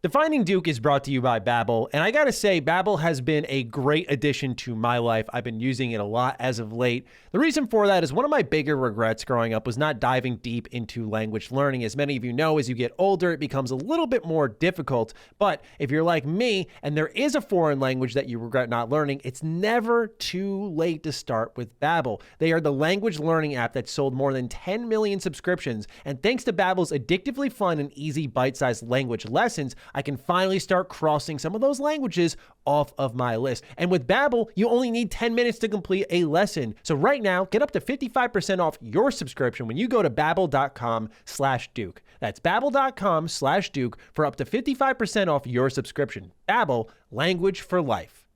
Defining Duke is brought to you by Babbel, and I gotta say, Babbel has been a great addition to my life. I've been using it a lot as of late. The reason for that is one of my bigger regrets growing up was not diving deep into language learning. As many of you know, as you get older, it becomes a little bit more difficult. But if you're like me, and there is a foreign language that you regret not learning, it's never too late to start with Babbel. They are the language learning app that sold more than 10 million subscriptions, and thanks to Babbel's addictively fun and easy bite-sized language lessons, I can finally start crossing some of those languages off of my list. And with Babbel, you only need 10 minutes to complete a lesson. So right now, get up to 55% off your subscription when you go to babbel.com/Duke. That's babbel.com/Duke for up to 55% off your subscription. Babbel, language for life.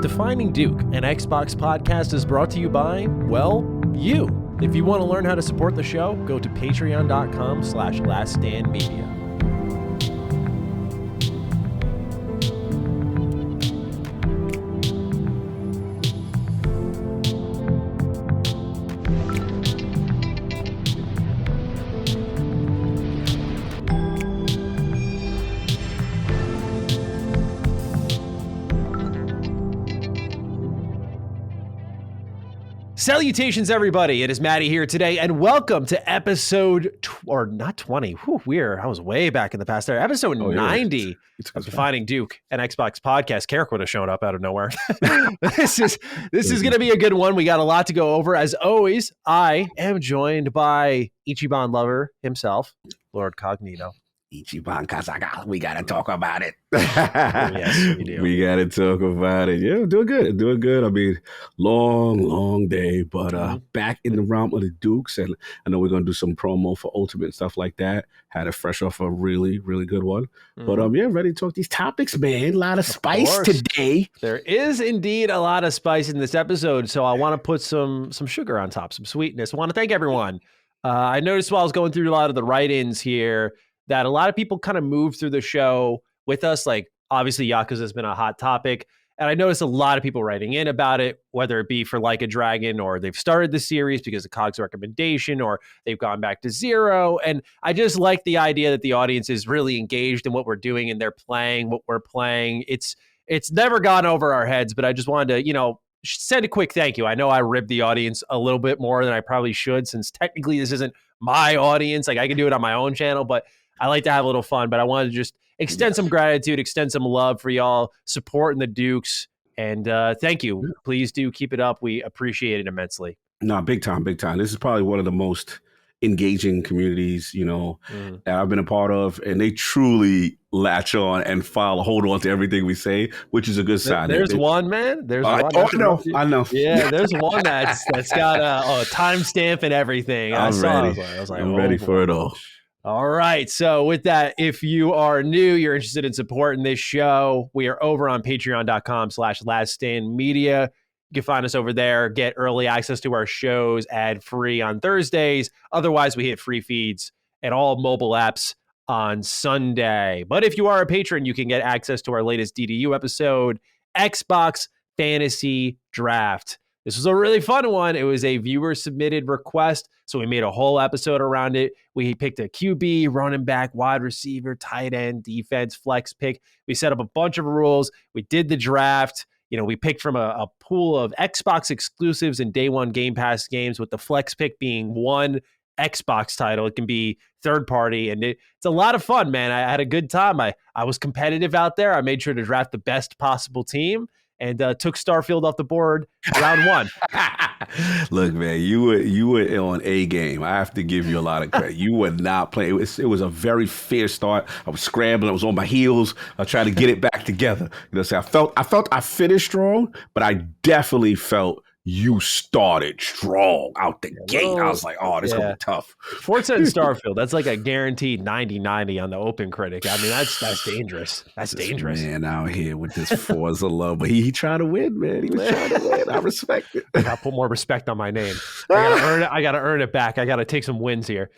Defining Duke, an Xbox podcast, is brought to you by, well, you. If you want to learn how to support the show, go to patreon.com/laststandmedia. Salutations, everybody. It is Matty here today, and welcome to episode, not 20. Weird. I was way back in the past there. Episode 90 of Defining Duke, an Xbox podcast. Carrick would have shown up out of nowhere. This is going to be a good one. We got a lot to go over. As always, I am joined by Ichiban lover himself, Lord Cognito. Ichiban Kazaga, we gotta talk about it. Yes, we do. We gotta talk about it. Yeah, doing good. I mean, long day, but back in the realm of the Dukes, and I know we're gonna do some promo for Ultimate and stuff like that. Had it fresh off a really good one. But ready to talk these topics, man. A lot of spice today. There is indeed a lot of spice in this episode, so I want to put some sugar on top, some sweetness. I want to thank everyone. I noticed while I was going through a lot of the write-ins here that a lot of people kind of moved through the show with us. Like, obviously, Yakuza has been a hot topic. And I noticed a lot of people writing in about it, whether it be for Like a Dragon, or they've started the series because of Cog's recommendation, or they've gone back to zero. And I just like the idea that the audience is really engaged in what we're doing, and they're playing what we're playing. It's never gone over our heads, but I just wanted to, send a quick thank you. I know I ribbed the audience a little bit more than I probably should, since technically this isn't my audience. Like, I can do it on my own channel, but I like to have a little fun. But I wanted to just extend some gratitude, extend some love for y'all supporting the Dukes. And thank you. Please do keep it up. We appreciate it immensely. No, big time. This is probably one of the most engaging communities, that I've been a part of. And they truly latch on and hold on to everything we say, which is a good sign. There's one, man. There's one. I know. Yeah, there's one that's got a timestamp and everything. I'm ready. I was like, I'm ready for it all. All right. So with that, if you are new, you're interested in supporting this show, we are over on patreon.com/laststandmedia. You can find us over there, get early access to our shows ad-free on Thursdays. Otherwise, we hit free feeds and all mobile apps on Sunday. But if you are a patron, you can get access to our latest DDU episode, Xbox Fantasy Draft. This was a really fun one. It was a viewer-submitted request, so we made a whole episode around it. We picked a QB, running back, wide receiver, tight end, defense, flex pick. We set up a bunch of rules. We did the draft. We picked from a pool of Xbox exclusives and day one Game Pass games, with the flex pick being one Xbox title. It can be third party, and it's a lot of fun, man. I had a good time. I was competitive out there. I made sure to draft the best possible team, and took Starfield off the board round one. Look, man, you were on a game. I have to give you a lot of credit. You were not playing. It was a very fair start. I was scrambling. I was on my heels. I was trying to get it back together. So I felt I finished strong, but I definitely felt you started strong out the gate. I was like, oh, this is going to be tough. Forza and Starfield, that's like a guaranteed 90-90 on the Open Critic. I mean, that's dangerous. That's dangerous. Man out here with this Forza love. But he tried to win, man. He was trying to win. I respect it. I got to put more respect on my name. I got to earn it back. I got to take some wins here.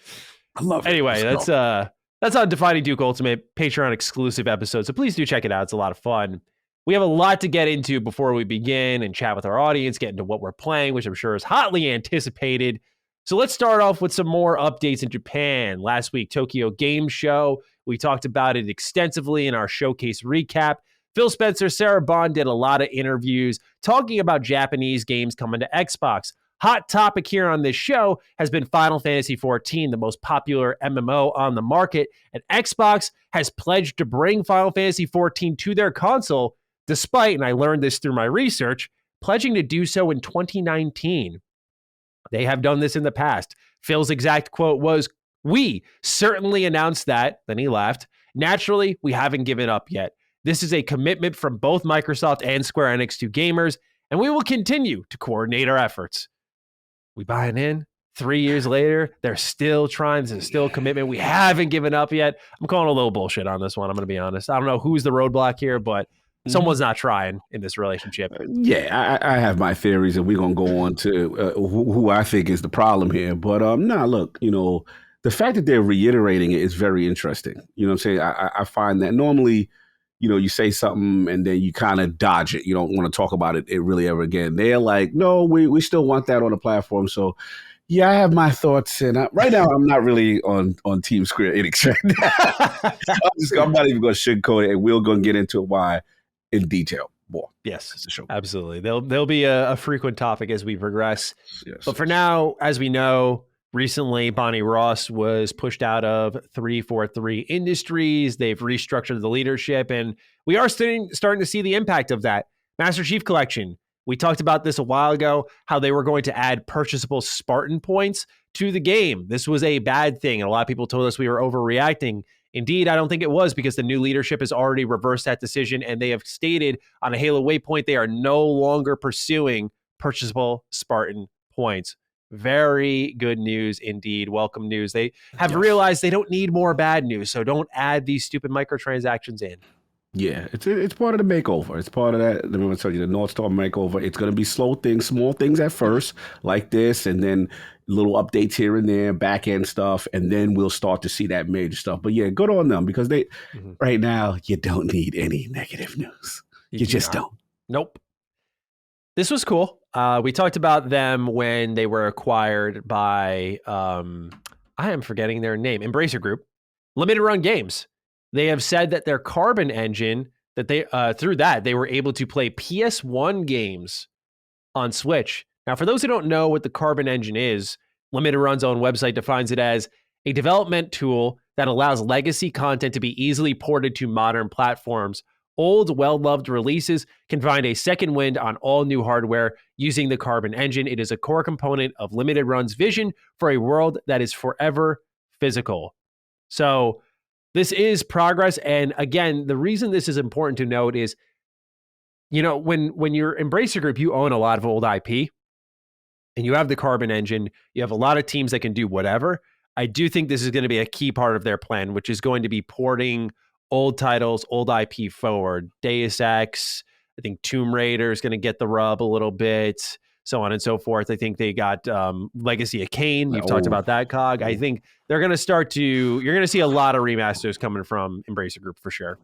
I love it. Anyway, that's on Defining Duke Ultimate, Patreon exclusive episode. So please do check it out. It's a lot of fun. We have a lot to get into before we begin and chat with our audience, get into what we're playing, which I'm sure is hotly anticipated. So let's start off with some more updates in Japan. Last week, Tokyo Game Show, We talked about it extensively in our showcase recap. Phil Spencer, Sarah Bond did a lot of interviews talking about Japanese games coming to Xbox. Hot topic here on this show has been Final Fantasy XIV, the most popular MMO on the market, and Xbox has pledged to bring Final Fantasy XIV to their console, despite, and I learned this through my research, pledging to do so in 2019. They have done this in the past. Phil's exact quote was, "We certainly announced that," then he laughed. "Naturally, we haven't given up yet. This is a commitment from both Microsoft and Square Enix to gamers, and we will continue to coordinate our efforts." We buying in? 3 years later, they're still trying. There's still a commitment. We haven't given up yet. I'm calling a little bullshit on this one. I'm going to be honest. I don't know who's the roadblock here, but someone's not trying in this relationship. Yeah, I have my theories, and we're going to go on to who I think is the problem here. But look, the fact that they're reiterating it is very interesting. You know what I'm saying? I find that normally, you say something and then you kind of dodge it. You don't want to talk about it really ever again. They're like, no, we still want that on the platform. So, yeah, I have my thoughts. And right now, I'm not really on Team Square Enix right now. I'm not even going to sugarcoat it, and we're going to get into why in detail more. Yes, absolutely. There'll be a frequent topic as we progress. Yes, but for now, as we know, recently, Bonnie Ross was pushed out of 343 Industries. They've restructured the leadership, and we are starting to see the impact of that. Master Chief Collection. We talked about this a while ago, how they were going to add purchasable Spartan points to the game. This was a bad thing, and a lot of people told us we were overreacting. Indeed, I don't think it was, because the new leadership has already reversed that decision, and they have stated on a Halo Waypoint they are no longer pursuing purchasable Spartan points. Very good news indeed. Welcome news. They have realized they don't need more bad news, so don't add these stupid microtransactions in. Yeah, it's part of the makeover. It's part of that. Let me tell you, the North Star makeover. It's going to be slow things, small things at first, like this, and then little updates here and there, back end stuff, and then we'll start to see that major stuff. But yeah, good on them, because they right now you don't need any negative news. You just don't. Nope. This was cool. We talked about them when they were acquired by I am forgetting their name, Embracer Group, Limited Run Games. They have said that their Carbon engine, that they through that they were able to play PS1 games on Switch. Now, for those who don't know what the Carbon engine is, Limited Run's own website defines it as a development tool that allows legacy content to be easily ported to modern platforms. Old, well-loved releases can find a second wind on all new hardware using the Carbon engine. It is a core component of Limited Run's vision for a world that is forever physical. So this is progress. And again, the reason this is important to note is, when you're Embracer Group, you own a lot of old IP, and you have the Carbon engine. You have a lot of teams that can do whatever. I do think this is going to be a key part of their plan, which is going to be porting old titles, old IP forward. Deus Ex, I think Tomb Raider is going to get the rub a little bit, so on and so forth. I think they got Legacy of Kain. You've talked about that, Cog. I think they're going to you're going to see a lot of remasters coming from Embracer Group for sure.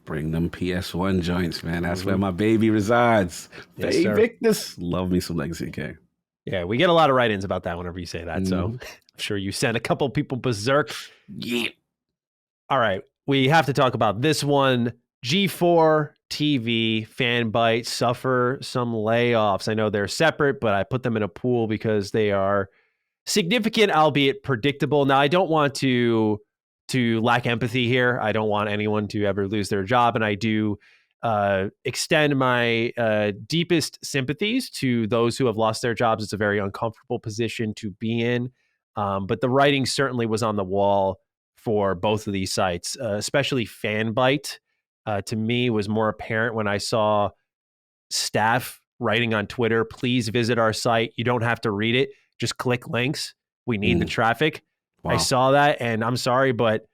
Bring them PS1 joints, man. That's where my baby resides. Yes, Victus. Love me some Legacy of Kain. Yeah, we get a lot of write-ins about that whenever you say that. So I'm sure you sent a couple people berserk. Yeah. All right. We have to talk about this one. G4TV, Fanbyte suffer some layoffs. I know they're separate, but I put them in a pool because they are significant, albeit predictable. Now, I don't want to lack empathy here. I don't want anyone to ever lose their job, and I do extend my deepest sympathies to those who have lost their jobs. It's a very uncomfortable position to be in, but the writing certainly was on the wall for both of these sites, especially Fanbyte. To me, was more apparent when I saw staff writing on Twitter, "Please visit our site. You don't have to read it. Just click links. We need the traffic." Wow. I saw that, and I'm sorry, but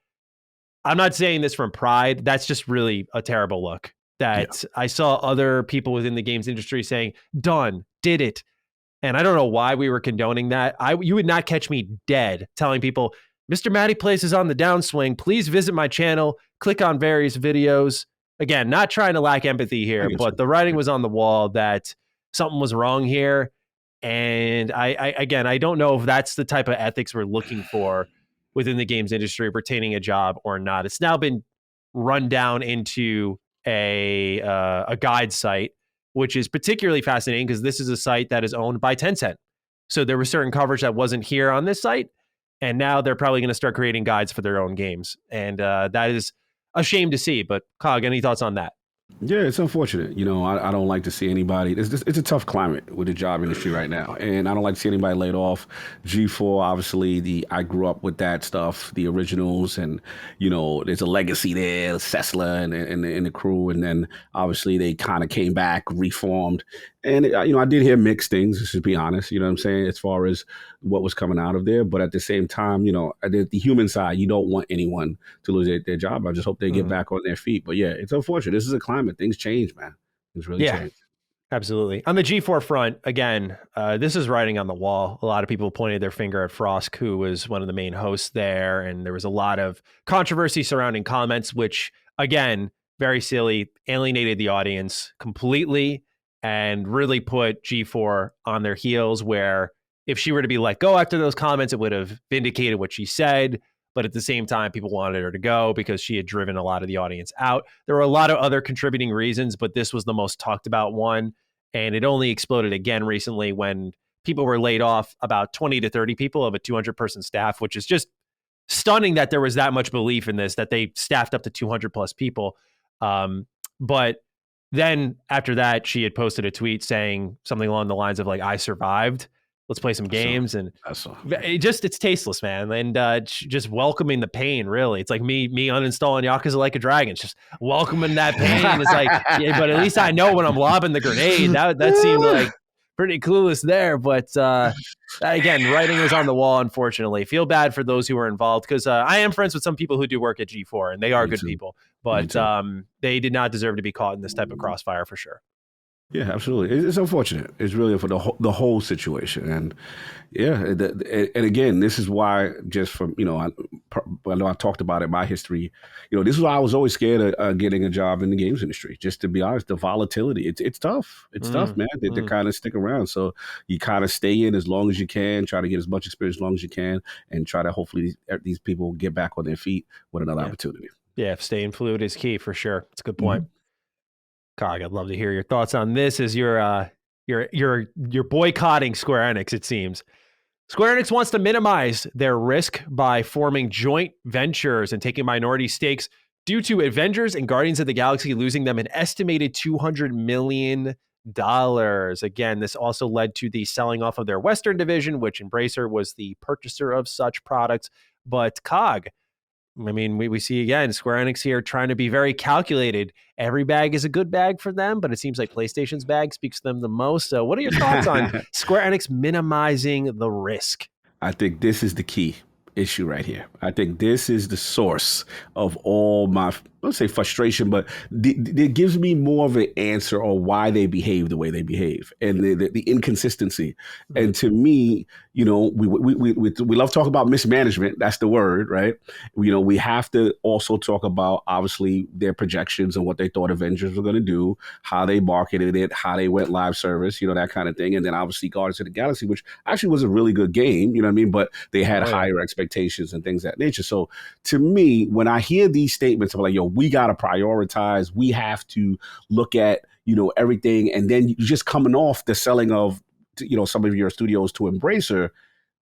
I'm not saying this from pride. That's just really a terrible look. I saw other people within the games industry saying, "Done, did it." And I don't know why we were condoning that. You would not catch me dead telling people, "Mr. Matty Place is on the downswing. Please visit my channel. Click on various videos." Again, not trying to lack empathy here, but the writing was on the wall that something was wrong here. And I don't know if that's the type of ethics we're looking for within the games industry pertaining a job or not. It's now been run down into a guide site, which is particularly fascinating because this is a site that is owned by Tencent. So there was certain coverage that wasn't here on this site, and now they're probably going to start creating guides for their own games, and that is a shame to see. But Cog, any thoughts on that? Yeah, it's unfortunate. I don't like to see anybody. It's a tough climate with the job industry right now, and I don't like to see anybody laid off. G4, obviously, I grew up with that stuff, the originals, and there's a legacy there, Sessler and the crew, and then obviously they kind of came back, reformed, and I did hear mixed things. To be honest, you know what I'm saying, as far as what was coming out of there, but at the same time, the human side, you don't want anyone to lose their job. I just hope they get back on their feet. But yeah, it's unfortunate. This is a climate. Things change, man. Things really change. Absolutely. On the G4 front, again, this is writing on the wall. A lot of people pointed their finger at Frosk, who was one of the main hosts there, and there was a lot of controversy surrounding comments, which, again, very silly, alienated the audience completely and really put G4 on their heels, where if she were to be let go after those comments, it would have vindicated what she said. But at the same time, people wanted her to go because she had driven a lot of the audience out. There were a lot of other contributing reasons, but this was the most talked about one. And it only exploded again recently when people were laid off, about 20 to 30 people of a 200-person staff, which is just stunning that there was that much belief in this, that they staffed up to 200 plus people. But then after that, she had posted a tweet saying something along the lines of like, I survived. Let's play some games. And it's tasteless, man. And just welcoming the pain, really. It's like me uninstalling Yakuza Like a Dragon. It's just welcoming that pain. It's like, yeah, but at least I know when I'm lobbing the grenade. That seemed like pretty clueless there. But again, writing was on the wall, unfortunately. Feel bad for those who were involved, because I am friends with some people who do work at G4, and they are good people. But they did not deserve to be caught in this type of crossfire for sure. Yeah, absolutely. It's unfortunate. It's really for the whole situation. And yeah, and again, this is why, just from, I know I talked about it, my history, this is why I was always scared of getting a job in the games industry. Just to be honest, the volatility, it's tough. It's tough, man, to kind of stick around. So you kind of stay in as long as you can, try to get as much experience as long as you can, and try to hopefully these people get back on their feet with another opportunity. Yeah, staying fluid is key for sure. It's a good point. Cog, I'd love to hear your thoughts on this. As you're boycotting Square Enix, it seems. Square Enix wants to minimize their risk by forming joint ventures and taking minority stakes due to Avengers and Guardians of the Galaxy losing them an estimated $200 million. Again, this also led to the selling off of their Western division, which Embracer was the purchaser of such products. But Cog, I mean, we see again Square Enix here trying to be very calculated. Every bag is a good bag for them, but it seems like PlayStation's bag speaks to them the most. So what are your thoughts on Square Enix minimizing the risk? I think this is the key issue right here. I think this is the source of all my, let's say, frustration, but it gives me more of an answer on why they behave the way they behave, and the inconsistency. And to me, we love talking about mismanagement. That's the word, right? We have to also talk about, obviously, their projections and what they thought Avengers were going to do, how they marketed it, how they went live service, that kind of thing. And then obviously Guardians of the Galaxy, which actually was a really good game, you know what I mean? But they had higher expectations and things of that nature. So to me, when I hear these statements of like, yo, we got to prioritize, we have to look at, everything. And then just coming off the selling of, some of your studios to Embracer,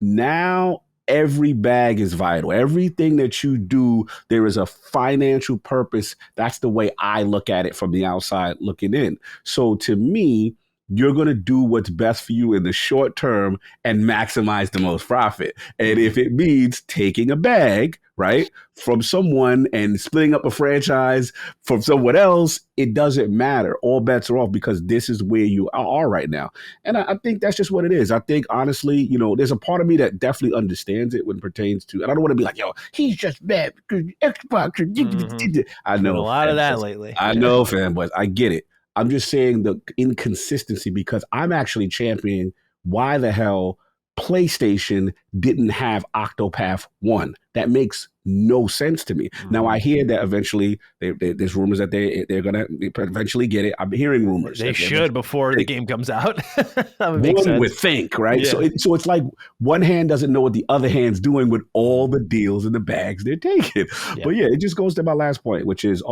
now every bag is vital. Everything that you do, there is a financial purpose. That's the way I look at it from the outside looking in. So to me, you're going to do what's best for you in the short term and maximize the most profit. And if it means taking a bag, right, from someone and splitting up a franchise from someone else, it doesn't matter. All bets are off, because this is where you are right now. And I think that's just what it is. I think, honestly, there's a part of me that definitely understands it when it pertains to, and I don't want to be like, yo, he's just mad because Xbox. I know a lot of that lately. I know, fam, but I get it. I'm just saying the inconsistency, because I'm actually championing why the hell PlayStation didn't have Octopath 1. That makes no sense to me. Now I hear that eventually there's rumors that they're gonna eventually get it. I'm hearing rumors. They should before the game comes out. That would make one sense. would think, right? Yeah. So it's like one hand doesn't know what the other hand's doing with all the deals and the bags they're taking. Yeah. But yeah, it just goes to my last point, which is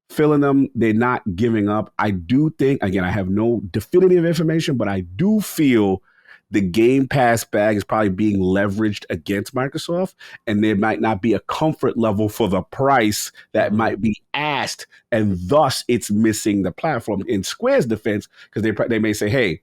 filling them. They're not giving up. I do think, again, I have no definitive information, but I do feel the Game Pass bag is probably being leveraged against Microsoft, and there might not be a comfort level for the price that might be asked, and thus it's missing the platform. In Square's defense, because they may say, hey,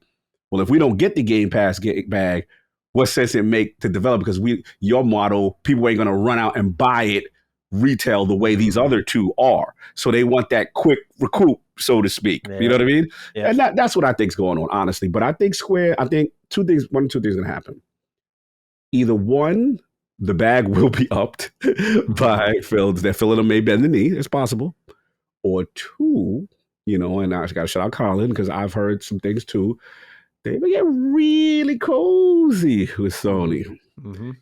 well, if we don't get the Game Pass bag, what sense it make to develop? Because your model, people ain't going to run out and buy it retail the way these other two are. So they want that quick recoup, so to speak. Yeah. You know what I mean? Yeah. And that's what I think's going on, honestly. But I think Square, one of two things going to happen. Either one, the bag will be upped by Phil. They're filling them maybe bend the knee. It's possible. Or two, and I got to shout out Colin because I've heard some things too. They may get really cozy with Sony.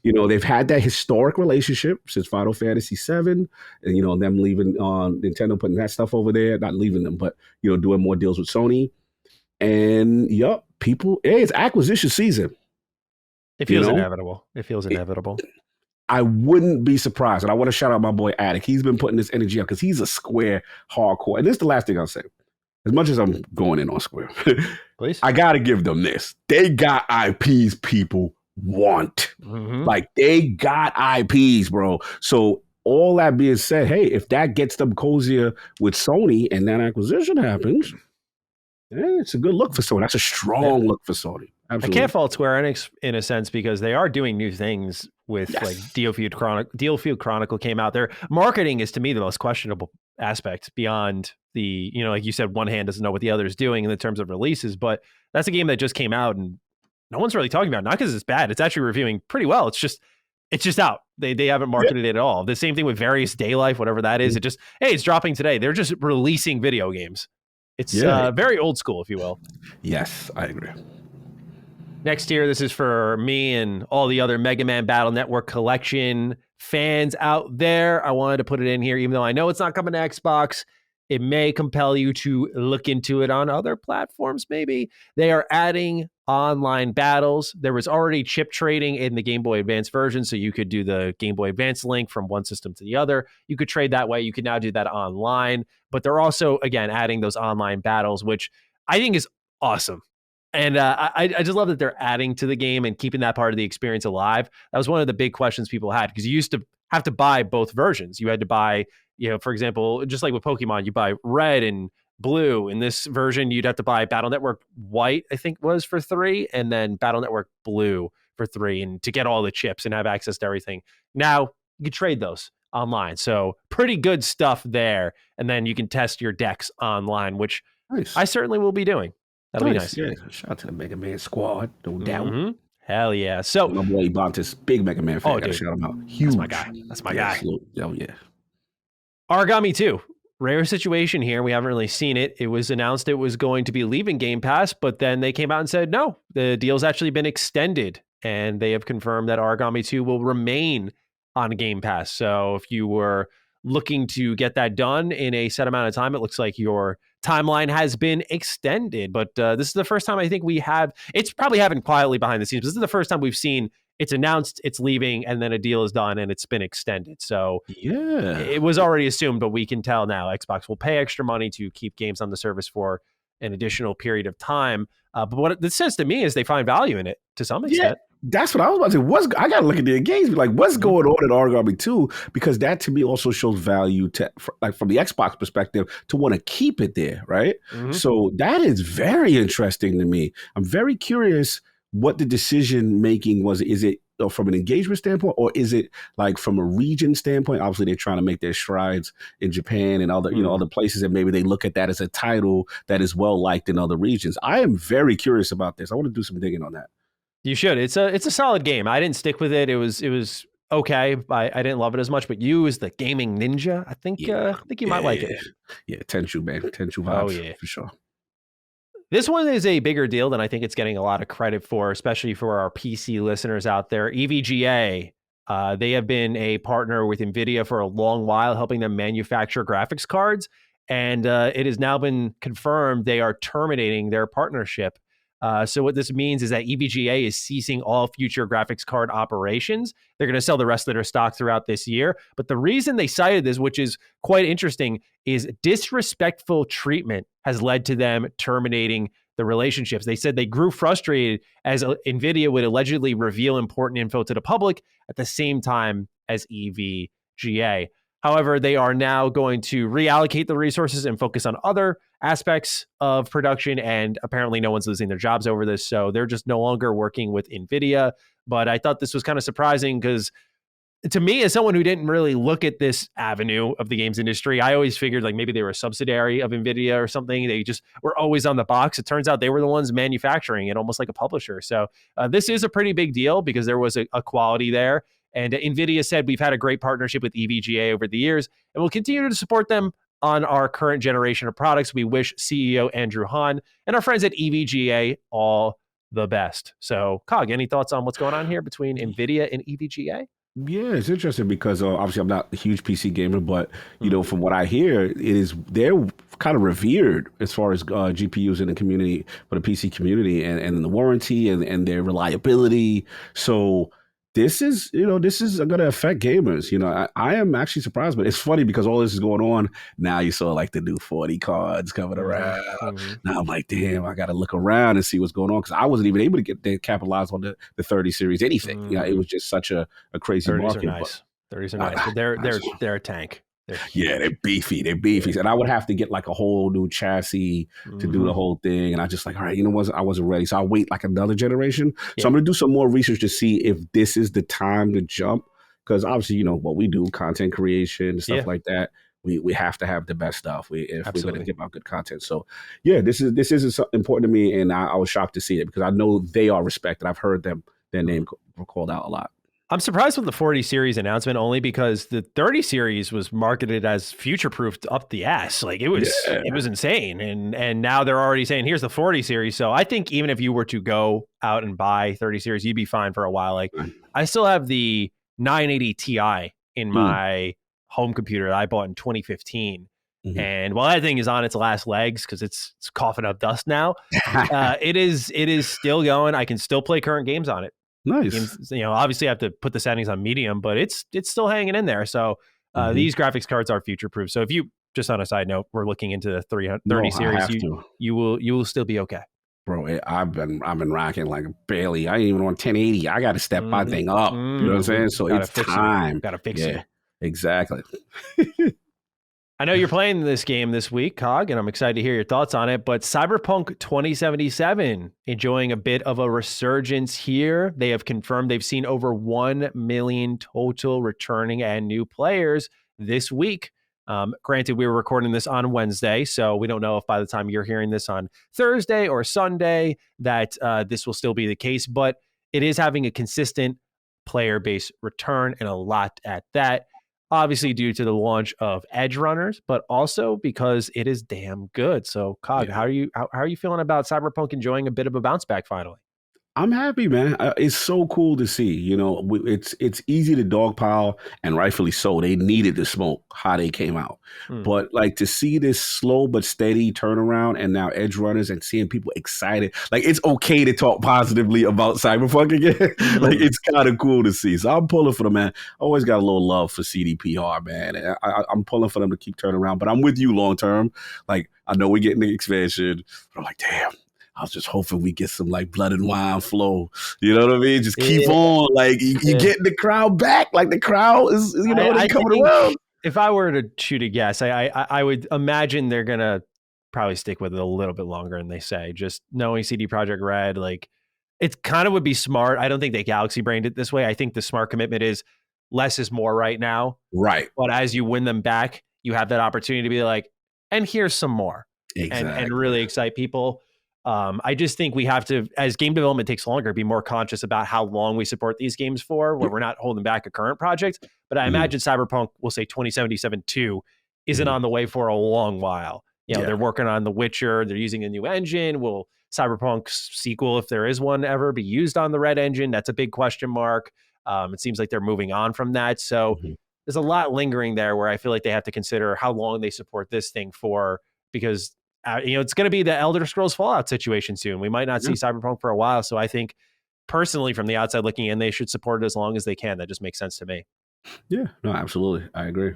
They've had that historic relationship since Final Fantasy VII, and them leaving Nintendo, putting that stuff over there, not leaving them, but doing more deals with Sony. And it's acquisition season. It feels inevitable. It feels inevitable. I wouldn't be surprised. And I want to shout out my boy Attic. He's been putting this energy up because he's a Square hardcore. And this is the last thing I'll say. As much as I'm going in on Square, please, I got to give them this. They got IPs people want. Like, they got IPs, bro. So all that being said, hey, if that gets them cozier with Sony and that acquisition happens, it's a good look for Sony. That's a strong look for Sony. Absolutely. I can't fault Square Enix in a sense because they are doing new things with like Dealfield Chronicle came out. Their marketing is to me the most questionable aspect beyond the, like you said, one hand doesn't know what the other is doing in the terms of releases, but that's a game that just came out and no one's really talking about it. Not because it's bad. It's actually reviewing pretty well. It's just out. They haven't marketed it at all. The same thing with Various Daylife, whatever that is. It just, hey, it's dropping today. They're just releasing video games. It's very old school, if you will. Yes, I agree. Next here, this is for me and all the other Mega Man Battle Network collection fans out there. I wanted to put it in here, even though I know it's not coming to Xbox. It may compel you to look into it on other platforms, maybe. They are adding online battles. There was already chip trading in the Game Boy Advance version, so you could do the Game Boy Advance link from one system to the other. You could trade that way. You can now do that online. But they're also, again, adding those online battles, which I think is awesome. And I just love that they're adding to the game and keeping that part of the experience alive. That was one of the big questions people had because you used to have to buy both versions. You had to buy, for example, just like with Pokemon, you buy red and blue. In this version, you'd have to buy Battle Network White, I think was for $3, and then Battle Network Blue for $3, and to get all the chips and have access to everything. Now you can trade those online. So pretty good stuff there. And then you can test your decks online, which I certainly will be doing. That'll be nice. Yeah. Shout out to the Mega Man squad, no doubt. Hell yeah. So my boy Bontis, big Mega Man fan. Gotta shout him out. Huge. That's my guy. Oh yeah. Aragami 2. Rare situation here. We haven't really seen it. It was announced it was going to be leaving Game Pass, but then they came out and said, no, the deal's actually been extended. And they have confirmed that Aragami 2 will remain on Game Pass. So if you were looking to get that done in a set amount of time, it looks like your timeline has been extended. But this is the first time I think we have, it's probably happened quietly behind the scenes, but this is the first time we've seen it's announced it's leaving and then a deal is done and it's been extended. So yeah, it was already assumed, but we can tell now Xbox will pay extra money to keep games on the service for an additional period of time. But what this says to me is they find value in it to some extent. Yeah. That's what I was about to say. I got to look at the engagement. Like, what's going on at Aragami 2? Because that to me also shows value to, like, from the Xbox perspective, to want to keep it there, right? So that is very interesting to me. I'm very curious what the decision making was. Is it from an engagement standpoint, or is it like from a region standpoint? Obviously, they're trying to make their strides in Japan and other, other places, and maybe they look at that as a title that is well liked in other regions. I am very curious about this. I want to do some digging on that. You should. It's a solid game. I didn't stick with it. It was okay. I didn't love it as much. But you, as the gaming ninja, I think you might like it. Yeah, Tenchu, man. Tenchu vibes. Oh yeah, for sure. This one is a bigger deal than I think it's getting a lot of credit for, especially for our PC listeners out there. EVGA They have been a partner with Nvidia for a long while, helping them manufacture graphics cards. And it has now been confirmed they are terminating their partnership. So what this means is that EVGA is ceasing all future graphics card operations. They're going to sell the rest of their stock throughout this year. But the reason they cited this, which is quite interesting, is disrespectful treatment has led to them terminating the relationships. They said they grew frustrated as Nvidia would allegedly reveal important info to the public at the same time as EVGA. However, they are now going to reallocate the resources and focus on other aspects of production, and apparently no one's losing their jobs over this, so they're just no longer working with Nvidia. But I thought this was kind of surprising because to me, as someone who didn't really look at this avenue of the games industry, I always figured like maybe they were a subsidiary of Nvidia or something. They just were always on the box. It turns out they were the ones manufacturing it, almost like a publisher. So this is a pretty big deal because there was a quality there. And Nvidia said, we've had a great partnership with EVGA over the years, and we'll continue to support them on our current generation of products. We wish CEO Andrew Han and our friends at EVGA all the best. So, Cog, any thoughts on what's going on here between Nvidia and EVGA? Yeah, it's interesting because obviously I'm not a huge PC gamer, but you know, from what I hear, they're kind of revered as far as GPUs in the community, for the PC community, and the warranty and their reliability. So this is going to affect gamers. You know, I am actually surprised, but it's funny because all this is going on now. You saw like the new 40 cards coming around. Mm-hmm. Now I'm like, damn, I got to look around and see what's going on because I wasn't even able to capitalize on the 30 series anything. Mm-hmm. You know, it was just such a crazy 30s market. Are nice. 30s are nice, but they're a tank. They're beefy. And I would have to get like a whole new chassis to do the whole thing. And I just like, all right, you know what? I wasn't ready. So I'll wait like another generation. Yeah. So I'm going to do some more research to see if this is the time to jump. Because obviously, you know, what we do, content creation, stuff like that. We have to have the best stuff if we're going to give out good content. So yeah, this is important to me. And I was shocked to see it because I know they are respected. I've heard their name called out a lot. I'm surprised with the 40 series announcement only because the 30 series was marketed as future-proofed up the ass. Like it was insane. And now they're already saying, here's the 40 series. So I think even if you were to go out and buy 30 series, you'd be fine for a while. Like I still have the 980 Ti in my home computer that I bought in 2015. Mm-hmm. And while that thing is on its last legs because it's coughing up dust now, it is still going. I can still play current games on it. Nice. Games, you know, obviously I have to put the settings on medium, but it's still hanging in there. So these graphics cards are future proof. So if you, just on a side note, we're looking into the 30 series, you will still be okay. Bro, I've been rocking like barely. I ain't even on 1080. I got to step my thing up. You know what I'm saying? So it's time. Got to fix it. Exactly. I know you're playing this game this week, Cog, and I'm excited to hear your thoughts on it, but Cyberpunk 2077 enjoying a bit of a resurgence here. They have confirmed they've seen over 1 million total returning and new players this week. Granted, we were recording this on Wednesday, so we don't know if by the time you're hearing this on Thursday or Sunday that this will still be the case, but it is having a consistent player base return and a lot at that. Obviously due to the launch of Edgerunners, but also because it is damn good. So, Cog, how are you feeling about Cyberpunk enjoying a bit of a bounce back finally? I'm happy, man. It's so cool to see. You know, it's easy to dogpile, and rightfully so. They needed the smoke how they came out. But like to see this slow but steady turnaround, and now Edgerunners and seeing people excited. Like it's okay to talk positively about Cyberpunk again. Like it's kind of cool to see. So I'm pulling for them, man. I always got a little love for CDPR, man. And I'm pulling for them to keep turning around. But I'm with you long term. Like I know we're getting the expansion, but I'm like, damn. I was just hoping we get some like blood and wine flow. You know what I mean? Just keep on. Like you get the crowd back. Like the crowd is, you know, they coming around. If I were to shoot a guess, I would imagine they're going to probably stick with it a little bit longer than they say. Just knowing CD Projekt Red, like it kind of would be smart. I don't think they galaxy brained it this way. I think the smart commitment is less is more right now. Right. But as you win them back, you have that opportunity to be like, and here's some more. Exactly. And really excite people. I just think we have to, as game development takes longer, be more conscious about how long we support these games for, where we're not holding back a current project. But I imagine Cyberpunk, we'll say 2077 2, isn't on the way for a long while. You know, they're working on The Witcher. They're using a new engine. Will Cyberpunk's sequel, if there is one, ever be used on the Red engine? That's a big question mark. It seems like they're moving on from that. So there's a lot lingering there where I feel like they have to consider how long they support this thing for, because it's going to be the Elder Scrolls Fallout situation soon. We might not see Cyberpunk for a while. So I think personally, from the outside looking in, they should support it as long as they can. That just makes sense to me. Yeah, no, absolutely. I agree.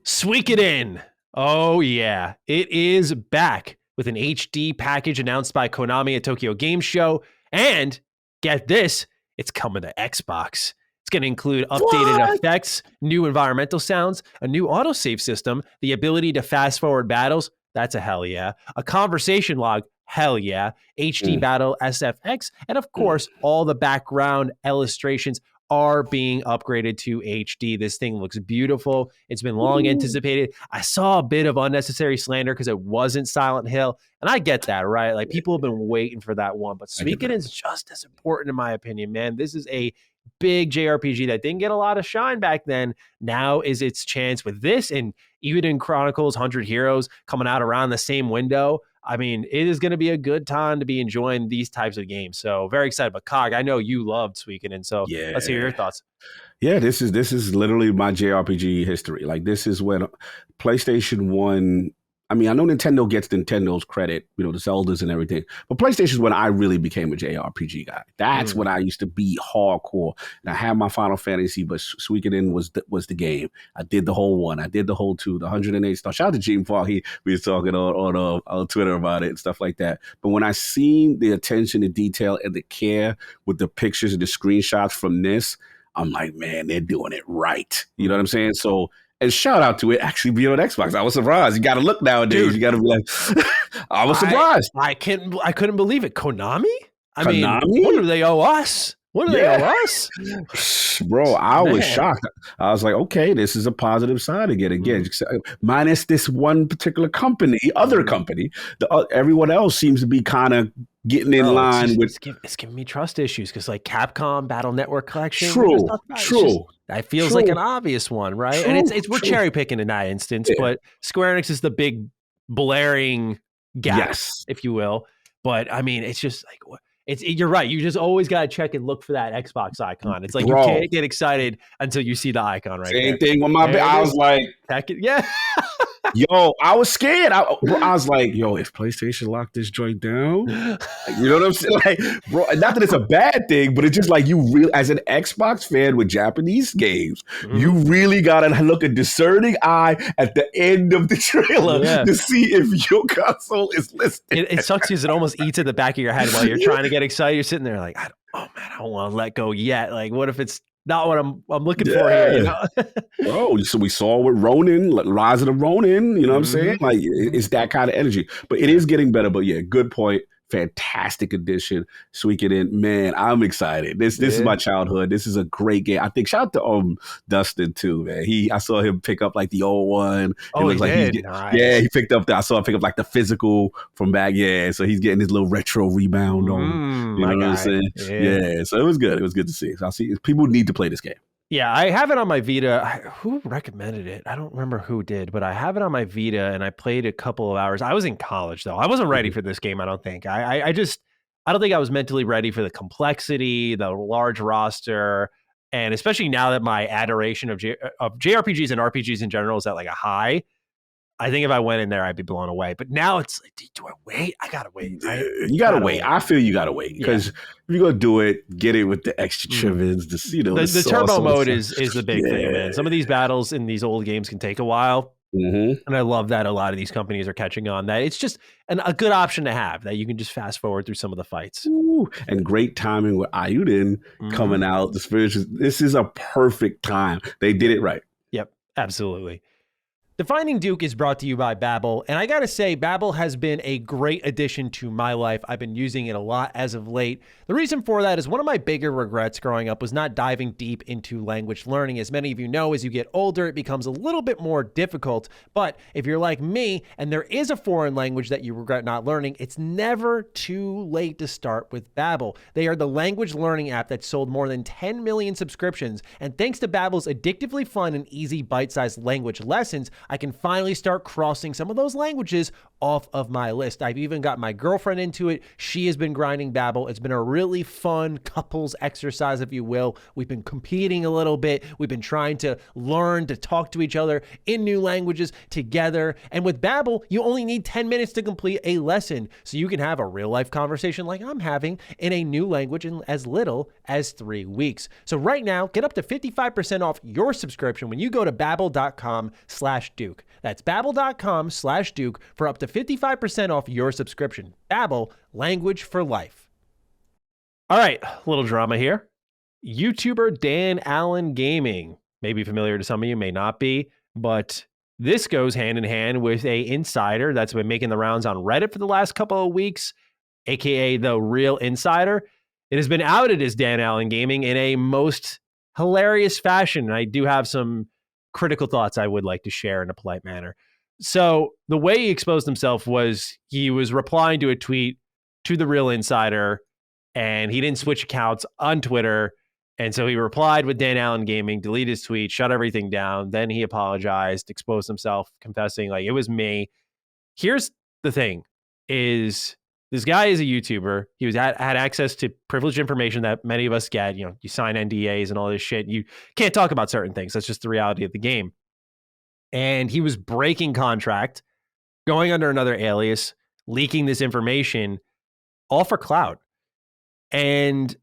Suikoden. Oh, yeah. It is back with an HD package announced by Konami at Tokyo Game Show. And get this, it's coming to Xbox. It's going to include updated effects, new environmental sounds, a new autosave system, the ability to fast forward battles. That's a hell yeah. A conversation log. Hell yeah. HD Battle SFX. And of course, all the background illustrations are being upgraded to HD. This thing looks beautiful. It's been long anticipated. I saw a bit of unnecessary slander because it wasn't Silent Hill. And I get that, right? Like, people have been waiting for that one. But Suikoden is just as important, in my opinion, man. This is a big JRPG that didn't get a lot of shine back then. Now is its chance with this, and Eden Chronicles 100 Heroes coming out around the same window. I mean, it is going to be a good time to be enjoying these types of games. So very excited. But Cog, I know you loved Suikoden, so let's hear your thoughts. Yeah, this is literally my JRPG history. Like, this is when PlayStation 1. I mean, I know Nintendo gets Nintendo's credit, the Zeldas and everything, but PlayStation's when I really became a JRPG guy. That's when I used to be hardcore. And I had my Final Fantasy, but Suikoden was the game. I did the whole one. I did the whole two, the 108 star. Shout out to Gene Paul. We was talking on Twitter about it and stuff like that. But when I seen the attention to detail and the care with the pictures and the screenshots from this, I'm like, man, they're doing it right. You know what I'm saying? So, and shout out to it actually being on Xbox. I was surprised. You got to look nowadays. Dude, you got to be like, I was surprised. I couldn't believe it. Konami? I mean, what do they owe us? What do they owe us? Bro, I was shocked. I was like, okay, this is a positive sign again. Minus this one particular company, other company. Everyone else seems to be kind of getting in line with. It's giving me trust issues because, like, Capcom Battle Network Collection. True. That feels like an obvious one, right? And we're cherry picking in that instance, but Square Enix is the big blaring gap, if you will. But I mean, it's just like, you're right. You just always got to check and look for that Xbox icon. It's like, you can't get excited until you see the icon right there. Same thing with my I was like, yo, I was scared. I was like, yo, if PlayStation locked this joint down, you know what I'm saying? Like, bro, not that it's a bad thing, but it's just like, you really, as an Xbox fan with Japanese games, you really got to look a discerning eye at the end of the trailer to see if your console is listed. It sucks because it almost eats at the back of your head while you're trying to get excited. You're sitting there like, I don't want to let go yet. Like, what if it's not what I'm looking for here, Bro, so we saw with Ronin, like Rise of the Ronin, you know what I'm saying? Like, it's that kind of energy. But it is getting better. But yeah, good point. Fantastic addition. Suikoden, man, I'm excited. This is my childhood. This is a great game. I think shout out to Dustin too, man. I saw him pick up like the old one. Oh, he did? Yeah, he picked up I saw him pick up like the physical from back. Yeah, so he's getting his little retro rebound on. You know what I'm saying? Yeah, so it was good. It was good to see. So I see people need to play this game. Yeah, I have it on my Vita. Who recommended it? I don't remember who did, but I have it on my Vita, and I played a couple of hours. I was in college, though. I wasn't ready for this game, I don't think. I don't think I was mentally ready for the complexity, the large roster, and especially now that my adoration of JRPGs and RPGs in general is at like a high. I think if I went in there, I'd be blown away. But now it's like, do I wait? I gotta wait. You gotta wait. I feel you gotta wait because if you're gonna do it, get it with the extra trimmings. The turbo mode is the big thing, man. Some of these battles in these old games can take a while, and I love that a lot of these companies are catching on that. It's just a good option to have that you can just fast forward through some of the fights. Ooh, and great timing with Ayuden coming out. This is a perfect time. They did it right. Yep, absolutely. Defining Duke is brought to you by Babbel, and I gotta say, Babbel has been a great addition to my life. I've been using it a lot as of late. The reason for that is one of my bigger regrets growing up was not diving deep into language learning. As many of you know, as you get older, it becomes a little bit more difficult. But if you're like me, and there is a foreign language that you regret not learning, it's never too late to start with Babbel. They are the language learning app that sold more than 10 million subscriptions, and thanks to Babbel's addictively fun and easy bite-sized language lessons, I can finally start crossing some of those languages off of my list. I've even got my girlfriend into it. She has been grinding Babbel. It's been a really fun couples exercise, if you will. We've been competing a little bit. We've been trying to learn to talk to each other in new languages together. And with Babbel, you only need 10 minutes to complete a lesson. So you can have a real life conversation like I'm having in a new language in as little as 3 weeks. So right now, get up to 55% off your subscription when you go to babbel.com/Duke. That's babbel.com/Duke for up to 55% off your subscription. Babbel, language for life. All right, little drama here. YouTuber Dan Allen Gaming may be familiar to some of you, may not be, but this goes hand in hand with a insider that's been making the rounds on Reddit for the last couple of weeks, aka TheRealInsider. It has been outed as Dan Allen Gaming in a most hilarious fashion. And I do have some critical thoughts I would like to share in a polite manner. So the way he exposed himself was he was replying to a tweet to TheRealInsider, and he didn't switch accounts on Twitter. And so he replied with Dan Allen Gaming, deleted his tweet, shut everything down. Then he apologized, exposed himself, confessing like it was me. Here's the thing is this guy is a YouTuber. He had access to privileged information that many of us get. You know, you sign NDAs and all this shit. You can't talk about certain things. That's just the reality of the game. And he was breaking contract, going under another alias, leaking this information, all for clout. And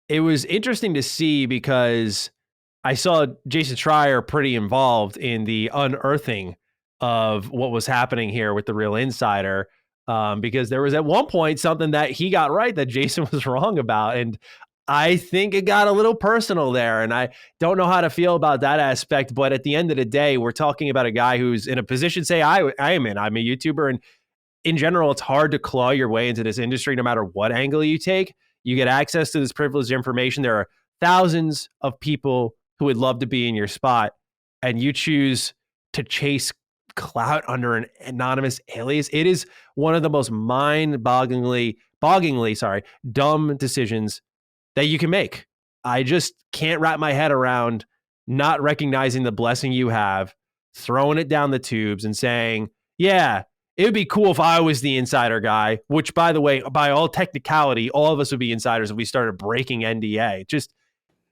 it was interesting to see because I saw Jason Schreier pretty involved in the unearthing of what was happening here with TheRealInsider. Because there was at one point something that he got right that Jason was wrong about. And I think it got a little personal there. And I don't know how to feel about that aspect. But at the end of the day, we're talking about a guy who's in a position, say I am in. I'm a YouTuber. And in general, it's hard to claw your way into this industry no matter what angle you take. You get access to this privileged information. There are thousands of people who would love to be in your spot. And you choose to chase clout under an anonymous alias. It is one of the most mind-bogglingly dumb decisions that you can make. I just can't wrap my head around not recognizing the blessing you have, throwing it down the tubes and saying, yeah, it would be cool if I was the insider guy, which, by the way, by all technicality, all of us would be insiders if we started breaking NDA. Just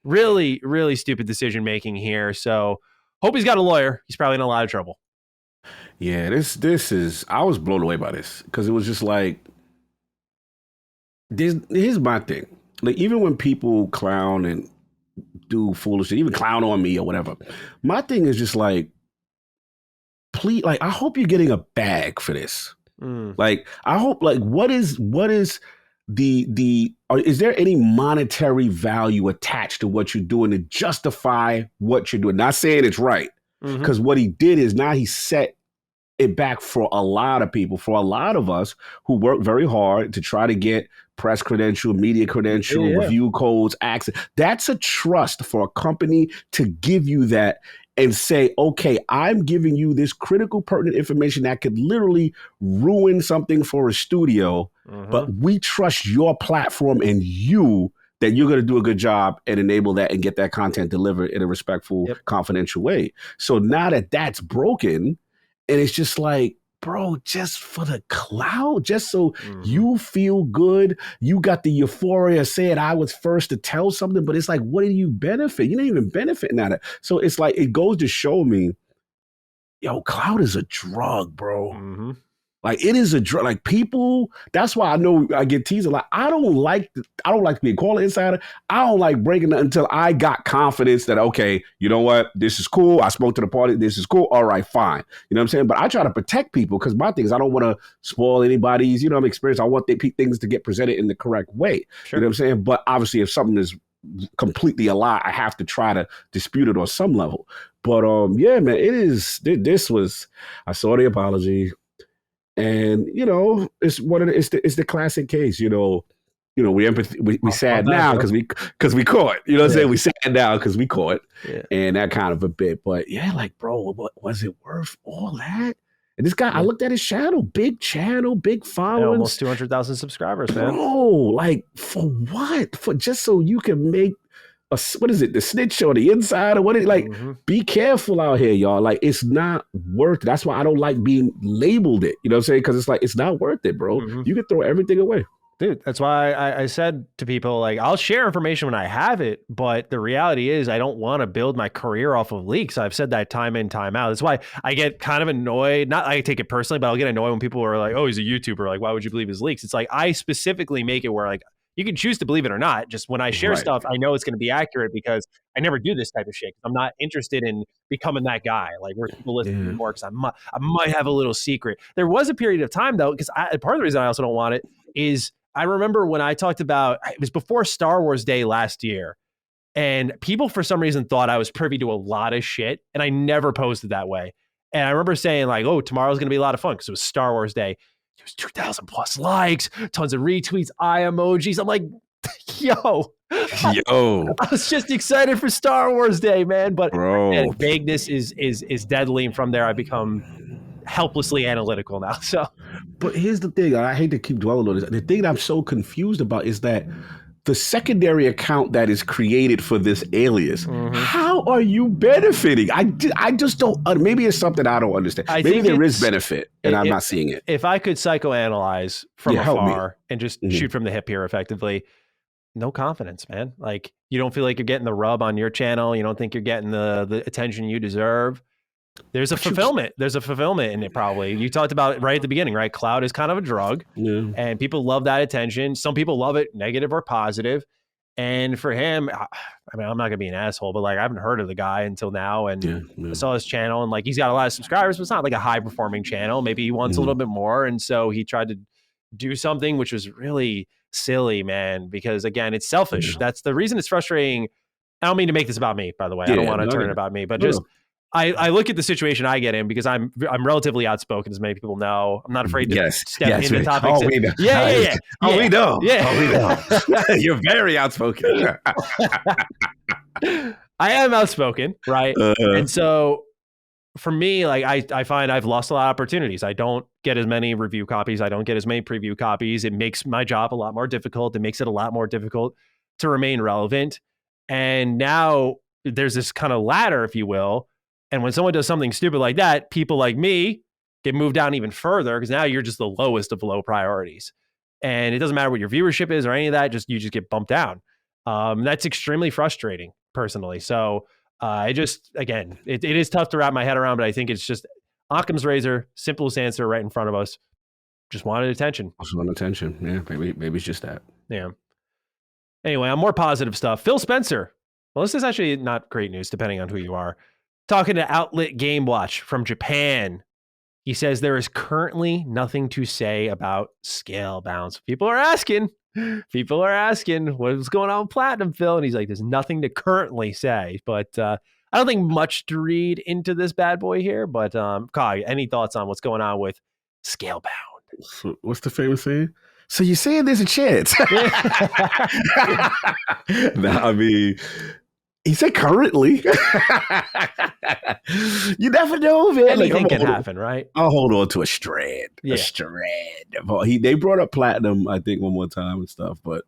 really, really stupid decision making here. So hope he's got a lawyer. He's probably in a lot of trouble. Yeah, this is, I was blown away by this because it was just like, here's my thing. Like, even when people clown and do foolish, even clown on me or whatever, my thing is just like, please, like, I hope you're getting a bag for this. Like, I hope, like, what is is there any monetary value attached to what you're doing to justify what you're doing? Not saying it's right, because what he did is now he set it back for a lot of people, for a lot of us who work very hard to try to get press credential, media credential, review codes, access. That's a trust for a company to give you that and say, okay, I'm giving you this critical, pertinent information that could literally ruin something for a studio, but we trust your platform and you that you're going to do a good job and enable that and get that content delivered in a respectful, confidential way. So now that that's broken, and it's just like, bro, just for the cloud, just so you feel good. You got the euphoria saying I was first to tell something, but it's like, what do you benefit? You didn't even benefit out of it. So it's like, it goes to show me, yo, cloud is a drug, bro. Like, it is a drug. Like, people, that's why I know I get teased a lot. I don't like being called an insider. I don't like breaking it until I got confidence that, okay, you know what? This is cool. I spoke to the party. This is cool. All right, fine. You know what I'm saying? But I try to protect people because my thing is I don't want to spoil anybody's, experience. I want things to get presented in the correct way. Sure. You know what I'm saying? But obviously, if something is completely a lie, I have to try to dispute it on some level. But yeah, man, this was, I saw the apology. And it's the classic case. We sad now because we caught. You know what I'm saying? We sad now because we caught, and that kind of a bit. But yeah, like, bro, what was it worth all that? And this guy, I looked at his channel, big following, almost 200,000 subscribers, man. Bro, like, for what? For just so you can make what is it? The snitch or the inside or what? Be careful out here, y'all. Like, it's not worth it. That's why I don't like being labeled it. You know what I'm saying? Because it's like, it's not worth it, bro. You can throw everything away. Dude, that's why I said to people, like, I'll share information when I have it, but the reality is I don't want to build my career off of leaks. I've said that time in, time out. That's why I get kind of annoyed. Not I take it personally, but I'll get annoyed when people are like, oh, he's a YouTuber. Like, why would you believe his leaks? It's like, I specifically make it where, like, you can choose to believe it or not. Just when I share stuff, I know it's going to be accurate because I never do this type of shit. I'm not interested in becoming that guy. Like, where people listen to me more because I might have a little secret. There was a period of time, though, because part of the reason I also don't want it is I remember when I talked about, it was before Star Wars Day last year, and people for some reason thought I was privy to a lot of shit, and I never posted that way. And I remember saying, like, oh, tomorrow's going to be a lot of fun because it was Star Wars Day. It was 2,000 plus likes, tons of retweets, eye emojis. I'm like, yo, I was just excited for Star Wars Day, man. But man, vagueness is deadly, and from there I become helplessly analytical now. So, but here's the thing. I hate to keep dwelling on this. The thing that I'm so confused about is that the secondary account that is created for this alias, how are you benefiting? I just don't, maybe it's something I don't understand. Maybe there is benefit and I'm not seeing it. If I could psychoanalyze from afar and just shoot from the hip here effectively, no confidence, man. Like, you don't feel like you're getting the rub on your channel. You don't think you're getting the attention you deserve. There's a fulfillment. There's a fulfillment in it, probably. You talked about it right at the beginning, right? Cloud is kind of a drug, and people love that attention. Some people love it, negative or positive. And for him, I mean, I'm not going to be an asshole, but like, I haven't heard of the guy until now. And I saw his channel, and like, he's got a lot of subscribers, but it's not like a high performing channel. Maybe he wants a little bit more. And so he tried to do something which was really silly, man, because again, it's selfish. That's the reason it's frustrating. I don't mean to make this about me, by the way. I don't want to turn it about me, but just I look at the situation I get in because I'm relatively outspoken, as many people know. I'm not afraid to step into topics. Oh, we know. Yeah. Oh, we know. Yeah. Oh, we know. You're very outspoken. I am outspoken, right? And so for me, like, I find I've lost a lot of opportunities. I don't get as many review copies. I don't get as many preview copies. It makes my job a lot more difficult. It makes it a lot more difficult to remain relevant. And now there's this kind of ladder, if you will. And when someone does something stupid like that, people like me get moved down even further because now you're just the lowest of low priorities. And it doesn't matter what your viewership is or any of that, you just get bumped down. That's extremely frustrating, personally. So again, it is tough to wrap my head around, but I think it's just Occam's razor, simplest answer right in front of us. Just wanted attention. Just wanted attention. Yeah, maybe it's just that. Yeah. Anyway, on more positive stuff, Phil Spencer. Well, this is actually not great news, depending on who you are. Talking to Outlet Game Watch from Japan, he says there is currently nothing to say about Scalebound. So people are asking, what's going on with Platinum, Phil? And he's like, there's nothing to currently say. But I don't think much to read into this bad boy here. But Cog, any thoughts on what's going on with Scalebound? So what's the famous saying? So you're saying there's a chance? No, I mean, he said currently. You never know, man. Anything can happen, right? I'll hold on to a strand. Yeah. A strand. They brought up Platinum, I think, one more time and stuff. But,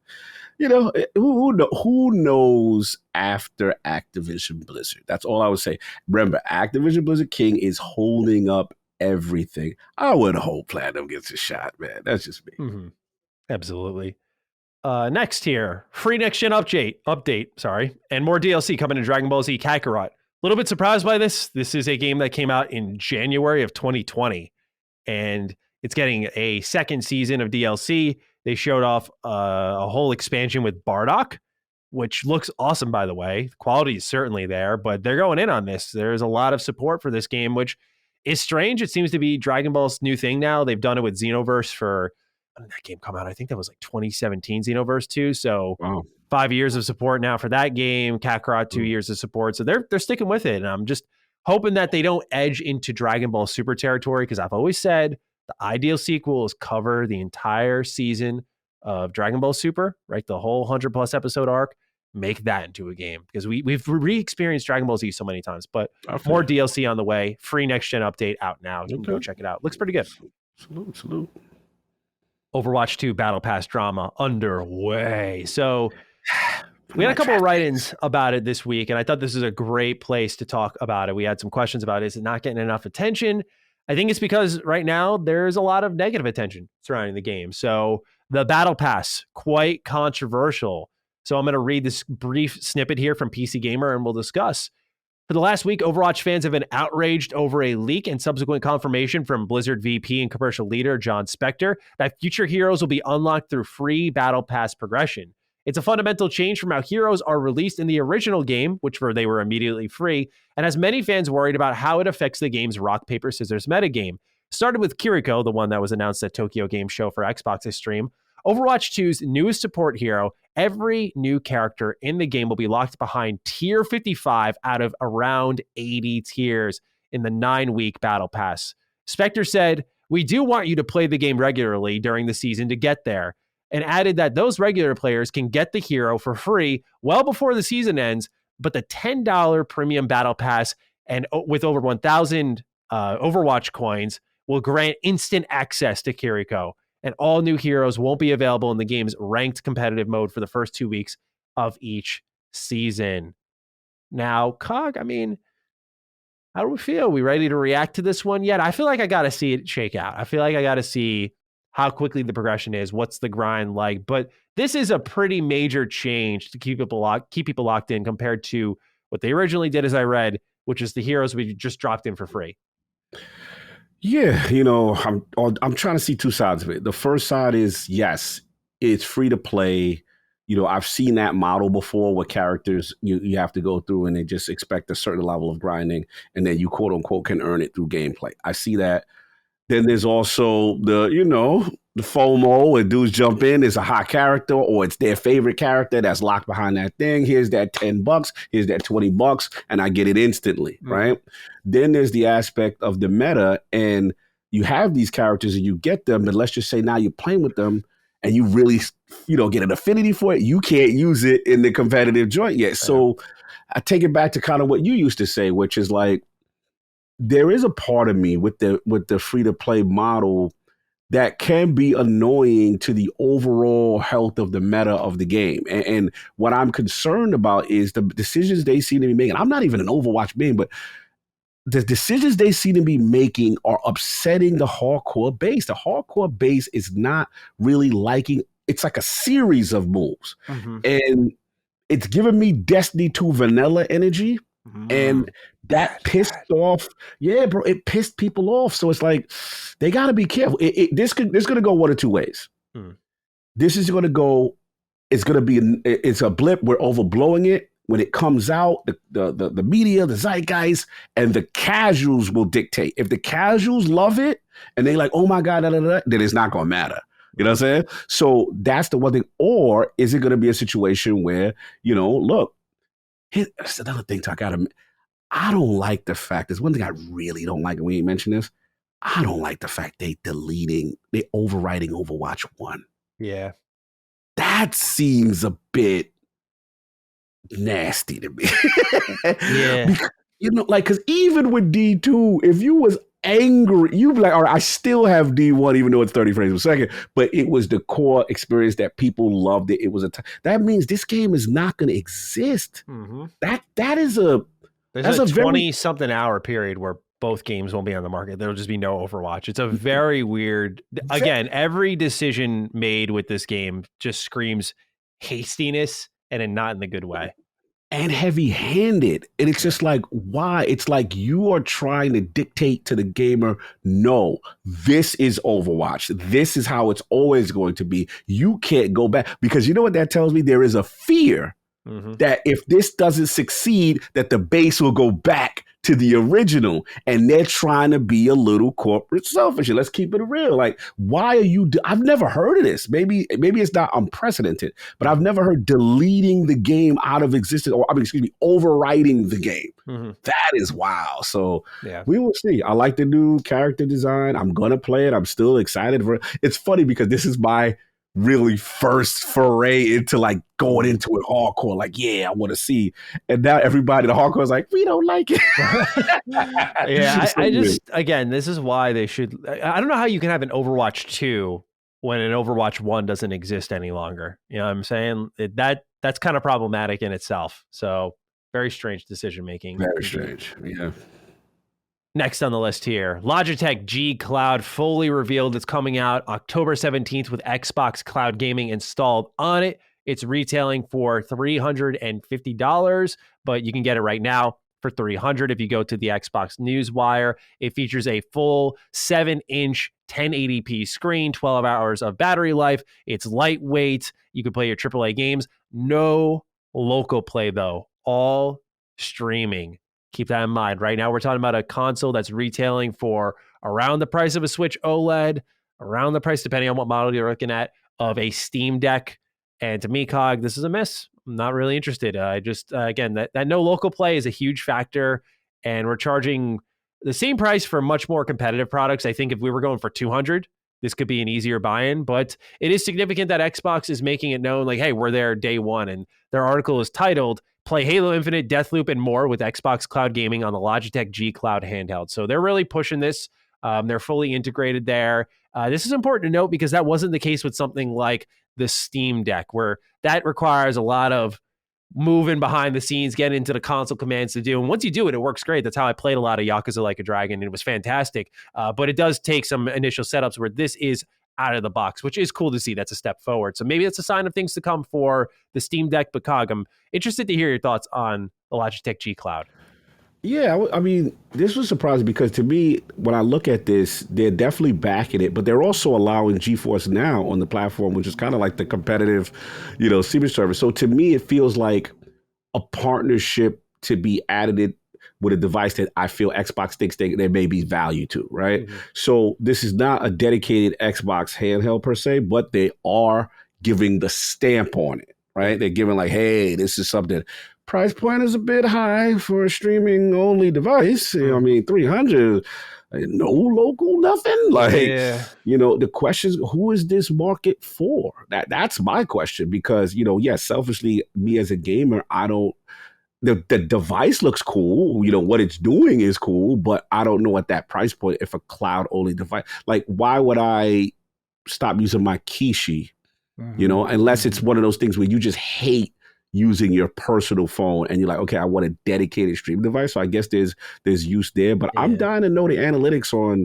you know, who knows after Activision Blizzard? That's all I would say. Remember, Activision Blizzard King is holding up everything. I would hope Platinum gets a shot, man. That's just me. Mm-hmm. Absolutely. Next here, free next gen update, and more DLC coming to Dragon Ball Z Kakarot. A little bit surprised by this. This is a game that came out in January of 2020, and it's getting a second season of DLC. They showed off a whole expansion with Bardock, which looks awesome, by the way. The quality is certainly there, but they're going in on this. There's a lot of support for this game, which is strange. It seems to be Dragon Ball's new thing now. They've done it with Xenoverse for, when did that game come out? I think that was like 2017 Xenoverse 2. So 5 years of support now for that game. Kakarot, 2 years of support. So they're sticking with it. And I'm just hoping that they don't edge into Dragon Ball Super territory, because I've always said the ideal sequel is cover the entire season of Dragon Ball Super, right? The whole 100+ episode arc. Make that into a game, because we've re-experienced Dragon Ball Z so many times. But more DLC on the way. Free next gen update out now. You can go check it out. Looks pretty good. Salute. Overwatch 2 Battle Pass drama underway. So We had a couple of write-ins about it this week, and I thought this is a great place to talk about it. We had some questions about, is it not getting enough attention? I think it's because right now there's a lot of negative attention surrounding the game. So the Battle Pass, quite controversial. So I'm going to read this brief snippet here from PC Gamer, and we'll discuss. For the last week, Overwatch fans have been outraged over a leak and subsequent confirmation from Blizzard VP and commercial leader John Spector that future heroes will be unlocked through free Battle Pass progression. It's a fundamental change from how heroes are released in the original game, they were immediately free, and has many fans worried about how it affects the game's rock, paper, scissors metagame. Started with Kiriko, the one that was announced at Tokyo Game Show for Xbox's stream. Overwatch 2's newest support hero, every new character in the game will be locked behind tier 55 out of around 80 tiers in the 9-week Battle Pass. Spectre said, "We do want you to play the game regularly during the season to get there," and added that those regular players can get the hero for free well before the season ends, but the $10 premium Battle Pass and with over 1,000 Overwatch coins will grant instant access to Kiriko. And all new heroes won't be available in the game's ranked competitive mode for the first 2 weeks of each season. Now, Cog, I mean, how do we feel? We ready to react to this one yet? I feel like I got to see it shake out. I feel like I got to see how quickly the progression is, what's the grind like. But this is a pretty major change to keep people locked in compared to what they originally did, as I read, which is the heroes we just dropped in for free. Yeah, I'm trying to see two sides of it. The first side is, yes, it's free to play. I've seen that model before where characters you have to go through and they just expect a certain level of grinding and then you quote unquote can earn it through gameplay. I see that. Then there's also the FOMO where dudes jump in, there's a hot character or it's their favorite character that's locked behind that thing. Here's that $10, here's that $20, and I get it instantly, right? Then there's the aspect of the meta, and you have these characters and you get them, but let's just say now you're playing with them and you really, get an affinity for it. You can't use it in the competitive joint yet. So I take it back to kind of what you used to say, which is like, there is a part of me with the free to play model that can be annoying to the overall health of the meta of the game. And what I'm concerned about is the decisions they seem to be making. I'm not even an Overwatch main, but the decisions they seem to be making are upsetting the hardcore base. The hardcore base is not really liking, it's like a series of moves. And it's giving me Destiny 2 vanilla energy. And that pissed off. Yeah, bro, it pissed people off. So it's like, they got to be careful. This going to go one of two ways. This is going to go, it's a blip. We're overblowing it. When it comes out, the media, the zeitgeist, and the casuals will dictate. If the casuals love it and they like, oh my God, then it's not going to matter. You know what I'm saying? So that's the one thing. Or is it going to be a situation where, look, that's another thing I don't like the fact, there's one thing I really don't like, and we ain't mentioned this. I don't like the fact they overwriting Overwatch 1. Yeah. That seems a bit nasty to me. Yeah. Because, because even with D2, if you was angry, you'd be like, all right, I still have D1, even though it's 30 frames per second, but it was the core experience that people loved it. It was that means this game is not going to exist. That is There's a 20-something hour period where both games won't be on the market. There'll just be no Overwatch. It's a very weird. Again, every decision made with this game just screams hastiness and not in the good way. And heavy-handed. And it's just like, why? It's like you are trying to dictate to the gamer, no, this is Overwatch. This is how it's always going to be. You can't go back. Because you know what that tells me? There is a fear that if this doesn't succeed, that the base will go back to the original, and they're trying to be a little corporate selfish. Let's keep it real. Like, why are you? I've never heard of this. Maybe it's not unprecedented, but I've never heard deleting the game out of existence, or overwriting the game. That is wild. So we will see. I like the new character design. I'm gonna play it. I'm still excited for it. It's funny because this is my really first foray into like going into it hardcore, like, yeah, I want to see. And now everybody, the hardcore is like, we don't like it. I just, again, this is why they should, I don't know how you can have an Overwatch 2 when an Overwatch 1 doesn't exist any longer. You know what I'm saying? That's kind of problematic in itself. So very strange decision making. Very strange. Yeah. Next on the list here, Logitech G Cloud fully revealed it's coming out October 17th with Xbox Cloud Gaming installed on it. It's retailing for $350, but you can get it right now for $300 if you go to the Xbox Newswire. It features a full 7-inch 1080p screen, 12 hours of battery life. It's lightweight. You can play your AAA games. No local play, though. All streaming. Keep that in mind. Right now, we're talking about a console that's retailing for around the price of a Switch OLED, around the price, depending on what model you're looking at, of a Steam Deck. And to me, Cog, this is a miss. I'm not really interested. I just, again, that no local play is a huge factor. And we're charging the same price for much more competitive products. I think if we were going for $200, this could be an easier buy-in. But it is significant that Xbox is making it known, like, hey, we're there day one. And their article is titled, Play Halo Infinite, Deathloop, and more with Xbox Cloud Gaming on the Logitech G Cloud handheld. So they're really pushing this. They're fully integrated there. This is important to note because that wasn't the case with something like the Steam Deck, where that requires a lot of moving behind the scenes, getting into the console commands to do. And once you do it, it works great. That's how I played a lot of Yakuza Like a Dragon, and it was fantastic. But it does take some initial setups where this is out of the box, which is cool to see. That's a step forward. So maybe that's a sign of things to come for the Steam Deck. But Cog, I'm interested to hear your thoughts on the Logitech G Cloud. Yeah, I mean, this was surprising because to me, when I look at this, they're definitely backing it, but they're also allowing GeForce Now on the platform, which is kind of like the competitive, streaming service. So to me, it feels like a partnership to be added with a device that I feel Xbox thinks there may be value to, right? Mm-hmm. So this is not a dedicated Xbox handheld per se, but they are giving the stamp on it, right? They're giving like, hey, this is something. Price point is a bit high for a streaming only device. I mean, 300, no local, nothing. The question is, who is this market for? That's my question because, selfishly, me as a gamer, the device looks cool. What it's doing is cool, but I don't know at that price point if a cloud only device, like, why would I stop using my Kishi, unless it's one of those things where you just hate using your personal phone and you're like, okay, I want a dedicated stream device. So I guess there's use there, but I'm dying to know the analytics on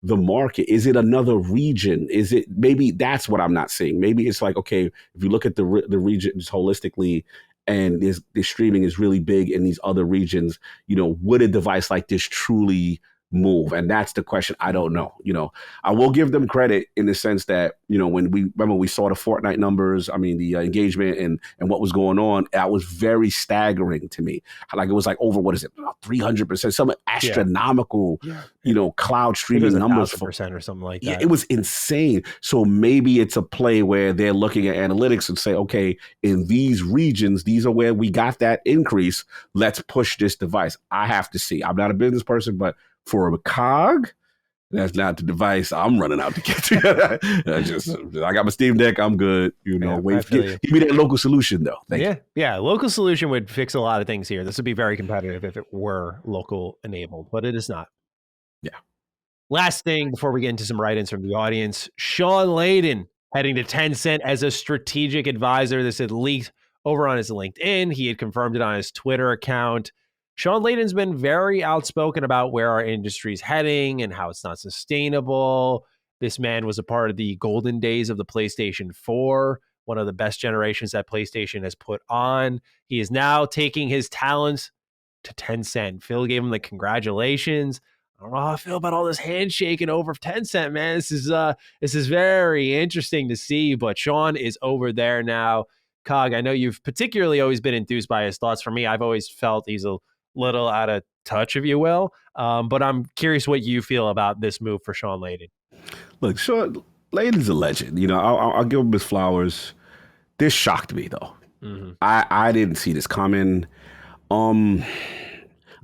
the market. Is it another region? Is it, maybe that's what I'm not seeing. Maybe it's like, okay, if you look at the regions holistically and the streaming is really big in these other regions, would a device like this truly move? And that's the question. I don't know. I will give them credit in the sense that, when we saw the Fortnite numbers, I mean, the engagement and what was going on, that was very staggering to me. Like, it was like over, 300%, some astronomical, cloud streaming numbers. 1,000% or something like that. Yeah, it was insane. So maybe it's a play where they're looking at analytics and say, okay, in these regions, these are where we got that increase. Let's push this device. I have to see. I'm not a business person, but for a Cog, that's not the device I'm running out to get to. I got my Steam Deck. I'm good. Give me that local solution, though. Thank you. Yeah. Local solution would fix a lot of things here. This would be very competitive if it were local enabled, but it is not. Yeah. Last thing before we get into some write-ins from the audience, Sean Layden heading to Tencent as a strategic advisor. This had leaked over on his LinkedIn. He had confirmed it on his Twitter account. Sean Layden's been very outspoken about where our industry's heading and how it's not sustainable. This man was a part of the golden days of the PlayStation 4, one of the best generations that PlayStation has put on. He is now taking his talents to Tencent. Phil gave him the congratulations. I don't know how I feel about all this handshaking over Tencent, man. This is very interesting to see, but Sean is over there now. Cog, I know you've particularly always been enthused by his thoughts. For me, I've always felt he's a little out of touch, if you will. But I'm curious what you feel about this move for Sean Layden. Look, Sean Layden's a legend. I'll give him his flowers. This shocked me, though. Mm-hmm. I didn't see this coming. I'm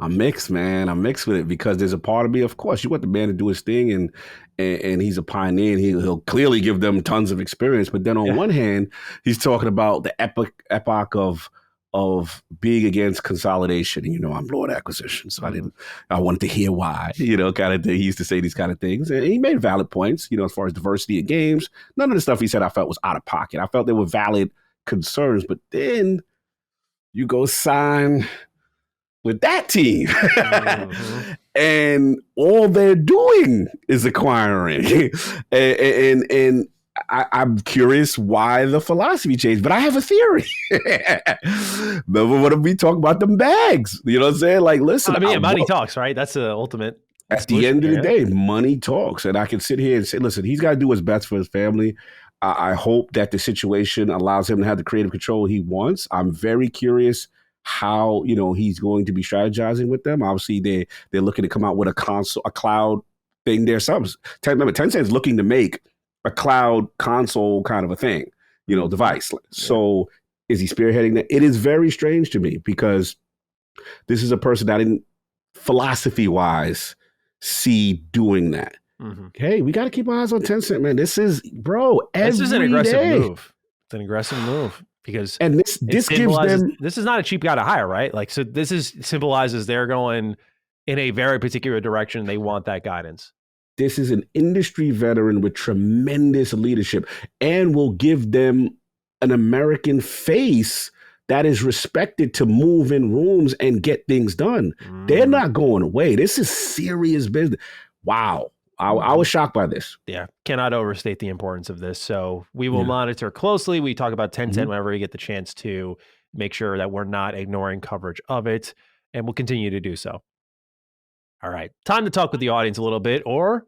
mixed, man. I'm mixed with it because there's a part of me, of course, you want the man to do his thing and he's a pioneer and he'll clearly give them tons of experience. But then on one hand, he's talking about the epoch of of being against consolidation. You know, I'm Lord Acquisition, so I wanted to hear why, you know, kind of thing. He used to say these kind of things, and he made valid points, you know, as far as diversity in games. None of the stuff he said I felt was out of pocket. I felt there were valid concerns, but then you go sign with that team. And all they're doing is acquiring. and I'm curious why the philosophy changed, but I have a theory. Remember when we talk about them bags? You know what I'm saying? Like, listen. I mean, money talks, right? That's the ultimate. At the end of the day, money talks. And I can sit here and say, listen, he's got to do what's best for his family. I hope that the situation allows him to have the creative control he wants. I'm very curious how, you know, he's going to be strategizing with them. Obviously, they're looking to come out with a cloud thing. Remember, Tencent's looking to make a cloud console kind of a thing, you know, device. Yeah. So is he spearheading that? It is very strange to me because this is a person that I didn't, philosophy-wise, see doing that. Hey, we got to keep our eyes on Tencent, man. This is, bro, this is an aggressive move. It's an aggressive move because this gives them. This is not a cheap guy to hire, right? Like, so this symbolizes they're going in a very particular direction. They want that guidance. This is an industry veteran with tremendous leadership and will give them an American face that is respected to move in rooms and get things done. They're not going away. This is serious business. Wow. I was shocked by this. Yeah, cannot overstate the importance of this. So we will monitor closely. We talk about Tencent whenever we get the chance to make sure that we're not ignoring coverage of it, and we'll continue to do so. All right, time to talk with the audience a little bit, or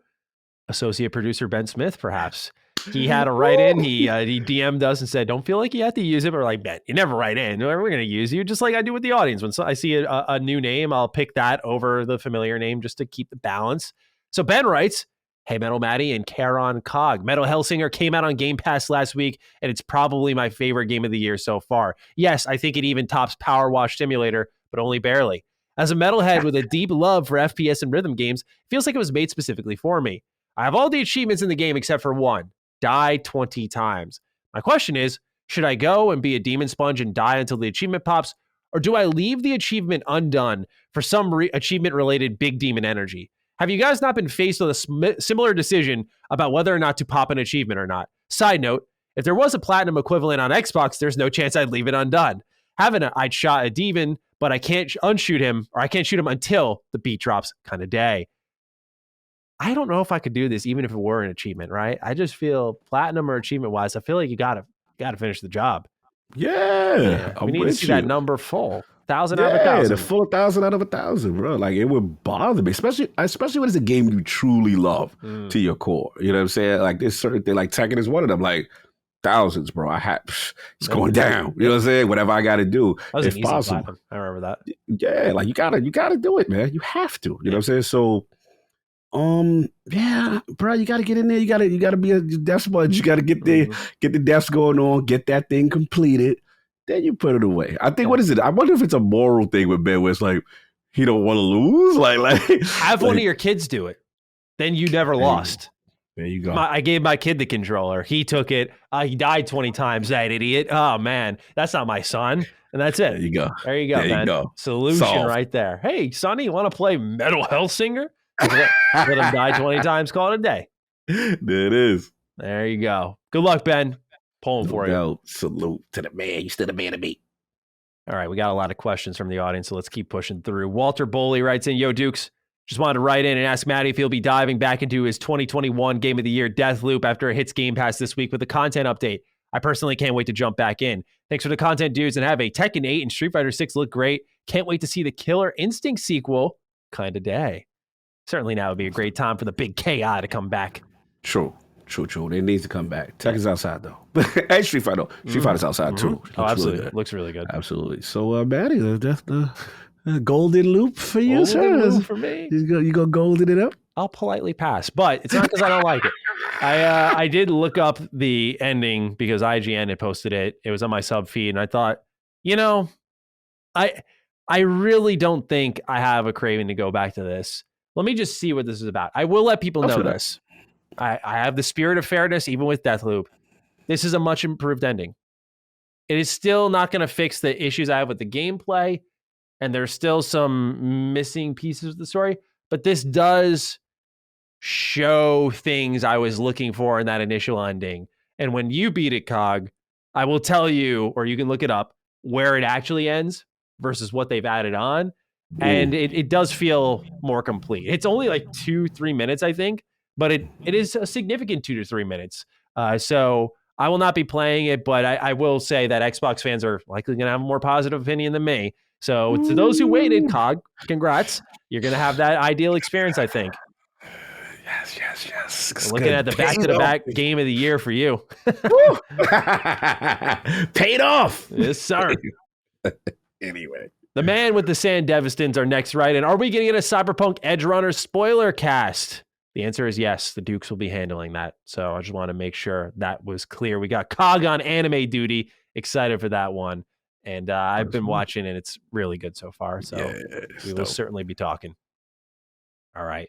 associate producer Ben Smith, perhaps. He had a write-in. He DM'd us and said, don't feel like you have to use it. We're like, Ben, you never write in. We're going to use you just like I do with the audience. When I see a new name, I'll pick that over the familiar name just to keep the balance. So Ben writes, hey, Metal Matty and Cog. Metal Hellsinger came out on Game Pass last week, and it's probably my favorite game of the year so far. Yes, I think it even tops Power Wash Simulator, but only barely. As a metalhead with a deep love for FPS and rhythm games, it feels like it was made specifically for me. I have all the achievements in the game except for one, die 20 times. My question is, should I go and be a demon sponge and die until the achievement pops, or do I leave the achievement undone for some achievement-related big demon energy? Have you guys not been faced with a similar decision about whether or not to pop an achievement or not? Side note, if there was a platinum equivalent on Xbox, there's no chance I'd leave it undone. I'd shot a demon, but I can't unshoot him, or I can't shoot him until the beat drops kind of day. I don't know if I could do this even if it were an achievement, right? I just feel platinum or achievement-wise, I feel like you gotta finish the job. Yeah. We need to see that number full. 1,000 out of 1,000. The full 1,000 out of 1,000, bro. Like, it would bother me, especially when it's a game you truly love to your core. You know what I'm saying? Like, there's certain thing, like Tekken is one of them. Like, thousands, bro. It's going down. You know what I'm saying? Whatever I got to do, if possible. Platinum. I remember that. Yeah, like you gotta do it, man. You have to. You know what I'm saying? So, yeah, bro, you gotta get in there. You gotta be a death sponge. You gotta get the deaths going on. Get that thing completed. Then you put it away. I think, what is it? I wonder if it's a moral thing with Ben where it's like, he don't want to lose. Like have one of your kids do it. Then you never lost. There you go. I gave my kid the controller. He took it. He died 20 times, that idiot. Oh, man. That's not my son. And that's it. There you go. There you go, man. You go. Solution Solved. Right there. Hey, Sonny, you want to play Metal Hellsinger? Let him die 20 times, call it a day. There it is. There you go. Good luck, Ben. Pulling for you. Salute to the man. You still the man to beat. All right, we got a lot of questions from the audience, so let's keep pushing through. Walter Boley writes in, yo, Dukes, just wanted to write in and ask Matty if he'll be diving back into his 2021 Game of the Year, Deathloop, after it hits Game Pass this week with a content update. I personally can't wait to jump back in. Thanks for the content, dudes, and have a Tekken 8 and Street Fighter 6 look great. Can't wait to see the Killer Instinct sequel kind of day. Certainly now would be a great time for the big KI to come back. True. It needs to come back. Tekken's outside, though. And Street Fighter. Street Fighter's outside, too. Absolutely. Really looks really good. Absolutely. So, Matty, that's the golden loop for you, sir. Golden loop for me. You go golden it up? I'll politely pass, but it's not because I don't like it. I did look up the ending because IGN had posted it. It was on my sub feed, and I thought, I really don't think I have a craving to go back to this. Let me just see what this is about. I will let people know this. I have the spirit of fairness, even with Deathloop. This is a much improved ending. It is still not going to fix the issues I have with the gameplay, and there's still some missing pieces of the story, but this does show things I was looking for in that initial ending. And when you beat it, Cog, I will tell you, or you can look it up, where it actually ends versus what they've added on. And it does feel more complete. It's only like 2-3 minutes, I think, but it is a significant 2 to 3 minutes. So I will not be playing it, but I will say that Xbox fans are likely going to have a more positive opinion than me. So to those who waited, Cog, congrats. You're going to have that ideal experience, I think. Yes. Looking at the back-to-back game of the year for you. Paid off. Yes, sir. Anyway. The man with the Sand Devastins are next, right? And are we going to get a Cyberpunk Edgerunners spoiler cast? The answer is yes. The Dukes will be handling that. So I just want to make sure that was clear. We got Cog on anime duty. Excited for that one. And I've been watching, and it's really good so far. So we will certainly be talking. All right.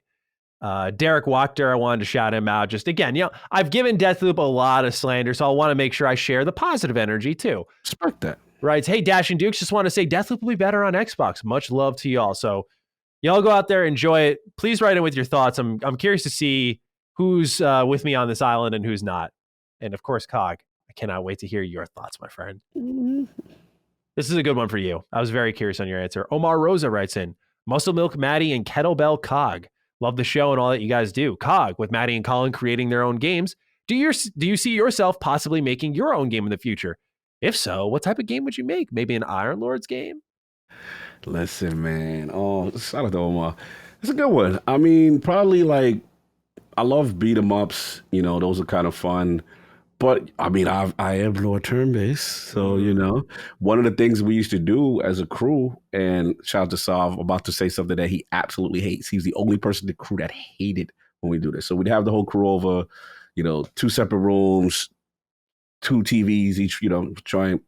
Derek Wachter, I wanted to shout him out. Just again, I've given Deathloop a lot of slander, so I want to make sure I share the positive energy too. Respect that. Right. Hey, Dash and Dukes, just want to say Deathloop will be better on Xbox. Much love to y'all. So y'all go out there, enjoy it. Please write in with your thoughts. I'm curious to see who's with me on this island and who's not. And of course, Cog, I cannot wait to hear your thoughts, my friend. This is a good one for you. I was very curious on your answer. Omar Rosa writes in, Muscle Milk Matty and Kettlebell Cog. Love the show and all that you guys do. Cog, with Matty and Colin creating their own games, do you see yourself possibly making your own game in the future? If so, what type of game would you make? Maybe an Iron Lords game? Listen, man. Oh, shout out to Omar. It's a good one. I mean, probably like, I love beat 'em ups. Those are kind of fun. But I mean, I am Lord turn-based, so one of the things we used to do as a crew, and shout out to Sav, about to say something that he absolutely hates. He's the only person in the crew that hated when we do this. So we'd have the whole crew over, 2 separate rooms, 2 TVs each, joint.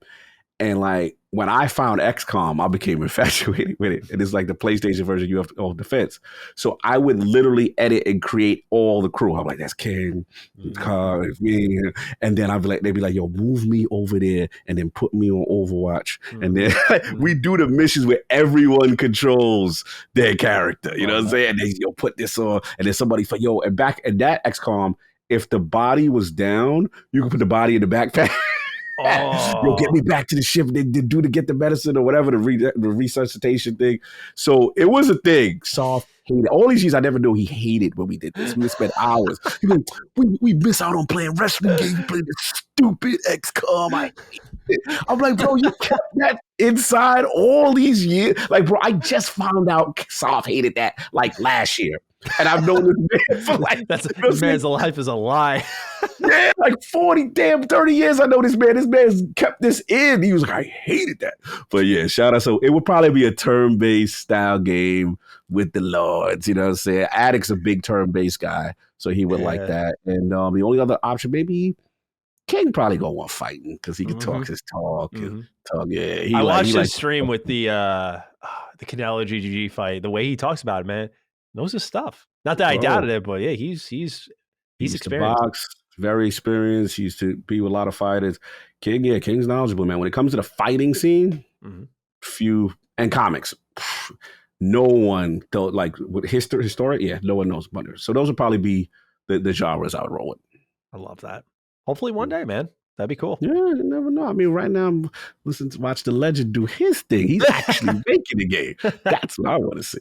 And like when I found XCOM, I became infatuated with it. And it's like the PlayStation version you have of defense. So I would literally edit and create all the crew. I'm like, that's King, Cog, it's me. And then they'd be like, yo, move me over there and then put me on Overwatch. And then we do the missions where everyone controls their character. You know what I'm saying? And they put this on. And then somebody, and back in that XCOM, if the body was down, you could put the body in the backpack. Get me back to the ship. They do to get the medicine or whatever, the resuscitation thing. So it was a thing. Soft hated. All these years I never knew he hated when we did this. We spent hours. We miss out on playing wrestling games, playing this stupid XCOM. I hate it. I'm like, bro, you kept that inside all these years. Like, bro, I just found out Soft hated that like last year. And I've known this man for like... This man's life is a lie. Yeah, like 30 years I know this man. This man's kept this in. He was like, I hated that. But yeah, shout out. So it would probably be a turn-based style game with the Lords. You know what I'm saying? Addict's a big turn-based guy, so he would like that. And the only other option, maybe King probably go on fighting because he can talk his talk. And talk. Yeah, I watched his stream with the Canelo GGG fight. The way he talks about it, man. Knows his stuff. Not that I doubted it, but yeah, he's experienced. Box, very experienced. He used to be with a lot of fighters. King's knowledgeable, man. When it comes to the fighting scene, few and comics, no one like with historic. Yeah, no one knows about it. So those would probably be the genres I would roll with. I love that. Hopefully one day, man. That'd be cool. Yeah, you never know. I mean, right now I'm listening to watch the legend do his thing. He's actually making the game. That's what I want to see.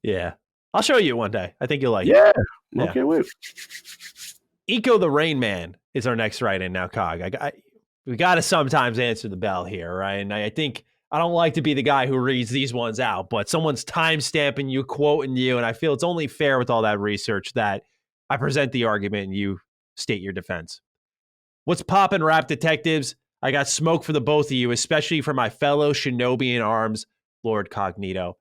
Yeah. I'll show you one day. I think you'll like it. Yeah. Okay, wait. Eco the Rain Man is our next write-in now, Cog. We got to sometimes answer the bell here, right? And I think I don't like to be the guy who reads these ones out, but someone's time-stamping you, quoting you, and I feel it's only fair with all that research that I present the argument and you state your defense. What's poppin', rap detectives? I got smoke for the both of you, especially for my fellow shinobi in arms, Lord Cognito.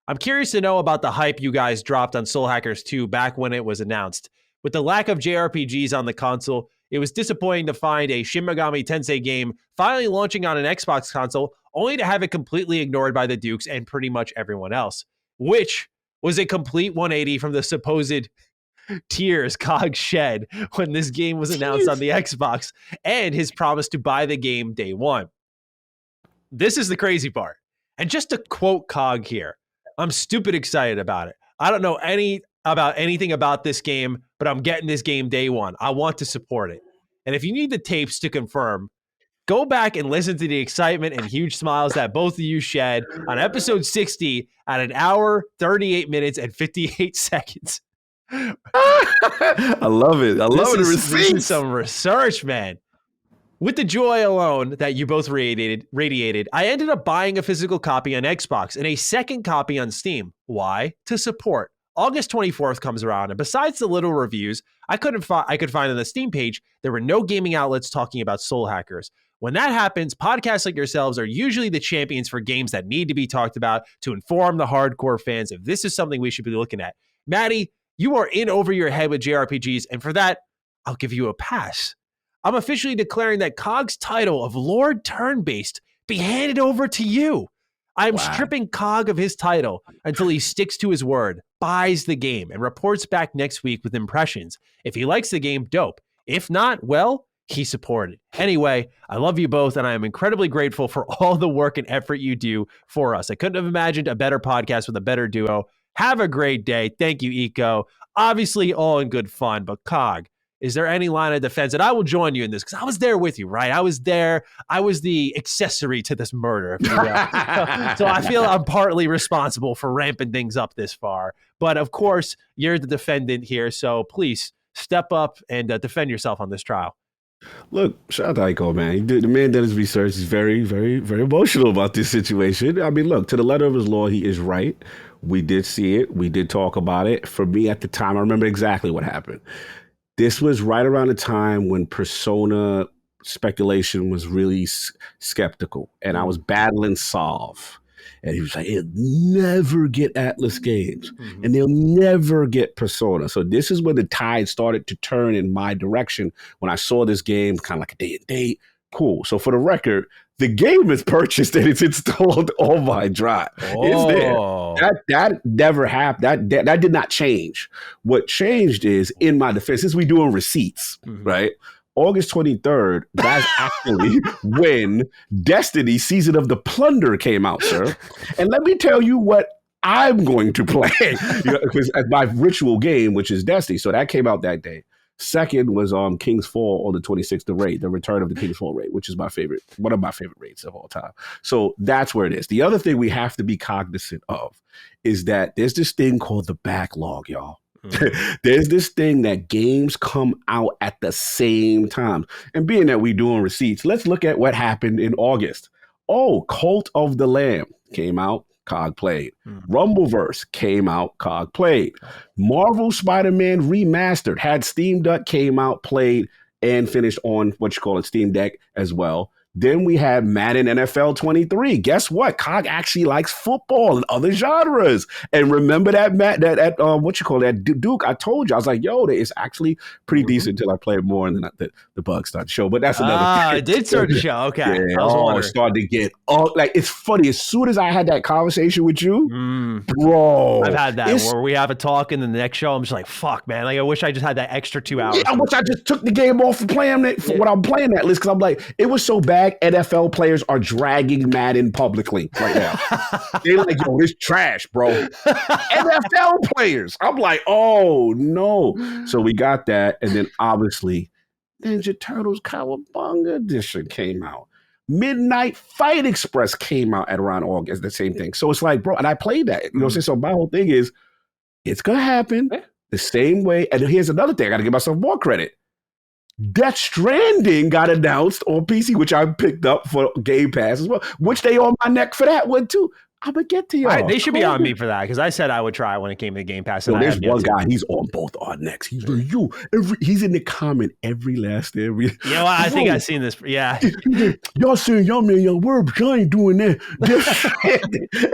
I'm curious to know about the hype you guys dropped on Soul Hackers 2 back when it was announced. With the lack of JRPGs on the console, it was disappointing to find a Shin Megami Tensei game finally launching on an Xbox console, only to have it completely ignored by the Dukes and pretty much everyone else, which was a complete 180 from the supposed tears Cog shed when this game was announced on the Xbox and his promise to buy the game day one. This is the crazy part. And just to quote Cog here, I'm stupid excited about it. I don't know anything about this game, but I'm getting this game day one. I want to support it. And if you need the tapes to confirm, go back and listen to the excitement and huge smiles that both of you shed on episode 60 at 1 hour, 38 minutes, and 58 seconds. I love it. I love the receipts. This is some research, man. With the joy alone that you both radiated, I ended up buying a physical copy on Xbox and a second copy on Steam. Why? To support. August 24th comes around, and besides the little reviews I could find on the Steam page, there were no gaming outlets talking about soul hackers. When that happens, podcasts like yourselves are usually the champions for games that need to be talked about to inform the hardcore fans if this is something we should be looking at. Matty, you are in over your head with JRPGs, and for that, I'll give you a pass. I'm officially declaring that Cog's title of Lord Turn-Based be handed over to you. I'm stripping Cog of his title until he sticks to his word, buys the game, and reports back next week with impressions. If he likes the game, dope. If not, well, he supported. Anyway, I love you both, and I am incredibly grateful for all the work and effort you do for us. I couldn't have imagined a better podcast with a better duo. Have a great day. Thank you, Eco. Obviously, all in good fun, but Cog, is there any line of defense? And I will join you in this because I was there with you, right? I was there. I was the accessory to this murder, if you will. So I feel I'm partly responsible for ramping things up this far. But of course, you're the defendant here. So please step up and defend yourself on this trial. Look, shout out to Iko, man. The man did his research. He's very, very, very emotional about this situation. I mean, look, to the letter of his law, he is right. We did see it. We did talk about it. For me at the time, I remember exactly what happened. This was right around the time when Persona speculation was really skeptical, and I was battling Solve. And he was like, "It'll never get Atlas games, and they'll never get Persona." So this is when the tide started to turn in my direction when I saw this game, kind of like a day and date. Cool. So for the record, the game is purchased and it's installed on my drive. It's there. That never happened. That did not change. What changed is, in my defense, since we doing receipts, right? August 23rd, that's actually when Destiny Season of the Plunder came out, sir. And let me tell you what I'm going to play, because as my ritual game, which is Destiny. So that came out that day. Second was King's Fall on the 26th, the raid, the return of the King's Fall raid, which is one of my favorite raids of all time. So that's where it is. The other thing we have to be cognizant of is that there's this thing called the backlog, y'all. There's this thing that games come out at the same time. And being that we doing receipts, let's look at what happened in August. Oh, Cult of the Lamb came out. Cog played. Rumbleverse came out. Cog played. Marvel Spider-Man Remastered had Steam Deck, came out, played, and finished on Steam Deck as well. Then we had Madden NFL 23. Guess what? Cog actually likes football and other genres. And remember that Duke? I told you, I was like, yo, it's actually pretty decent until I played more and then the bugs started to show. But that's another thing. It did start to show. Okay. Yeah, it started to get like, it's funny. As soon as I had that conversation with you, bro. I've had that where we have a talk and then the next show I'm just like, fuck, man. Like, I wish I just had that extra 2 hours. I wish I just took the game off for playing it for what I'm playing that list, because I'm like, it was so bad. NFL players are dragging Madden publicly right now. They're like, yo, this trash, bro. NFL players. I'm like, oh, no. So we got that. And then obviously, Ninja Turtles Cowabunga Edition came out. Midnight Fight Express came out at around August, the same thing. So it's like, bro, and I played that. You know what I'm saying? So my whole thing is, it's going to happen the same way. And here's another thing. I got to give myself more credit. Death Stranding got announced on PC, which I picked up for Game Pass as well, which they on my neck for that one too. I'm going to get to y'all. They should be on me for that, because I said I would try when it came to Game Pass. So there's one guy, he's on both our necks. He's like, he's in the comment every. I think I've seen this. Yeah. Y'all saying y'all man, young word, but y'all ain't doing that.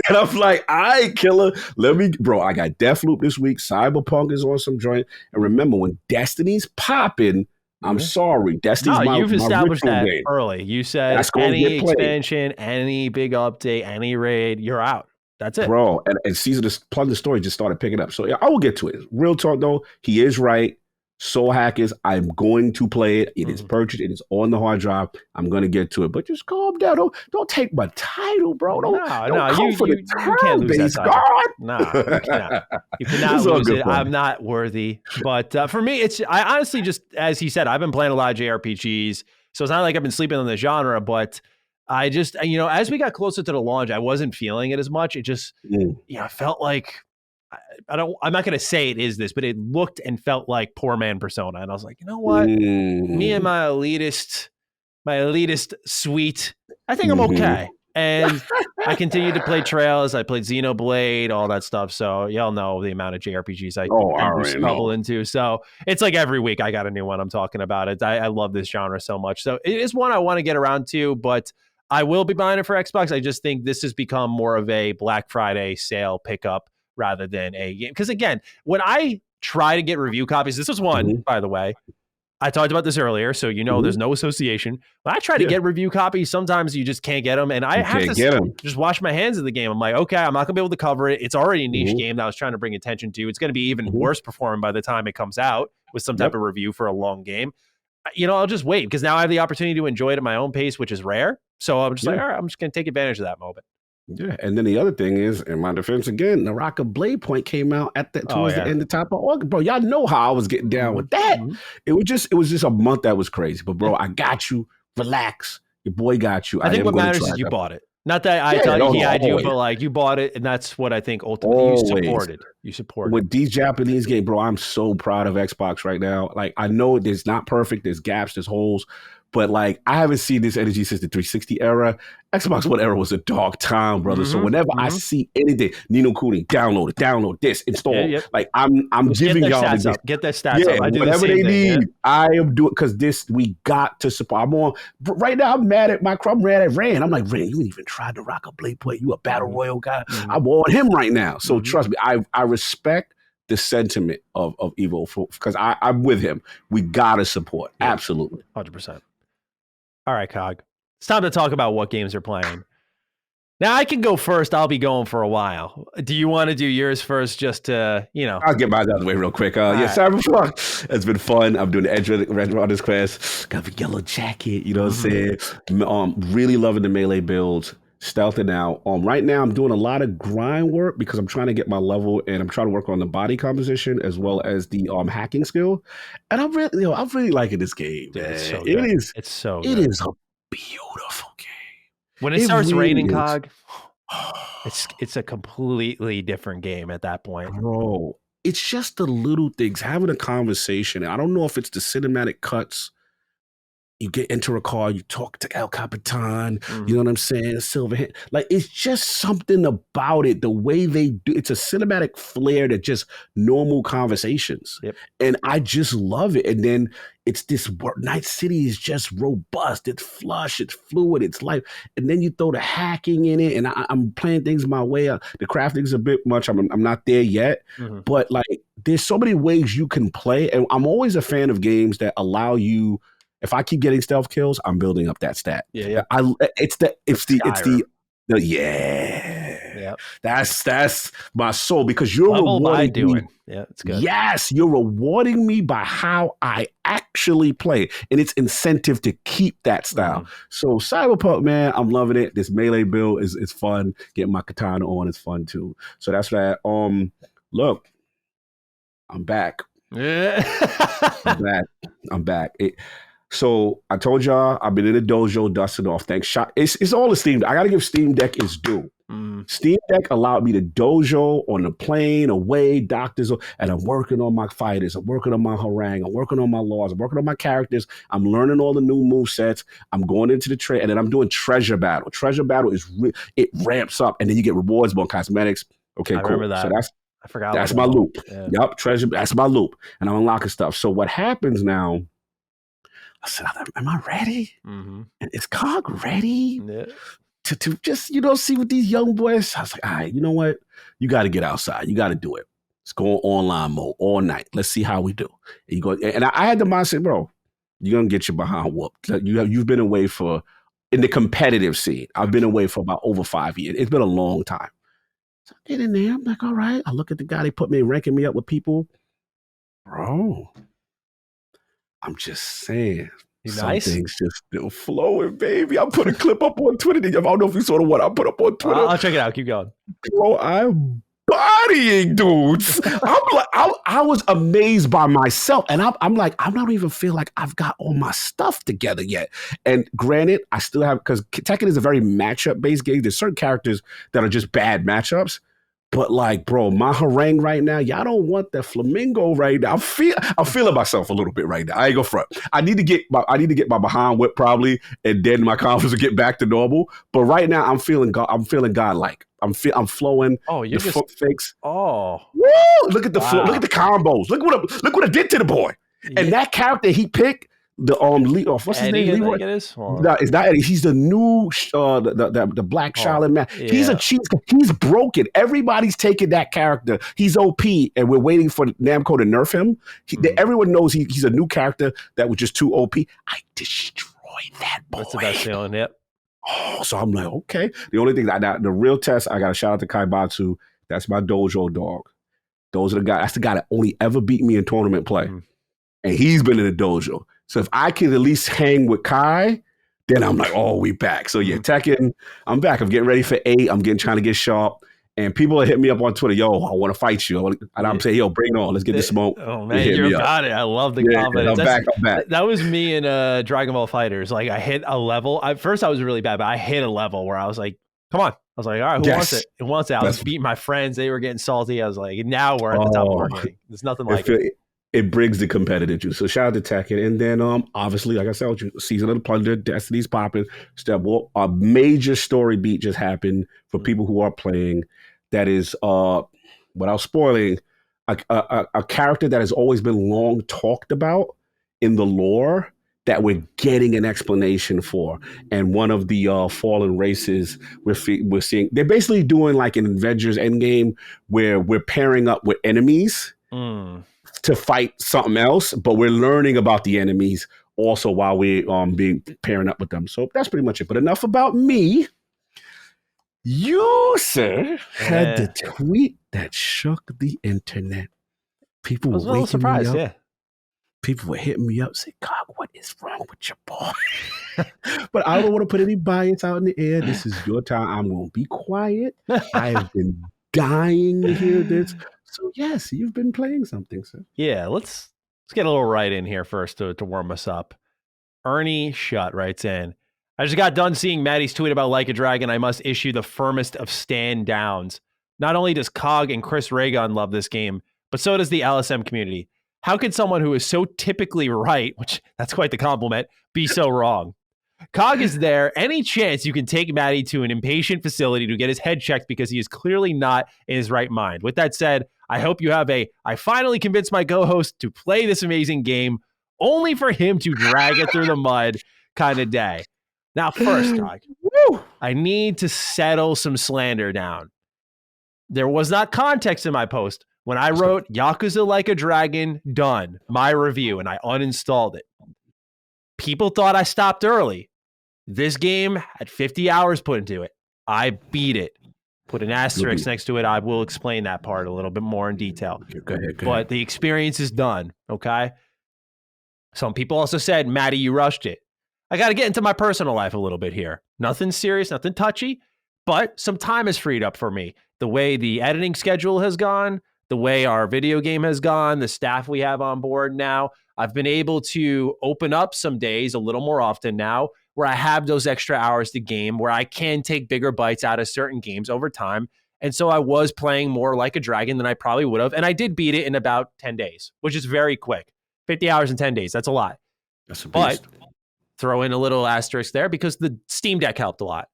And I'm like, all right, killer. I got Deathloop this week. Cyberpunk is on some joint. And remember, when Destiny's popping, I'm sorry. Destiny's you've established that game. Early. You said any expansion, any big update, any raid, you're out. That's it. bro. And season the plot of the story just started picking up. So yeah, I will get to it. Real talk though, he is right. Soul Hackers, I'm going to play it. It is purchased. It is on the hard drive. I'm going to get to it. But just calm down. Don't take my title, bro. Don't come for the you can't lose that title. God. Nah, you cannot. You cannot lose it. I'm not worthy. But for me, I honestly just, as he said, I've been playing a lot of JRPGs. So it's not like I've been sleeping on the genre, but I just, as we got closer to the launch, I wasn't feeling it as much. It just, I felt like, I'm not going to say it is this, but it looked and felt like poor man Persona. And I was like, you know what? Me and my elitist suite, I think I'm okay. And I continued to play Trails. I played Xenoblade, all that stuff. So y'all know the amount of JRPGs I stumble into. So it's like every week I got a new one I'm talking about. It. I love this genre so much. So it is one I want to get around to, but I will be buying it for Xbox. I just think this has become more of a Black Friday sale pickup rather than a game. Because again, when I try to get review copies, this was one, by the way. I talked about this earlier, so there's no association. When I try to get review copies, sometimes you just can't get them, and I have to just wash my hands of the game. I'm like, okay, I'm not going to be able to cover it. It's already a niche game that I was trying to bring attention to. It's going to be even worse performing by the time it comes out with some type of review for a long game. I'll just wait because now I have the opportunity to enjoy it at my own pace, which is rare. So I'm just like, all right, I'm just going to take advantage of that moment. Yeah, and then the other thing is, in my defense again, Naraka Blade Point came out towards the end of top of August. Bro, y'all know how I was getting down with that. It was just a month that was crazy. But bro, I got you. Relax. Your boy got you. I think what matters is you bought it. Not that I thought he had you, but like you bought it, and that's what I think ultimately you supported. With these Japanese games, bro, I'm so proud of Xbox right now. Like, I know it's not perfect. There's gaps, there's holes. But like, I haven't seen this energy since the 360 era. Xbox One era was a dark time, brother. So whenever I see anything, Nino Kuni, download this, install. Like I'm just giving y'all get their stats up. I do whatever they need. Yeah. I am doing because we got to support. I'm on right now. I'm mad at Rand. I'm like, Rand, you ain't even tried to rock a Blade Play. You a battle royal guy. I'm on him right now. So trust me, I respect the sentiment of Evo because I'm with him. We gotta support. Absolutely. 100%. All right, Cog. It's time to talk about what games you're playing. Now, I can go first. I'll be going for a while. Do you want to do yours first just to, I'll get mine out of the way real quick. Cyberpunk. It's been fun. I'm doing the Edgerunners class. Got the yellow jacket, you know what I'm saying? Really loving the melee builds. Stealthing out. Right now, I'm doing a lot of grind work because I'm trying to get my level and I'm trying to work on the body composition as well as the hacking skill. And I'm really liking this game. Dude, it's so good. It is a beautiful game. When it starts raining, Cog, it's a completely different game at that point. Bro, it's just the little things. Having a conversation. I don't know if it's the cinematic cuts. You enter a car, you talk to El Capitan, you know what I'm saying? Silverhand. Like, it's just something about it, the way they do it's a cinematic flair to just normal conversations. And I just love it. And then it's this Night City is just robust, it's flush, it's fluid, it's life. And then you throw the hacking in it, and I'm playing things my way. The crafting's a bit much. I'm not there yet. But like, there's so many ways you can play. And I'm always a fan of games that allow you. If I keep getting stealth kills, I'm building up that stat. That's my soul because you're rewarding me. Yeah, it's good. Yes, you're rewarding me by how I actually play, and it's incentive to keep that style. So Cyberpunk, man, I'm loving it. This melee build is fun. Getting my katana on is fun too. So that's that. Look, I'm back. I'm back. So I told y'all I've been in the dojo dusting off. Thanks. It's all the Steam. I got to give Steam Deck its due. Steam Deck allowed me to dojo on the plane, away, doctors, and I'm working on my fighters. I'm working on my harangue. I'm working on my laws. I'm working on my characters. I'm learning all the new movesets. I'm going into the trade, and then I'm doing treasure battle. Treasure battle it ramps up, and then you get rewards on cosmetics. Okay, cool. Remember that. So I forgot. That's my loop. Yeah. Yep, treasure. That's my loop, and I'm unlocking stuff. So what happens now? I said, am I ready? And is Cog ready to just, see what these young boys? I was like, all right, you know what? You got to get outside. You got to do it. Let's go online mode all night. Let's see how we do. And you go, and I had the mindset, bro, you're going to get your behind whooped. You've been away in the competitive scene. I've been away for about over 5 years. It's been a long time. So I get in there. I'm like, all right. I look at the guy. They put me ranking me up with people. Bro, I'm just saying. You Some nice? things just still flowing, baby. I put a clip up on Twitter. I don't know if you saw the one I put up on Twitter. I'll check it out. Keep going. Bro, I'm bodying dudes. I was amazed by myself. And I'm like, I don't even feel like I've got all my stuff together yet. And granted, I still have, because Tekken is a very matchup-based game. There's certain characters that are just bad matchups. But like, bro, my harangue right now, y'all don't want that flamingo right now. I'm feeling myself a little bit right now. I ain't gonna front. I need to get my behind whip probably, and then my confidence will get back to normal. But right now, I'm feeling godlike. I'm flowing. Oh, you're the foot fakes. Oh, woo! Look at the look at the combos. Look what I did to the boy. Yeah. And that character he picked. The what's his name? Leroy? No, it's not Eddie. He's the new the black Charlotte man. Yeah. He's a cheat. He's broken. Everybody's taking that character. He's OP, and we're waiting for Namco to nerf him. Everyone knows he's a new character that was just too OP. I destroyed that boy. That's the best feeling. Yep. Oh, so I'm like, okay. The only thing the real test, I got to shout out to Kaibatsu. That's my dojo dog. Those are the guys. That's the guy that only ever beat me in tournament play, and he's been in the dojo. So if I can at least hang with Kai, then I'm like, oh, we back. So yeah, Tekken, I'm back. I'm getting ready for 8. I'm trying to get sharp. And people are hitting me up on Twitter, yo, I want to fight you. And I'm saying, yo, bring it on. Let's get the smoke. Oh, man, you're about it. I love the confidence. I'm back. That was me in Dragon Ball FighterZ. Like, I hit a level. At first, I was really bad, but I hit a level where I was like, come on. I was like, all right, who wants it? Who wants it? I was beating my friends. They were getting salty. I was like, now we're at the top of our game. There's nothing like it. It brings the competitive juice. So shout out to Tekken. And then obviously, like I said, Season of the Plunder, Destiny's popping. A major story beat just happened for people who are playing. That is, without spoiling, a character that has always been long talked about in the lore that we're getting an explanation for. And one of the fallen races we're seeing, they're basically doing like an Avengers Endgame where we're pairing up with enemies to fight something else, but we're learning about the enemies also while we're being pairing up with them. So that's pretty much it. But enough about me. You, sir, had the tweet that shook the internet. People were waking me up. Yeah. People were hitting me up, saying, "God, what is wrong with your boy?" But I don't want to put any bias out in the air. This is your time. I'm going to be quiet. I have been dying to hear this. So yes, you've been playing something, sir. Yeah, let's get a little right in here first to warm us up. Ernie Shutt writes in, I just got done seeing Matty's tweet about Like a Dragon. I must issue the firmest of stand downs. Not only does Cog and Chris Raygon love this game, but so does the LSM community. How could someone who is so typically right, which that's quite the compliment, be so wrong? Cog is there. Any chance you can take Matty to an inpatient facility to get his head checked because he is clearly not in his right mind. With that said, I hope you have I finally convinced my co-host to play this amazing game only for him to drag it through the mud kind of day. Now, first, Cog, I need to settle some slander down. There was not context in my post. When I wrote Yakuza Like a Dragon, done, my review, and I uninstalled it. People thought I stopped early. This game had 50 hours put into it. I beat it. Put an asterisk next to it. I will explain that part a little bit more in detail. Go ahead. But the experience is done, okay? Some people also said, Matty, you rushed it. I got to get into my personal life a little bit here. Nothing serious, nothing touchy, but some time is freed up for me. The way the editing schedule has gone, the way our video game has gone, the staff we have on board now, I've been able to open up some days a little more often now where I have those extra hours to game, where I can take bigger bites out of certain games over time. And so I was playing more Like a Dragon than I probably would have. And I did beat it in about 10 days, which is very quick. 50 hours in 10 days. That's a lot. That's a beast. But throw in a little asterisk there because the Steam Deck helped a lot.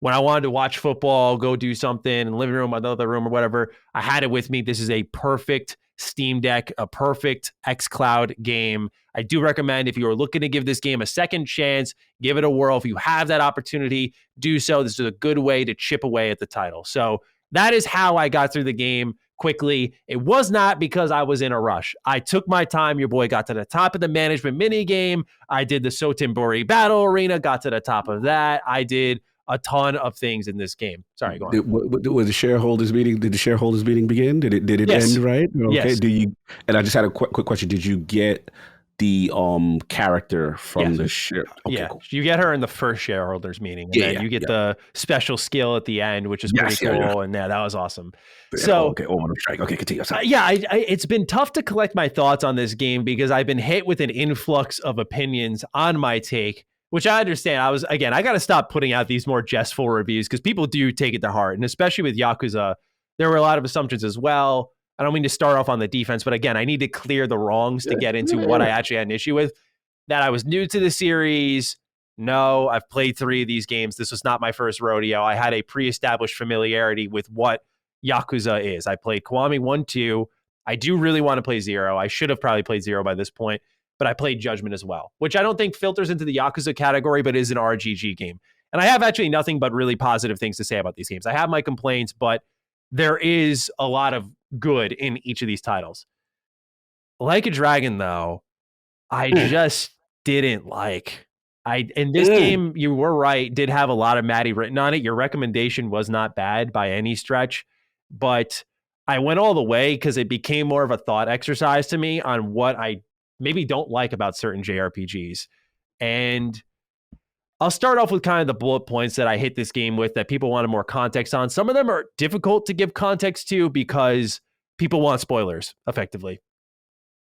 When I wanted to watch football, go do something in the living room, another room or whatever, I had it with me. This is a perfect Steam Deck, a perfect xCloud game. I do recommend if you are looking to give this game a second chance, give it a whirl. If you have that opportunity, do so. This is a good way to chip away at the title. So that is how I got through the game quickly. It was not because I was in a rush. I took my time. Your boy got to the top of the management mini game. I did the Sotenbori battle arena, got to the top of that. I did a ton of things in this game. Sorry, go on. Was the shareholders meeting? Did the shareholders meeting begin? Did it Yes. end right? Okay. Yes. And I just had a quick question. Did you get the character from the share? Okay, cool. You get her in the first shareholders meeting, and then you get the special skill at the end, which is pretty cool. And that was awesome. So okay, continue. It's been tough to collect my thoughts on this game because I've been hit with an influx of opinions on my take, which I understand. I got to stop putting out these more jestful reviews because people do take it to heart, and especially with Yakuza, there were a lot of assumptions as well. I don't mean to start off on the defense, but again, I need to clear the wrongs to get into what I actually had an issue with. That I was new to the series. No, I've played 3 of these games. This was not my first rodeo. I had a pre-established familiarity with what Yakuza is. I played Kiwami 1, 2. I do really want to play 0. I should have probably played 0 by this point, but I played Judgment as well, which I don't think filters into the Yakuza category, but is an RGG game. And I have actually nothing but really positive things to say about these games. I have my complaints, but there is a lot of good in each of these titles. Like a Dragon, though, I just didn't like. In this game, you were right, did have a lot of Matty written on it. Your recommendation was not bad by any stretch, but I went all the way because it became more of a thought exercise to me on what I maybe don't like about certain JRPGs. And I'll start off with kind of the bullet points that I hit this game with that people wanted more context on. Some of them are difficult to give context to because people want spoilers, effectively.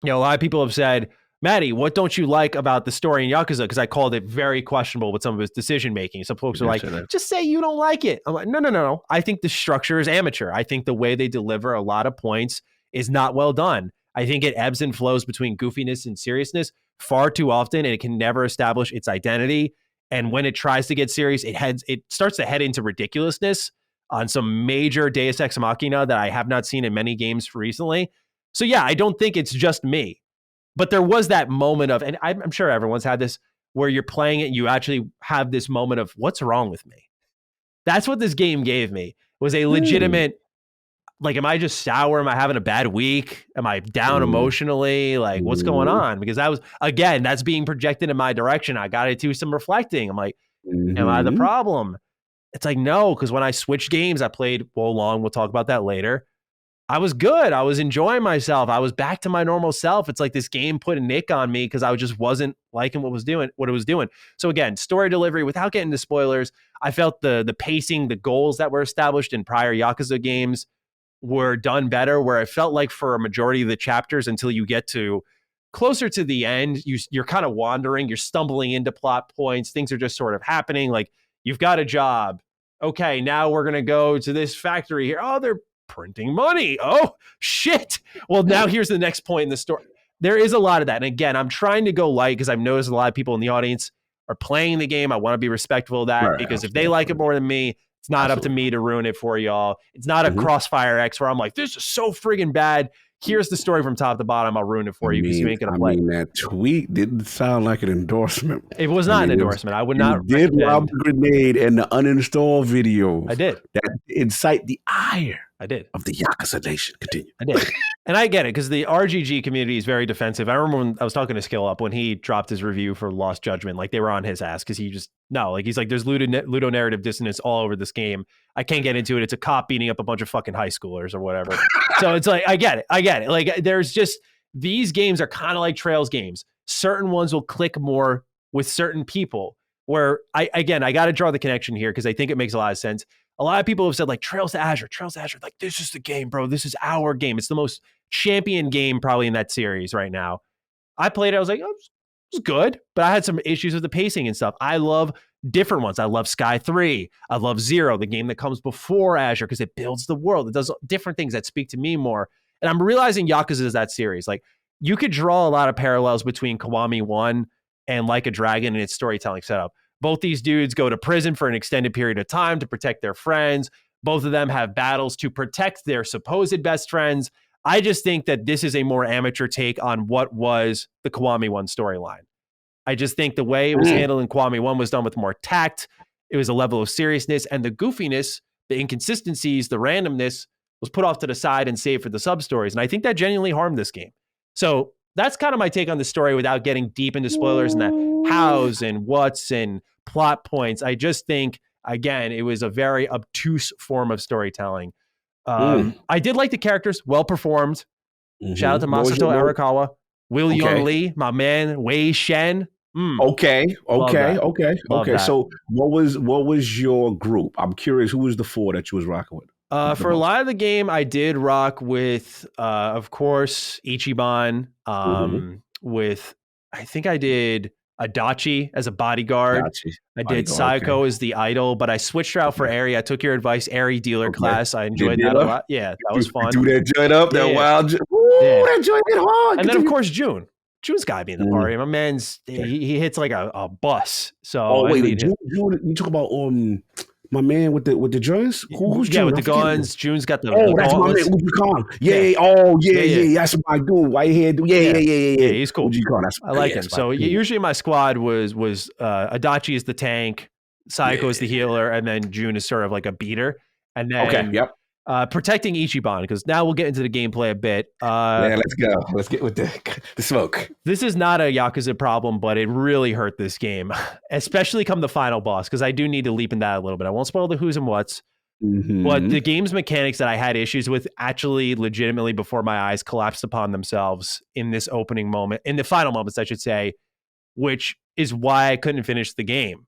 A lot of people have said, Matty, what don't you like about the story in Yakuza? Because I called it very questionable with some of his decision-making. Some folks are like, just say you don't like it. I'm like, no. I think the structure is amateur. I think the way they deliver a lot of points is not well done. I think it ebbs and flows between goofiness and seriousness far too often, and it can never establish its identity. And when it tries to get serious, it starts to head into ridiculousness on some major Deus Ex Machina that I have not seen in many games recently. So yeah, I don't think it's just me. But there was that moment of, and I'm sure everyone's had this, where you're playing it and you actually have this moment of, what's wrong with me? That's what this game gave me. It was a legitimate, like, am I just sour? Am I having a bad week? Am I down emotionally? Like, what's going on? Because that was, again, that's being projected in my direction. I got to do some reflecting. I'm like, am I the problem? It's like, no, because when I switched games, I played Wo Long. We'll talk about that later. I was good. I was enjoying myself. I was back to my normal self. It's like this game put a nick on me because I just wasn't liking what it was doing. So again, story delivery, without getting into spoilers, I felt the pacing, the goals that were established in prior Yakuza games were done better, where I felt like for a majority of the chapters until you get to closer to the end, you're kind of wandering, you're stumbling into plot points. Things are just sort of happening. Like, you've got a job. Okay, now we're going to go to this factory here. Oh, they're printing money. Oh, shit. Well, now here's the next point in the story. There is a lot of that. And again, I'm trying to go light because I've noticed a lot of people in the audience are playing the game. I want to be respectful of that because if they like it more than me, it's not up to me to ruin it for y'all. It's not a Crossfire X where I'm like, this is so friggin' bad. Here's the story from top to bottom. I'll ruin it for you because you ain't going to play. I mean, that tweet didn't sound like an endorsement. It was not an endorsement. I would not. You did rob the grenade and the uninstall video. I did. That incite the ire. I did. Of the Yakuza Nation. Continue. I did. And I get it because the RGG community is very defensive. I remember when I was talking to Skill Up when he dropped his review for Lost Judgment, like they were on his ass because he's like, there's ludo narrative dissonance all over this game. I can't get into it. It's a cop beating up a bunch of fucking high schoolers or whatever. So it's like, I get it. Like there's just, these games are kind of like Trails games. Certain ones will click more with certain people where I got to draw the connection here because I think it makes a lot of sense. A lot of people have said like Trails to Azure, like this is the game, bro. This is our game. It's the most champion game probably in that series right now. I played it. I was like, oh, it's good, but I had some issues with the pacing and stuff. I love different ones. I love Sky 3. I love Zero, the game that comes before Azure because it builds the world. It does different things that speak to me more. And I'm realizing Yakuza is that series. Like you could draw a lot of parallels between Kiwami 1 and Like a Dragon and its storytelling setup. Both these dudes go to prison for an extended period of time to protect their friends. Both of them have battles to protect their supposed best friends. I just think that this is a more amateur take on what was the Kiwami 1 storyline. I just think the way it was handled in Kiwami 1 was done with more tact. It was a level of seriousness, and the goofiness, the inconsistencies, the randomness was put off to the side and saved for the sub-stories. And I think that genuinely harmed this game. So that's kind of my take on the story without getting deep into spoilers and the hows and whats and plot points. I just think again, it was a very obtuse form of storytelling. Mm. I did like the characters, well performed. Shout out to What was Masato your- Arakawa, Will Okay. Young Lee, my man, Wei Shen. Okay. Love that. So what was your group? I'm curious, who was the 4 that you was rocking with? For a lot of the game, I did rock with, of course, Ichiban. With, I think I did Adachi as a bodyguard. Gotcha. I did Bodyguard, Saiko as the idol, but I switched her out for Ari. I took your advice, Ari dealer class. I enjoyed that a lot. Yeah, that was fun. Do that joint up, that wild. Ooh, that joint hit hard. And then, of course, June. June's got to be in the party. My man's, he hits like a bus. So, oh, wait, June, you talk about my man with the joints? Who's June? Yeah, with the guns. June's got the that's my man, Uji Khan. Yeah. That's my dude. White hair dude. Yeah. He's cool. Uji Khan, I like him. So usually my squad was Adachi is the tank, Saiko is the healer, and then June is sort of like a beater. And then protecting Ichiban, because now we'll get into the gameplay a bit. Let's go. Let's get with the smoke. This is not a Yakuza problem, but it really hurt this game, especially come the final boss, because I do need to leap in that a little bit. I won't spoil the who's and whats, but the game's mechanics that I had issues with actually legitimately before my eyes collapsed upon themselves in this opening moment, in the final moments, I should say, which is why I couldn't finish the game.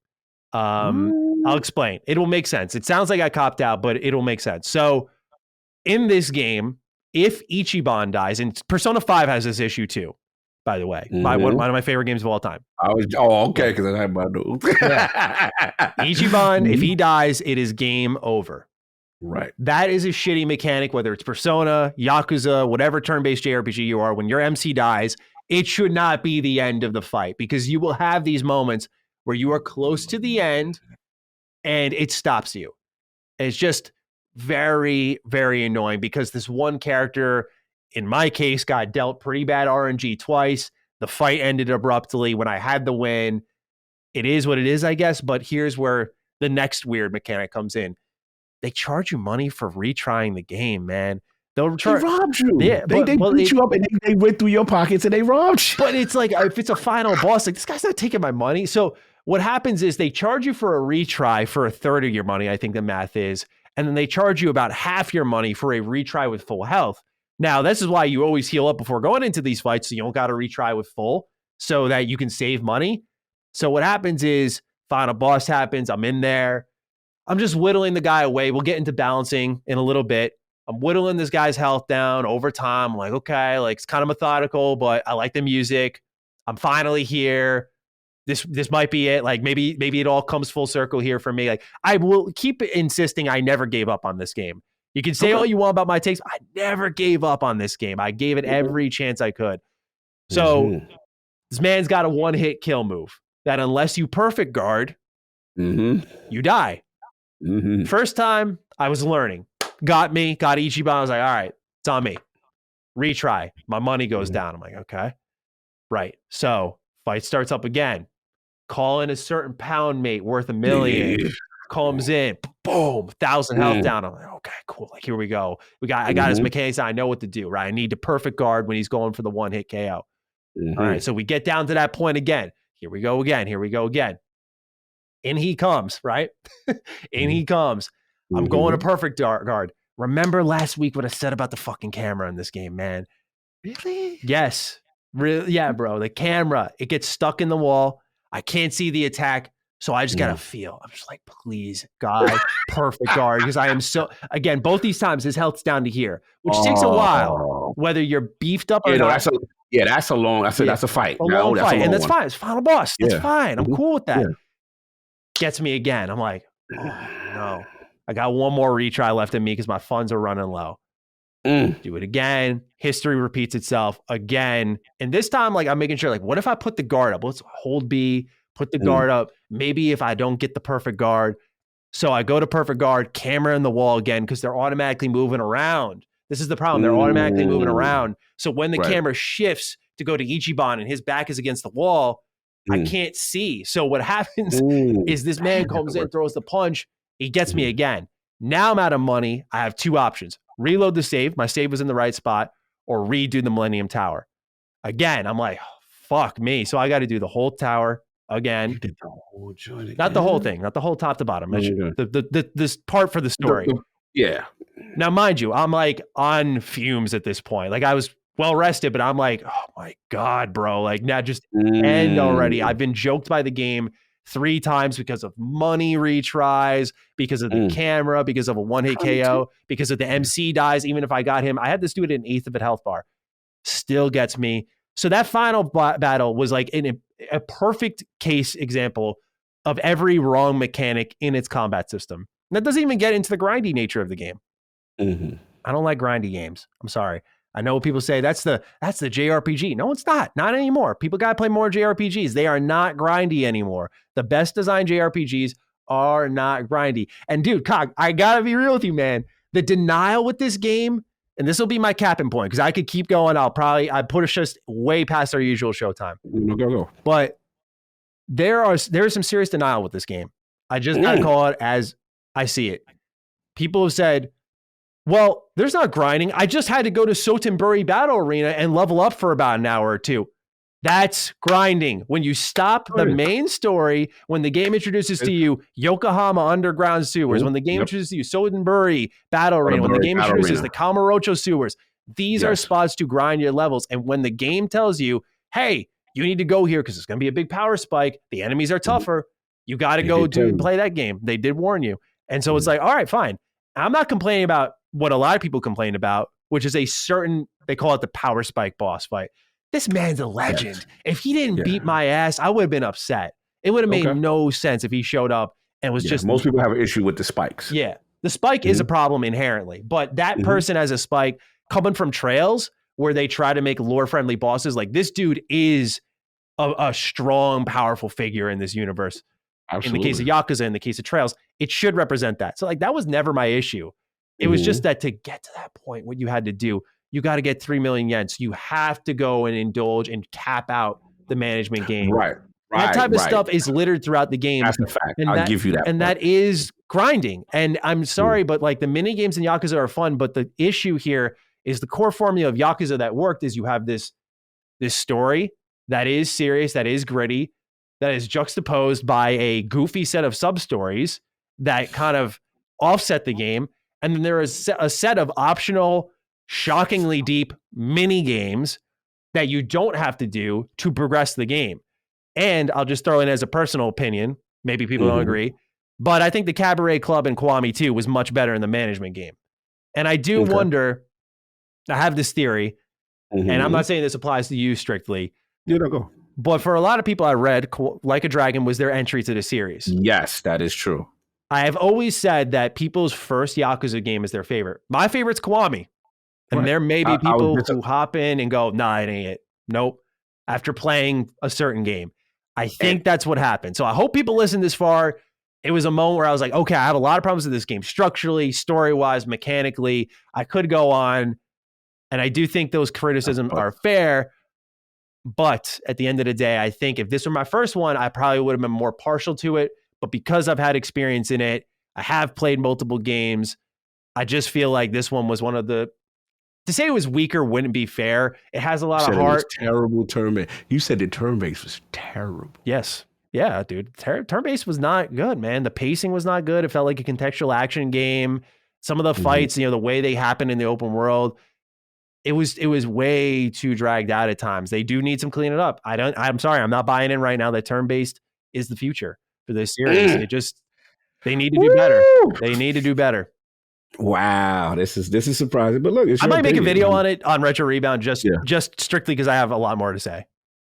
I'll explain. It will make sense. It sounds like I copped out, but it'll make sense. So in this game, if Ichiban dies, and Persona 5 has this issue too, by the way, one of my favorite games of all time. Because I had my dude. Ichiban, if he dies, it is game over. Right. That is a shitty mechanic, whether it's Persona, Yakuza, whatever turn-based JRPG you are. When your MC dies, it should not be the end of the fight, because you will have these moments where you are close to the end and it stops you. And it's just very, very annoying, because this one character, in my case, got dealt pretty bad RNG twice. The fight ended abruptly when I had the win. It is what it is, I guess. But here's where the next weird mechanic comes in. They charge you money for retrying the game, man. They robbed you. Yeah, they beat you up, and they went through your pockets and they robbed you. But it's like, if it's a final boss, like, this guy's not taking my money. So what happens is they charge you for a retry for a third of your money, I think the math is, and then they charge you about half your money for a retry with full health. Now, this is why you always heal up before going into these fights, so you don't got to retry with full, so that you can save money. So what happens is, final boss happens, I'm in there, I'm just whittling the guy away. We'll get into balancing in a little bit. I'm whittling this guy's health down over time. I'm like, okay, like, it's kind of methodical, but I like the music. I'm finally here. This might be it. Like, maybe it all comes full circle here for me. Like, I will keep insisting I never gave up on this game. You can say all you want about my takes. I never gave up on this game. I gave it every chance I could. So this man's got a one-hit kill move that, unless you perfect guard, you die. First time, I was learning. Got Ichiban. I was like, all right, it's on me. Retry. My money goes down. I'm like, okay. Right. So fight starts up again. Call in a certain pound mate worth $1 million. Comes in, boom, 1,000 health down. I'm like, okay, cool. Like, here we go. I got his mechanics. I know what to do, right? I need the perfect guard when he's going for the one-hit KO. All right, so we get down to that point again. Here we go again. In he comes, right? In he comes. I'm going to perfect guard. Remember last week what I said about the fucking camera in this game, man? Really? Yes. Really? Yeah, bro. The camera, it gets stuck in the wall. I can't see the attack. So I just got to feel. I'm just like, please, God, perfect guard. Because I am so, again, both these times his health's down to here, which takes a while, whether you're beefed up or not. That's a fight. A long fight. And that's fine. It's final boss. That's fine. I'm cool with that. Gets me again. I'm like, oh, no. I got one more retry left in me because my funds are running low. Do it again. History repeats itself again. And this time, like, I'm making sure, like, what if I put the guard up? Let's hold B, put the guard up. Maybe if I don't get the perfect guard. So I go to perfect guard, camera in the wall again, because they're automatically moving around. This is the problem. They're automatically moving around. So when the camera shifts to go to Ichiban and his back is against the wall, I can't see. So what happens is this man comes in, throws the punch. He gets me again. Now I'm out of money. I have two options. Reload the save. My save was in the right spot, or redo the Millennium Tower. Again, I'm like, fuck me. So I got to do the whole tower again. Oh, join Not the whole again. thing, not the whole top to bottom. Okay. This part for the story. Yeah. Now, mind you, I'm like on fumes at this point. Like I was well rested, but I'm like, oh my God, bro. Like now just end already. I've been joked by the game 3 times because of money retries, because of the camera, because of a one-hit KO, because of the MC dies. Even if I got him, I had this dude at an 1/8 of a health bar. Still gets me. So that final battle was like a perfect case example of every wrong mechanic in its combat system. And that doesn't even get into the grindy nature of the game. I don't like grindy games. I'm sorry. I know people say that's the JRPG. No, it's not. Not anymore. People got to play more JRPGs. They are not grindy anymore. The best designed JRPGs are not grindy. And dude, Cog, I got to be real with you, man. The denial with this game, and this will be my capping point because I could keep going. I put us just way past our usual showtime. Go. But there is some serious denial with this game. I just gotta call it as I see it. People have said, well, there's not grinding. I just had to go to Sotenburi Battle Arena and level up for about an hour or two. That's grinding. When you stop the main story, when the game introduces to you Yokohama Underground Sewers, when the game introduces to you Sotenburi Battle Arena, when the game introduces the Kamurocho Sewers, these are spots to grind your levels. And when the game tells you, hey, you need to go here because it's going to be a big power spike, the enemies are tougher, you got to go and play that game. They did warn you. And so it's like, all right, fine. I'm not complaining about what a lot of people complain about, which is a certain, they call it the power spike boss fight. This man's a legend. Yes. If he didn't beat my ass, I would have been upset. It would have made no sense if he showed up and was just... Most people have an issue with the spikes. Yeah. The spike is a problem inherently, but that person has a spike coming from Trails where they try to make lore-friendly bosses. Like this dude is a strong, powerful figure in this universe. Absolutely. In the case of Yakuza, in the case of Trails, it should represent that. So like that was never my issue. It was just that to get to that point, what you had to do, you got to get 3 million yen. So you have to go and indulge and cap out the management game. Right. That type of stuff is littered throughout the game. That's a fact. I'll give you that. And that is grinding. And I'm sorry, but like the mini games in Yakuza are fun. But the issue here is the core formula of Yakuza that worked is you have this story that is serious, that is gritty, that is juxtaposed by a goofy set of sub-stories that kind of offset the game. And then there is a set of optional, shockingly deep mini games that you don't have to do to progress the game. And I'll just throw in as a personal opinion, maybe people don't agree, but I think the Cabaret Club in Kiwami 2 was much better in the management game. And I do wonder, I have this theory, and I'm not saying this applies to you strictly. Yeah, no, go. But for a lot of people I read, Like a Dragon was their entry to the series. Yes, that is true. I have always said that people's first Yakuza game is their favorite. My favorite's Kiwami. And there may be people who hop in and go, nah, it ain't it. Nope. After playing a certain game. I think that's what happened. So I hope people listen this far. It was a moment where I was like, okay, I have a lot of problems with this game. Structurally, story-wise, mechanically. I could go on. And I do think those criticisms are fair. But at the end of the day, I think if this were my first one, I probably would have been more partial to it. But because I've had experience in it, I have played multiple games. I just feel like this one was one of the... To say it was weaker wouldn't be fair. It has a lot of heart. It was terrible turn-based. You said the turn-based was terrible. Yes. Yeah, dude. Turn-based was not good, man. The pacing was not good. It felt like a contextual action game. Some of the fights, the way they happen in the open world, it was way too dragged out at times. They do need some cleaning up. I'm sorry. I'm not buying in right now that turn-based is the future for this series. They need to do better. They need to do better. Wow, this is surprising. But look, I might make a video on it on Retro Rebound just strictly because I have a lot more to say.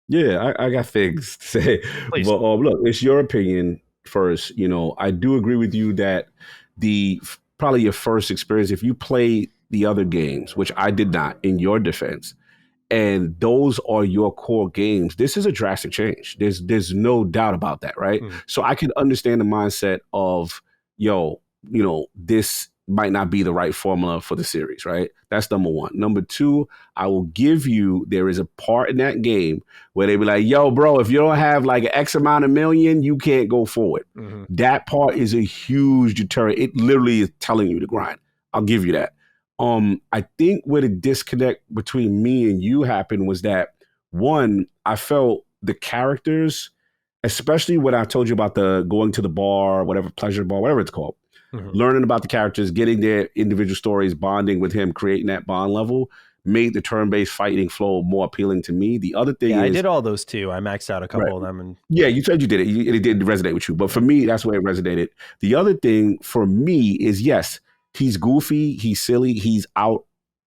Yeah, I got things to say. Please. But look, it's your opinion first. I do agree with you that probably your first experience, if you play the other games, which I did not, in your defense, and those are your core games, this is a drastic change. There's no doubt about that, right? So I can understand the mindset of, this might not be the right formula for the series, right? That's number one. Number two, I will give you, there is a part in that game where they be like, yo, bro, if you don't have like X amount of million, you can't go forward. That part is a huge deterrent. It literally is telling you to grind. I'll give you that. I think where the disconnect between me and you happened was that, one, I felt the characters, especially when I told you about the going to the bar, whatever, pleasure bar, whatever it's called, learning about the characters, getting their individual stories, bonding with him, creating that bond level, made the turn-based fighting flow more appealing to me. The other thing is... I did all those too. I maxed out a couple of them. And yeah, you said you did it. It didn't resonate with you. But for me, that's where it resonated. The other thing for me is, yes, he's goofy, he's silly, he's out,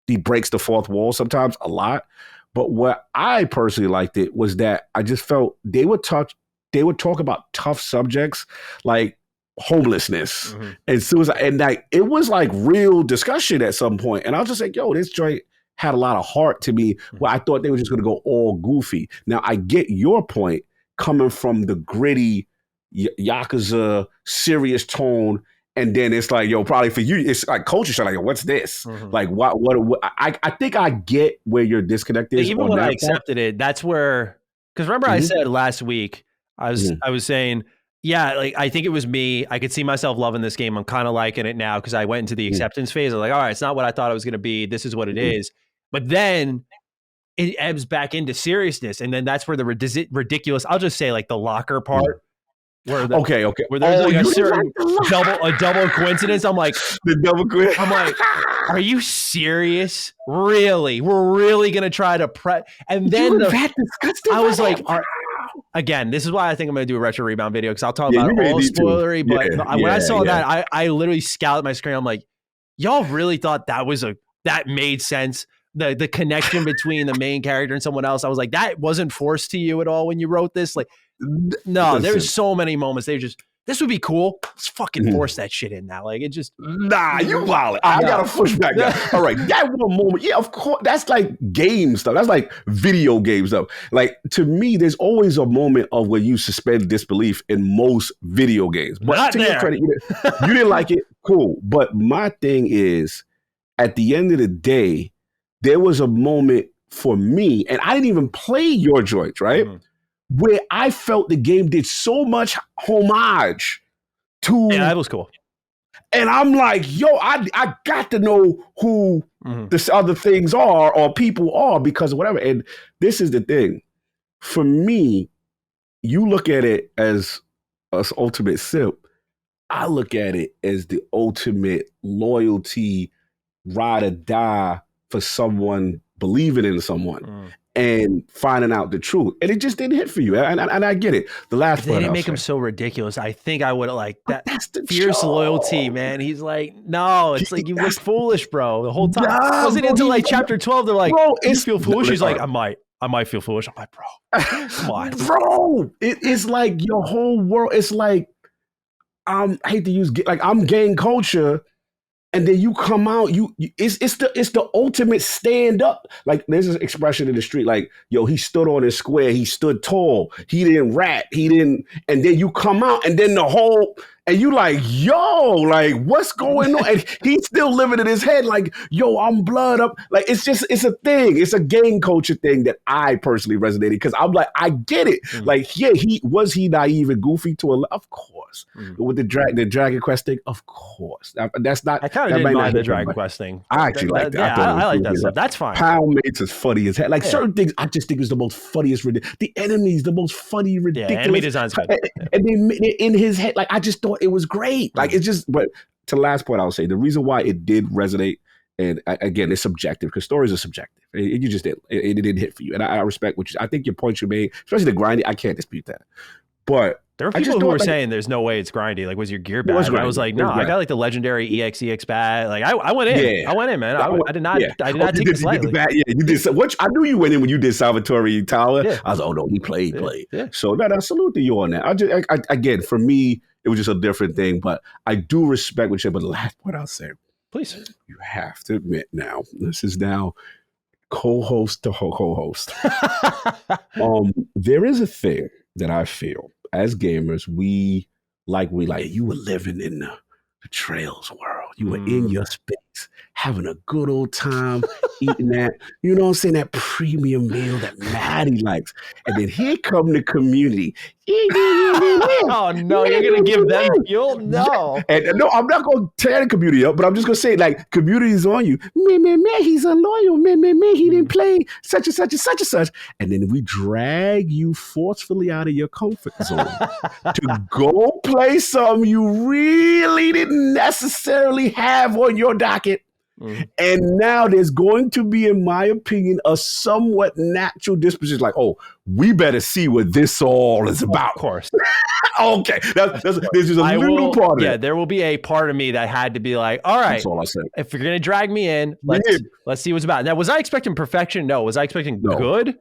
he breaks the fourth wall sometimes a lot. But what I personally liked it was that I just felt they would talk about tough subjects like homelessness and suicide. And like it was like real discussion at some point. And I was just like, yo, this joint had a lot of heart to me where I thought they were just going to go all goofy. Now, I get your point coming from the gritty Yakuza serious tone. And then it's like, yo, probably for you, it's like culture shock. Like, yo, what's this? Like, what I think I get where your disconnect is. Even when I accepted it, that's where, because remember I said last week, I was saying, yeah, like I think it was me. I could see myself loving this game. I'm kind of liking it now because I went into the acceptance phase. I was like, all right, it's not what I thought it was going to be. This is what it is. But then it ebbs back into seriousness. And then that's where the ridiculous, I'll just say like the locker part. Where where there's like a certain double coincidence. I'm like, the double coincidence. I'm like, are you serious? Really? We're really gonna try to and then I was like, again, this is why I think I'm gonna do a retro rebound video because I'll talk about it all spoilery. But when I saw that, I literally scowled at my screen. I'm like, y'all really thought that made sense? The connection between the main character and someone else. I was like, that wasn't forced to you at all when you wrote this. Like, no, there's so many moments. This would be cool. Let's fucking force that shit in now. Like it just you wild. I gotta push back that. All right, that one moment. Yeah, of course. That's like game stuff. That's like video game stuff. Like to me, there's always a moment of where you suspend disbelief in most video games. But not to there. your credit, you didn't like it. Cool. But my thing is, at the end of the day, there was a moment for me, and I didn't even play your joints, right? Where I felt the game did so much homage to... Yeah, that was cool. And I'm like, yo, I got to know who the other things are or people are because of whatever. And this is the thing. For me, you look at it as an ultimate simp. I look at it as the ultimate loyalty, ride or die for someone, believing in someone. And finding out the truth. And it just didn't hit for you. And I get it. The last if they didn't make him so ridiculous, I think I would have liked that. That's the fierce loyalty, man. He's like, no, it's like you look foolish, bro. The whole time. It wasn't until like chapter 12, they're like, bro, you feel foolish? He's like, I might feel foolish. I'm like, bro, come on. Bro, it's like your whole world. It's like, I hate to use, like I'm gang culture. And then you come out, it's the ultimate stand up. Like there's an expression in the street, like, yo, he stood on his square, he stood tall, he didn't rat, and then you come out and then the whole, and you like, yo, like what's going on? And he's still living in his head, like, yo, I'm blood up. Like it's a thing. It's a gang culture thing that I personally resonated because I'm like, I get it. Like, yeah, he naive and goofy of course. With the Dragon Quest thing, of course. That's not. I kind of didn't mind the Dragon Quest thing. I actually like that. Yeah, I like that stuff. That's fine. Pound Mates is funny as hell. Like certain things, I just think is the most funniest. The enemies, the most funny, ridiculous. Yeah, enemy design's good. And they're in his head. Like I just thought it was great. Like it's just. But to the last point, I'll say the reason why it did resonate, and again, it's subjective because stories are subjective. You just didn't. It didn't hit for you, and I respect what I think your point you made, especially the grindy. I can't dispute that, but. There were people who were saying there's no way it's grindy. Like, was your gear bad? I was like, no, I got like the legendary EXEX bad. Like, I went in. Yeah. I went in, man. I did not take it lightly. You did. I knew you went in when you did Salvatore Tower. Yeah. I was like, oh no, he played. Yeah. So no, I salute to you on that. Again, for me, it was just a different thing. But I do respect what you said. But the last point I'll say, please, you have to admit now, this is now co-host to co-host. There is a thing that I feel. As gamers, we like you were living in the Trails world. You were in your space, having a good old time, eating that, you know what I'm saying, that premium meal that Matty likes. And then here come the community. Oh no, you're gonna give them fuel? No. And no, I'm not gonna tear the community up, but I'm just gonna say, like, community is on you. Man, he's unloyal. Man, he didn't play such and such and such and such. And then we drag you forcefully out of your comfort zone to go play something you really didn't necessarily have on your docket. And now there's going to be, in my opinion, a somewhat natural disposition, like, oh, we better see what this all is about. Of course. Okay. There's just a little part of it. Yeah, there will be a part of me that had to be like, all right, that's all I said. If you're going to drag me in, let's see what's about. Now, was I expecting perfection? No. Was I expecting good?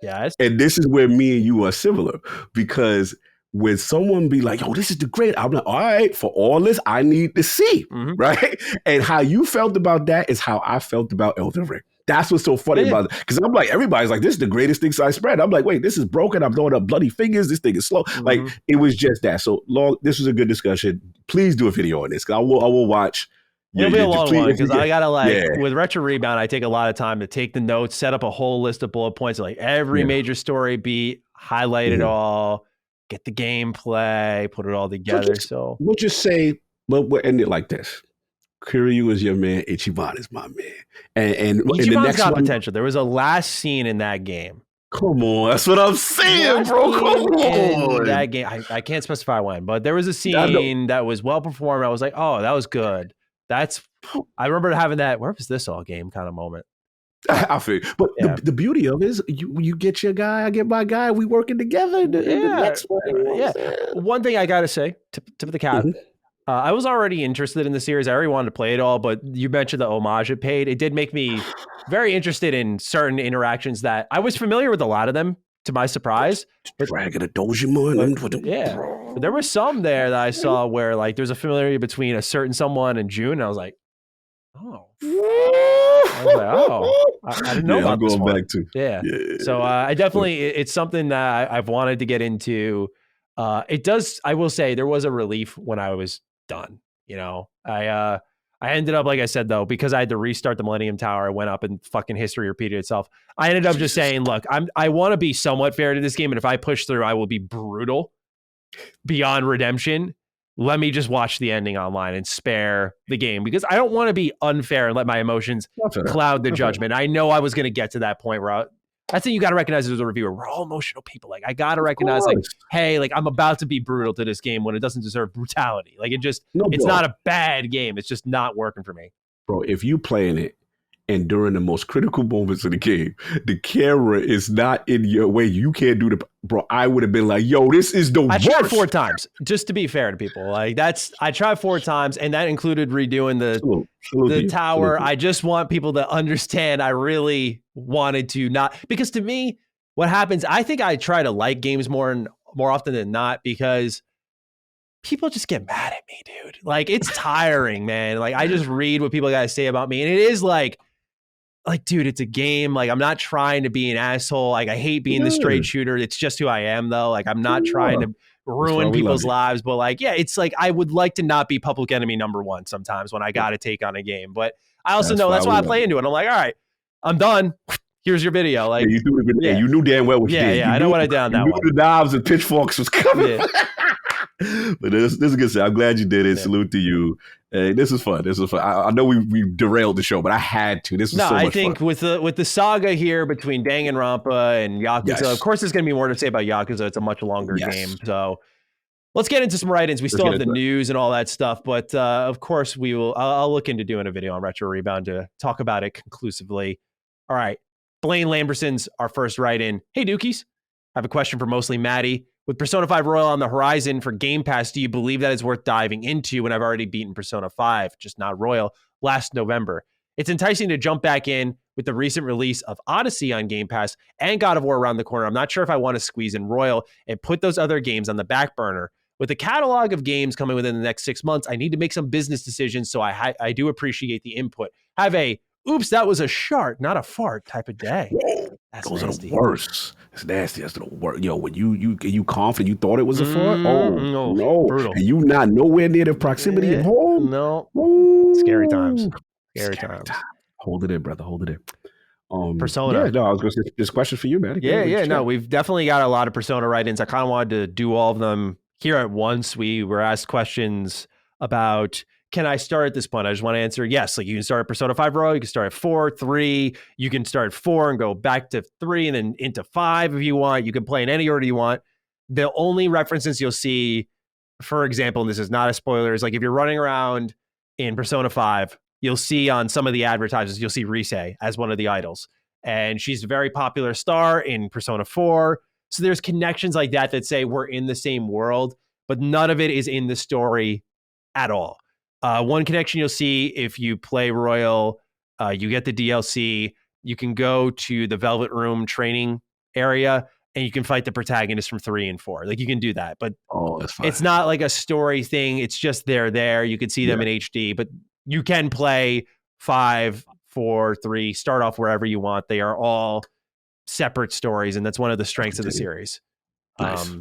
Yes. And this is where me and you are similar, because when someone be like, yo, this is the great, I'm like, all right, for all this, I need to see, right? And how you felt about that is how I felt about Elden Ring. That's what's so funny about it. Because I'm like, everybody's like, this is the greatest thing since spread. I'm like, wait, this is broken. I'm throwing up bloody fingers. This thing is slow. Like, it was just that. So, long, this was a good discussion. Please do a video on this. I will watch. It'll be a long one because I gotta with Retro Rebound, I take a lot of time to take the notes, set up a whole list of bullet points, like every major story beat, highlight it all, get the gameplay, put it all together. So we'll just say, we'll end it like this. Kiryu is your man, Ichiban is my man. And Ichiban's the next got one, potential. There was a last scene in that game. Come on, that's what I'm saying, bro. Come on. That game, I can't specify when, but there was a scene that was well performed. I was like, oh, that was good. I remember having that, where was this all game kind of moment. I feel, but the beauty of it is you get your guy, I get my guy, we working together in the next one. One thing I gotta say, tip of the cap, I was already interested in the series. I already wanted to play it all, but you mentioned the homage it paid. It did make me very interested in certain interactions that I was familiar with a lot of them, to my surprise. Dragon a Dojimon. But there was some there that I saw where like there's a familiarity between a certain someone and June. And I was like, oh. I didn't know about this one. Back to. So I definitely, it's something that I've wanted to get into. It does, I will say there was a relief when I was done. You know, I ended up, like I said, though, because I had to restart the Millennium Tower, I went up and fucking history repeated itself. I ended up just saying, look, I want to be somewhat fair to this game. And if I push through, I will be brutal beyond redemption. Let me just watch the ending online and spare the game because I don't want to be unfair and let my emotions cloud the judgment. I know I was going to get to that point where I think you got to recognize as a reviewer, we're all emotional people. Like I got to recognize like, hey, like I'm about to be brutal to this game when it doesn't deserve brutality. Like it's not a bad game. It's just not working for me. Bro, if you playing it and during the most critical moments of the game, the camera is not in your way, you can't do bro, I would have been like, yo, this is the worst. I tried 4 times, just to be fair to people. Like I tried 4 times and that included redoing the tower. I just want people to understand I really wanted to not, because to me, what happens, I think I try to like games more often than not because people just get mad at me, dude. Like it's tiring, man. Like I just read what people gotta say about me. And it is like, dude, it's a game. Like, I'm not trying to be an asshole. Like, I hate being the straight shooter. It's just who I am, though. Like, I'm not trying to ruin people's lives. But, like, yeah, it's like I would like to not be public enemy number 1 sometimes when I got to take on a game. But I also know that's why I play into it. I'm like, all right, I'm done. Here's your video. Like, you knew damn well what you did. Yeah, I know what I did on that one. The knives and pitchforks was coming. Yeah. But this is good stuff. I'm glad you did it. Yeah. Salute to you. This is fun. I know we derailed the show, but I had to. This was so much fun. I think with the saga here between Danganronpa and Yakuza, of course, there's going to be more to say about Yakuza. It's a much longer game. So let's get into some write-ins. We still have the news and all that stuff, but of course we will. I'll look into doing a video on Retro Rebound to talk about it conclusively. All right, Blaine Lamberson's our first write-in. Hey, Dookies, I have a question for mostly Matty. With Persona 5 Royal on the horizon for Game Pass, do you believe that is worth diving into when I've already beaten Persona 5, just not Royal, last November? It's enticing to jump back in with the recent release of Odyssey on Game Pass and God of War around the corner. I'm not sure if I want to squeeze in Royal and put those other games on the back burner. With a catalog of games coming within the next 6 months, I need to make some business decisions, so I do appreciate the input. Have a, oops, that was a shart, not a fart type of day. That's those nasty. Are the worst. It's nasty. That's the worst. Yo, when you confident, you thought it was a fart? Oh, no. Brutal. And you not nowhere near the proximity of home? No. Ooh. Scary times. Scary times. Hold it in, brother. Hold it in. Persona. Yeah, no, I was going to say, this question for you, man. No, we've definitely got a lot of Persona write-ins. I kind of wanted to do all of them here at Once, we were asked questions about, can I start at this point? I just want to answer yes. Like, you can start at Persona 5 Royal, you can start at 4, 3, you can start at 4 and go back to 3 and then into 5 if you want. You can play in any order you want. The only references you'll see, for example, and this is not a spoiler, is like if you're running around in Persona 5, you'll see on some of the advertisements, you'll see Rise as one of the idols. And she's a very popular star in Persona 4. So there's connections like that that say we're in the same world, but none of it is in the story at all. One connection you'll see if you play Royal, you get the DLC, you can go to the Velvet Room training area and you can fight the protagonist from 3 and 4. Like, you can do that, but it's not like a story thing. It's just they're there. You can see them in HD, but you can play 5, 4, 3, start off wherever you want. They are all separate stories, and that's one of the strengths of the series. Nice.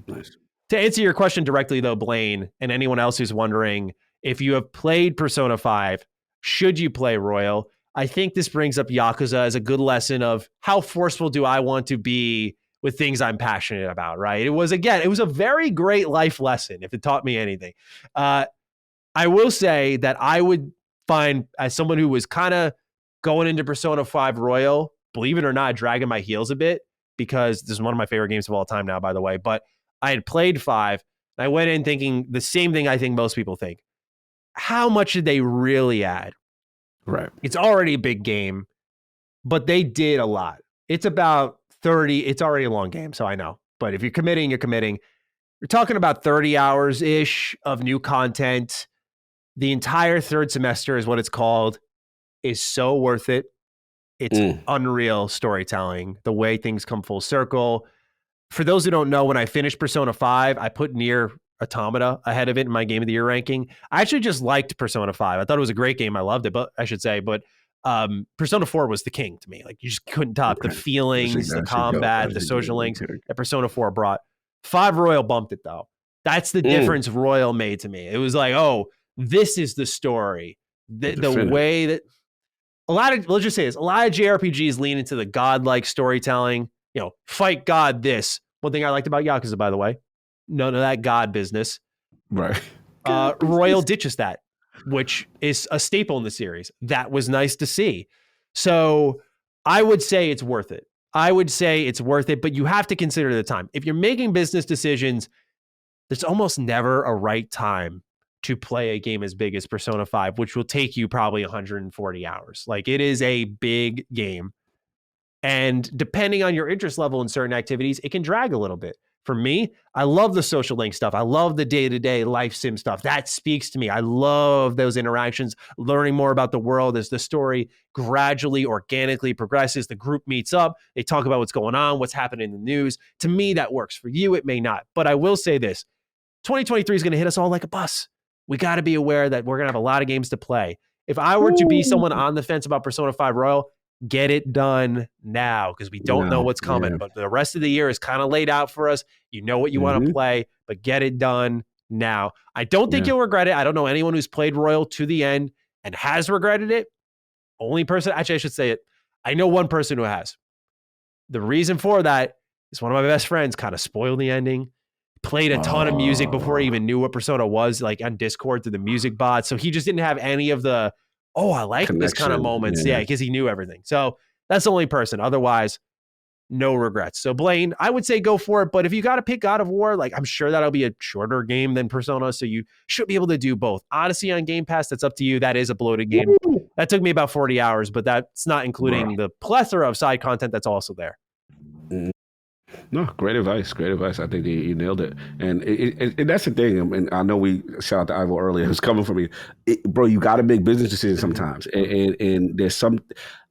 To answer your question directly, though, Blaine, and anyone else who's wondering, if you have played Persona 5, should you play Royal? I think this brings up Yakuza as a good lesson of how forceful do I want to be with things I'm passionate about, right? It was a very great life lesson, if it taught me anything. I will say that I would find, as someone who was kind of going into Persona 5 Royal, believe it or not, dragging my heels a bit, because this is one of my favorite games of all time now, by the way, but I had played 5, and I went in thinking the same thing I think most people think. How much did they really add? Right. It's already a big game, but they did a lot. It's about 30. It's already a long game, so I know. But if you're committing, you're committing. You're talking about 30 hours-ish of new content. The entire third semester is what it's called, is so worth it. It's unreal storytelling, the way things come full circle. For those who don't know, when I finished Persona 5, I put Nier Automata ahead of it in my Game of the Year ranking. I actually just liked Persona 5. I thought it was a great game. I loved it, but I should say, but Persona 4 was the king to me. Like, you just couldn't top the feelings, the combat, the social links that Persona 4 brought. 5 Royal bumped it, though. That's the difference Royal made to me. It was like, oh, this is the story. The way that let's just say this, a lot of JRPGs lean into the godlike storytelling, fight God this. One thing I liked about Yakuza, by the way, none of that God business. Right. Royal ditches that, which is a staple in the series. That was nice to see. So I would say it's worth it. But you have to consider the time. If you're making business decisions, there's almost never a right time to play a game as big as Persona 5, which will take you probably 140 hours. Like, it is a big game. And depending on your interest level in certain activities, it can drag a little bit. For me, I love the social link stuff. I love the day-to-day life sim stuff. That speaks to me. I love those interactions, learning more about the world as the story gradually, organically progresses. The group meets up. They talk about what's going on, what's happening in the news. To me, that works. For you, it may not. But I will say this. 2023 is going to hit us all like a bus. We got to be aware that we're going to have a lot of games to play. If I were to be someone on the fence about Persona 5 Royal, get it done now, because we don't know what's coming. Yeah. But the rest of the year is kind of laid out for us. You know what you want to play, but get it done now. I don't think you'll regret it. I don't know anyone who's played Royal to the end and has regretted it. Only person, actually, I should say it. I know one person who has. The reason for that is one of my best friends kind of spoiled the ending. Played a ton of music before he even knew what Persona was, like on Discord through the music bot. So he just didn't have any of the, I like this kind of moments. Yeah, because he knew everything. So that's the only person. Otherwise, no regrets. So Blaine, I would say go for it. But if you got to pick God of War, like, I'm sure that'll be a shorter game than Persona. So you should be able to do both. Odyssey on Game Pass, that's up to you. That is a bloated game. That took me about 40 hours, but that's not including the plethora of side content that's also there. No, great advice. Great advice. I think you nailed it. And that's the thing. And I know we shout out to Ivo earlier. It was coming from me. Bro, you got to make business decisions sometimes. And there's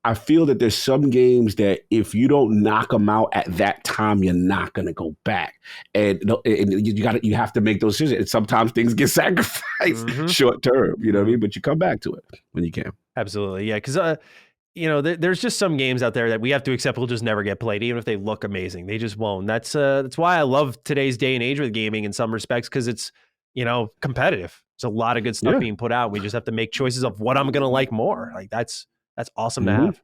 I feel that there's some games that if you don't knock them out at that time, you're not going to go back. And you have to make those decisions. And sometimes things get sacrificed short term, you know what I mean? But you come back to it when you can. Absolutely. Yeah. Because, there's just some games out there that we have to accept will just never get played, even if they look amazing. They just won't. That's why I love today's day and age with gaming in some respects, because it's, competitive. There's a lot of good stuff being put out. We just have to make choices of what I'm going to like more. Like, that's awesome to have.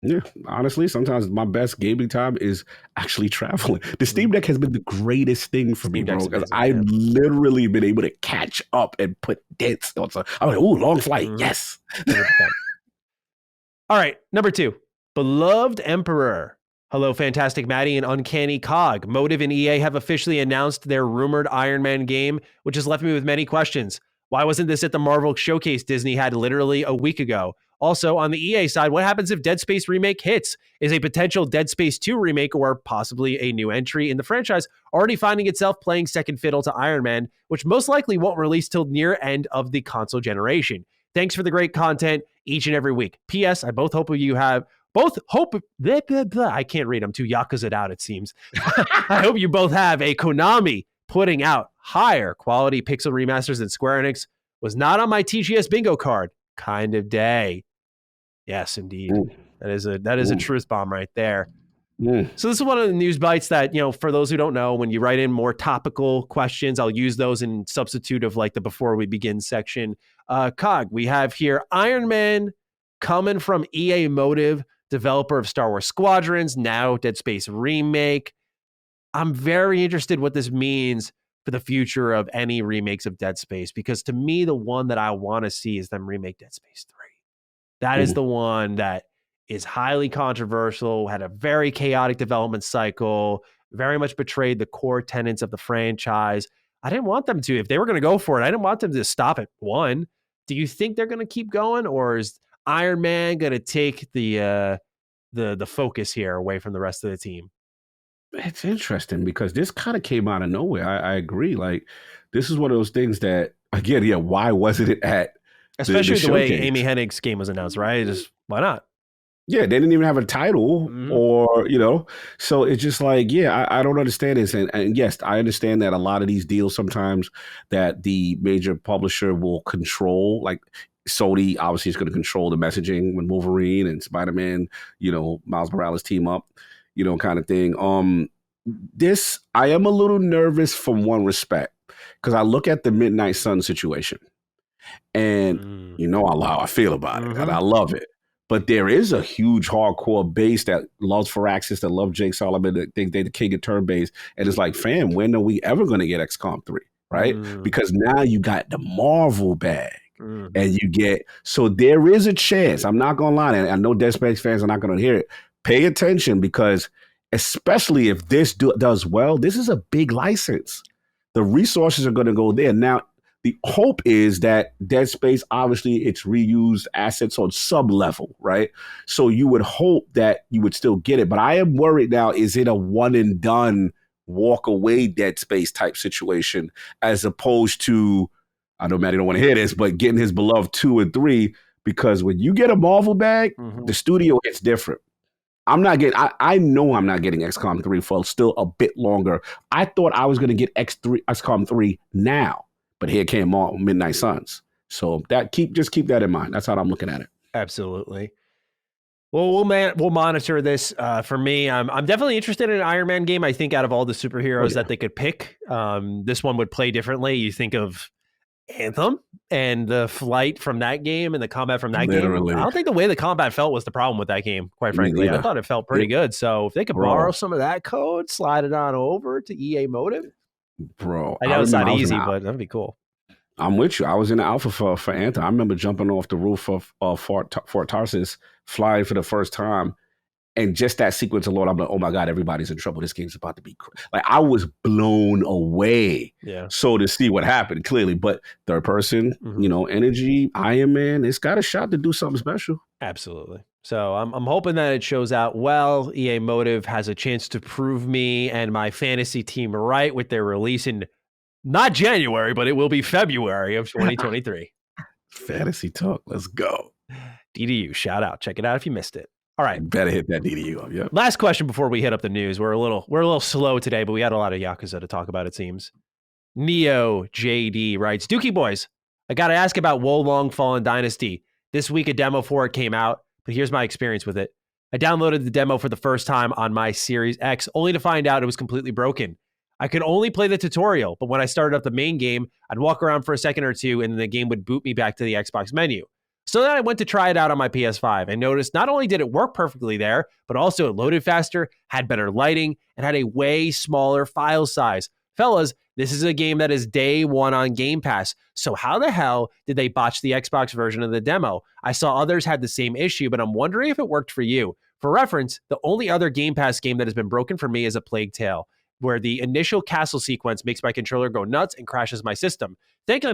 Yeah, honestly, sometimes my best gaming time is actually traveling. The Steam Deck has been the greatest thing for me, Steam Deck's bro, because amazing. I've Yeah. literally been able to catch up and put dents on some. I'm like, ooh, long flight, Mhm. yes. 100%. All right, number 2, Beloved Emperor. Hello, Fantastic Matty and Uncanny Cog. Motive and EA have officially announced their rumored Iron Man game, which has left me with many questions. Why wasn't this at the Marvel showcase Disney had literally a week ago? Also, on the EA side, what happens if Dead Space remake hits? Is a potential Dead Space 2 remake or possibly a new entry in the franchise already finding itself playing second fiddle to Iron Man, which most likely won't release till near end of the console generation? Thanks for the great content each and every week. P.S. I both hope you have both hope blah, blah, blah. I can't read. I'm too Yakuza out, it seems. I hope you both have a Konami putting out higher quality pixel remasters than Square Enix was not on my TGS bingo card kind of day. Yes, indeed. Mm, That is a truth bomb right there. mm. So this is one of the news bites that, for those who don't know, when you write in more topical questions, I'll use those in substitute of like the before we begin section. Cog, we have here Iron Man coming from EA Motive, developer of Star Wars Squadrons, now Dead Space remake. I'm very interested what this means for the future of any remakes of Dead Space, because to me, the one that I want to see is them remake Dead Space 3. That is the one that is highly controversial, had a very chaotic development cycle, very much betrayed the core tenets of the franchise. I didn't want them to. If they were going to go for it, I didn't want them to stop at 1. Do you think they're going to keep going, or is Iron Man going to take the focus here away from the rest of the team? It's interesting because this kind of came out of nowhere. I agree. Like, this is one of those things that, again, yeah, why wasn't it at Especially the way showcase? Amy Hennig's game was announced, right? Just why not? Yeah, they didn't even have a title or, so it's just like, yeah, I don't understand this. And yes, I understand that a lot of these deals sometimes that the major publisher will control, like Sony obviously is going to control the messaging when Wolverine and Spider-Man, Miles Morales team up, kind of thing. This, I am a little nervous from one respect because I look at the Midnight Sun situation and you know how I feel about it, and I love it. But there is a huge hardcore base that loves Firaxis, that love Jake Solomon, that think they're the king of turn base. And it's like, fam, when are we ever going to get XCOM 3? Right? Because now you got the Marvel bag. And you get, so there is a chance. I'm not going to lie. And I know Dead Space fans are not going to hear it. Pay attention because, especially if this does well, this is a big license. The resources are going to go there. Now, the hope is that Dead Space, obviously, it's reused assets on sub level, right? So you would hope that you would still get it. But I am worried now, is it a one and done walk away Dead Space type situation as opposed to, I know Matty don't want to hear this, but getting his beloved 2 and 3, because when you get a Marvel bag, the studio hits different. I'm not getting, I know I'm not getting XCOM 3 for still a bit longer. I thought I was going to get XCOM 3 now. But here came all Midnight Suns. So just keep that in mind. That's how I'm looking at it. Absolutely. Well, we'll monitor this. For me, I'm definitely interested in an Iron Man game. I think out of all the superheroes that they could pick, this one would play differently. You think of Anthem and the flight from that game and the combat from that game. I don't think the way the combat felt was the problem with that game, quite frankly. I thought it felt pretty good. So if they could borrow some of that code, slide it on over to EA Motive. Bro, I know it's not easy, but that'd be cool. I'm with you. I was in the alpha for Anthem. I remember jumping off the roof of Fort Tarsus, flying for the first time. And just that sequence alone, I'm like, oh my God, everybody's in trouble. This game's about to be like, I was blown away. Yeah. So to see what happened, clearly, but third person, energy, Iron Man, it's got a shot to do something special. Absolutely. So I'm hoping that it shows out well. EA Motive has a chance to prove me and my fantasy team right with their release in not January, but it will be February of 2023. Fantasy talk. Let's go. DDU, shout out. Check it out if you missed it. All right. Better hit that DDU up. Yeah. Last question before we hit up the news. We're a little slow today, but we had a lot of Yakuza to talk about, it seems. Neo JD writes, Dookie Boys, I got to ask about Wolong Fallen Dynasty. This week, a demo for it came out, but here's my experience with it. I downloaded the demo for the first time on my Series X, only to find out it was completely broken. I could only play the tutorial, but when I started up the main game, I'd walk around for a second or two, and the game would boot me back to the Xbox menu. So then I went to try it out on my PS5 and noticed not only did it work perfectly there, but also it loaded faster, had better lighting, and had a way smaller file size. Fellas, this is a game that is day one on Game Pass. So how the hell did they botch the Xbox version of the demo? I saw others had the same issue, but I'm wondering if it worked for you. For reference, the only other Game Pass game that has been broken for me is A Plague Tale, where the initial castle sequence makes my controller go nuts and crashes my system. Thanks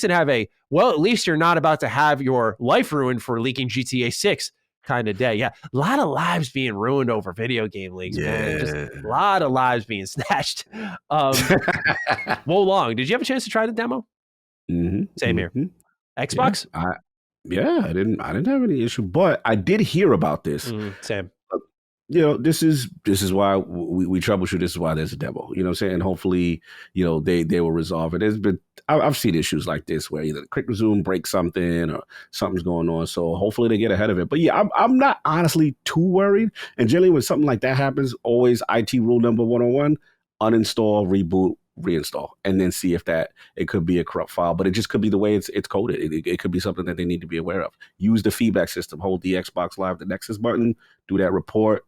and have a, well, at least you're not about to have your life ruined for leaking GTA 6 kind of day. Yeah, a lot of lives being ruined over video game leaks, man. Just a lot of lives being snatched. Long, did you have a chance to try the demo? Same here. Xbox? Yeah, I didn't have any issue, but I did hear about this. Same. This is why we troubleshoot. This is why there's a demo. You know what I'm saying? Hopefully, they will resolve it. I've seen issues like this where either the quick resume breaks something or something's going on. So hopefully they get ahead of it. But yeah, I'm not honestly too worried. And generally when something like that happens, always IT rule number 101, uninstall, reboot, reinstall, and then see if it could be a corrupt file. But it just could be the way it's coded. It could be something that they need to be aware of. Use the feedback system. Hold the Xbox Live, the Nexus button, do that report.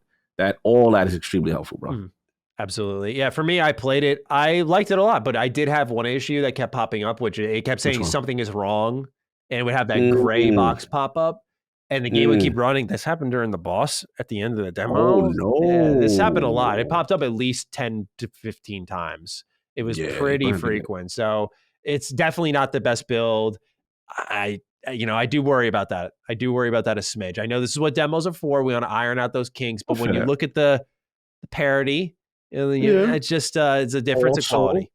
All that is extremely helpful, bro. Absolutely. Yeah, for me, I played it. I liked it a lot, but I did have one issue that kept popping up, which it kept saying something is wrong, and it would have that gray box pop up, and the game would keep running. This happened during the boss at the end of the demo. Oh, no. Yeah, this happened a lot. It popped up at least 10 to 15 times. It was pretty frequent. So it's definitely not the best build. I do worry about that. I do worry about that a smidge. I know this is what demos are for. We want to iron out those kinks, but when you look at the parity, it's just it's a difference in quality.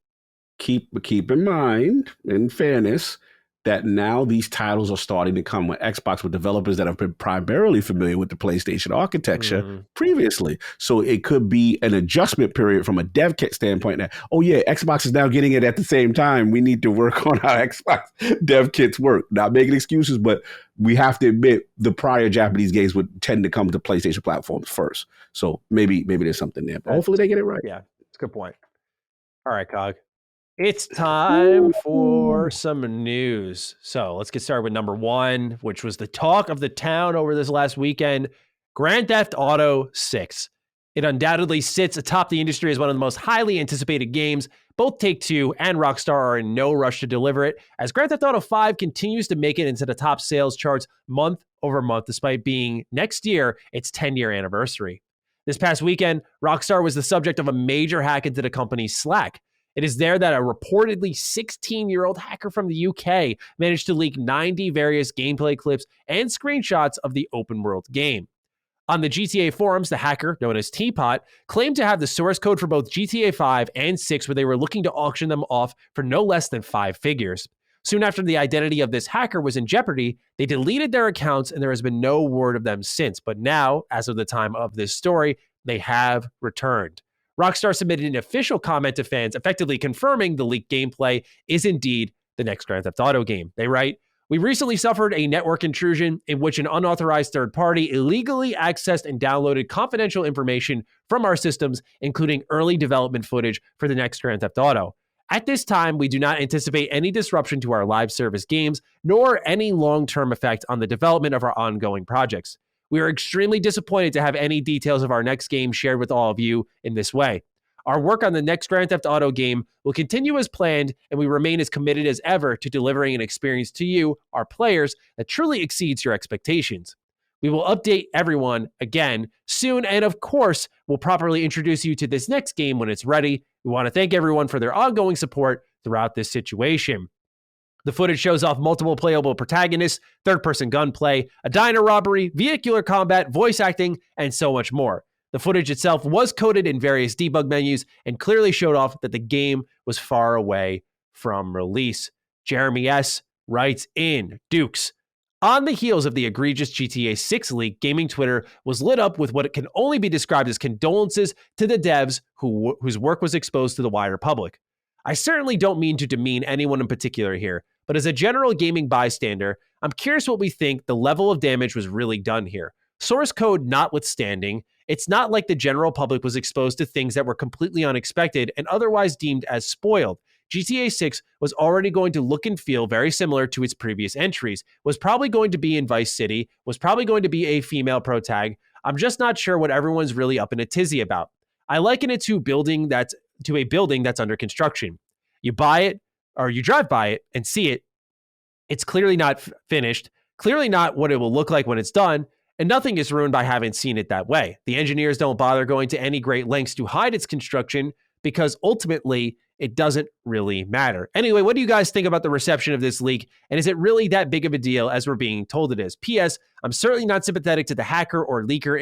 Keep in mind, in fairness, that now these titles are starting to come with Xbox with developers that have been primarily familiar with the PlayStation architecture previously. So it could be an adjustment period from a dev kit standpoint that, Xbox is now getting it at the same time. We need to work on how Xbox dev kits work. Not making excuses, but we have to admit the prior Japanese games would tend to come to PlayStation platforms first. So maybe there's something there, but hopefully they get it right. Yeah, it's a good point. All right, Cog. It's time for some news. So let's get started with number one, which was the talk of the town over this last weekend, Grand Theft Auto 6. It undoubtedly sits atop the industry as one of the most highly anticipated games. Both Take-Two and Rockstar are in no rush to deliver it, as Grand Theft Auto 5 continues to make it into the top sales charts month over month, despite being next year its 10-year anniversary. This past weekend, Rockstar was the subject of a major hack into the company's Slack. It is there that a reportedly 16-year-old hacker from the UK managed to leak 90 various gameplay clips and screenshots of the open world game. On the GTA forums, the hacker, known as Teapot, claimed to have the source code for both GTA 5 and 6, where they were looking to auction them off for no less than 5 figures. Soon after the identity of this hacker was in jeopardy, they deleted their accounts and there has been no word of them since. But now, as of the time of this story, they have returned. Rockstar submitted an official comment to fans, effectively confirming the leaked gameplay is indeed the next Grand Theft Auto game. They write, "We recently suffered a network intrusion in which an unauthorized third party illegally accessed and downloaded confidential information from our systems, including early development footage for the next Grand Theft Auto. At this time, we do not anticipate any disruption to our live service games, nor any long-term effect on the development of our ongoing projects. We are extremely disappointed to have any details of our next game shared with all of you in this way. Our work on the next Grand Theft Auto game will continue as planned, and we remain as committed as ever to delivering an experience to you, our players, that truly exceeds your expectations. We will update everyone again soon, and of course, we'll properly introduce you to this next game when it's ready. We want to thank everyone for their ongoing support throughout this situation." The footage shows off multiple playable protagonists, third-person gunplay, a diner robbery, vehicular combat, voice acting, and so much more. The footage itself was coded in various debug menus and clearly showed off that the game was far away from release. Jeremy S. writes in, Dukes, on the heels of the egregious GTA 6 leak, gaming Twitter was lit up with what can only be described as condolences to the devs whose work was exposed to the wider public. I certainly don't mean to demean anyone in particular here, but as a general gaming bystander, I'm curious what we think the level of damage was really done here. Source code notwithstanding, it's not like the general public was exposed to things that were completely unexpected and otherwise deemed as spoiled. GTA 6 was already going to look and feel very similar to its previous entries, was probably going to be in Vice City, was probably going to be a female protag. I'm just not sure what everyone's really up in a tizzy about. I liken it to a building that's under construction. You buy it or you drive by it and see it. It's clearly not finished, clearly not what it will look like when it's done, and nothing is ruined by having seen it that way. The engineers don't bother going to any great lengths to hide its construction because ultimately it doesn't really matter. Anyway, what do you guys think about the reception of this leak? And is it really that big of a deal as we're being told it is? P.S. I'm certainly not sympathetic to the hacker or leaker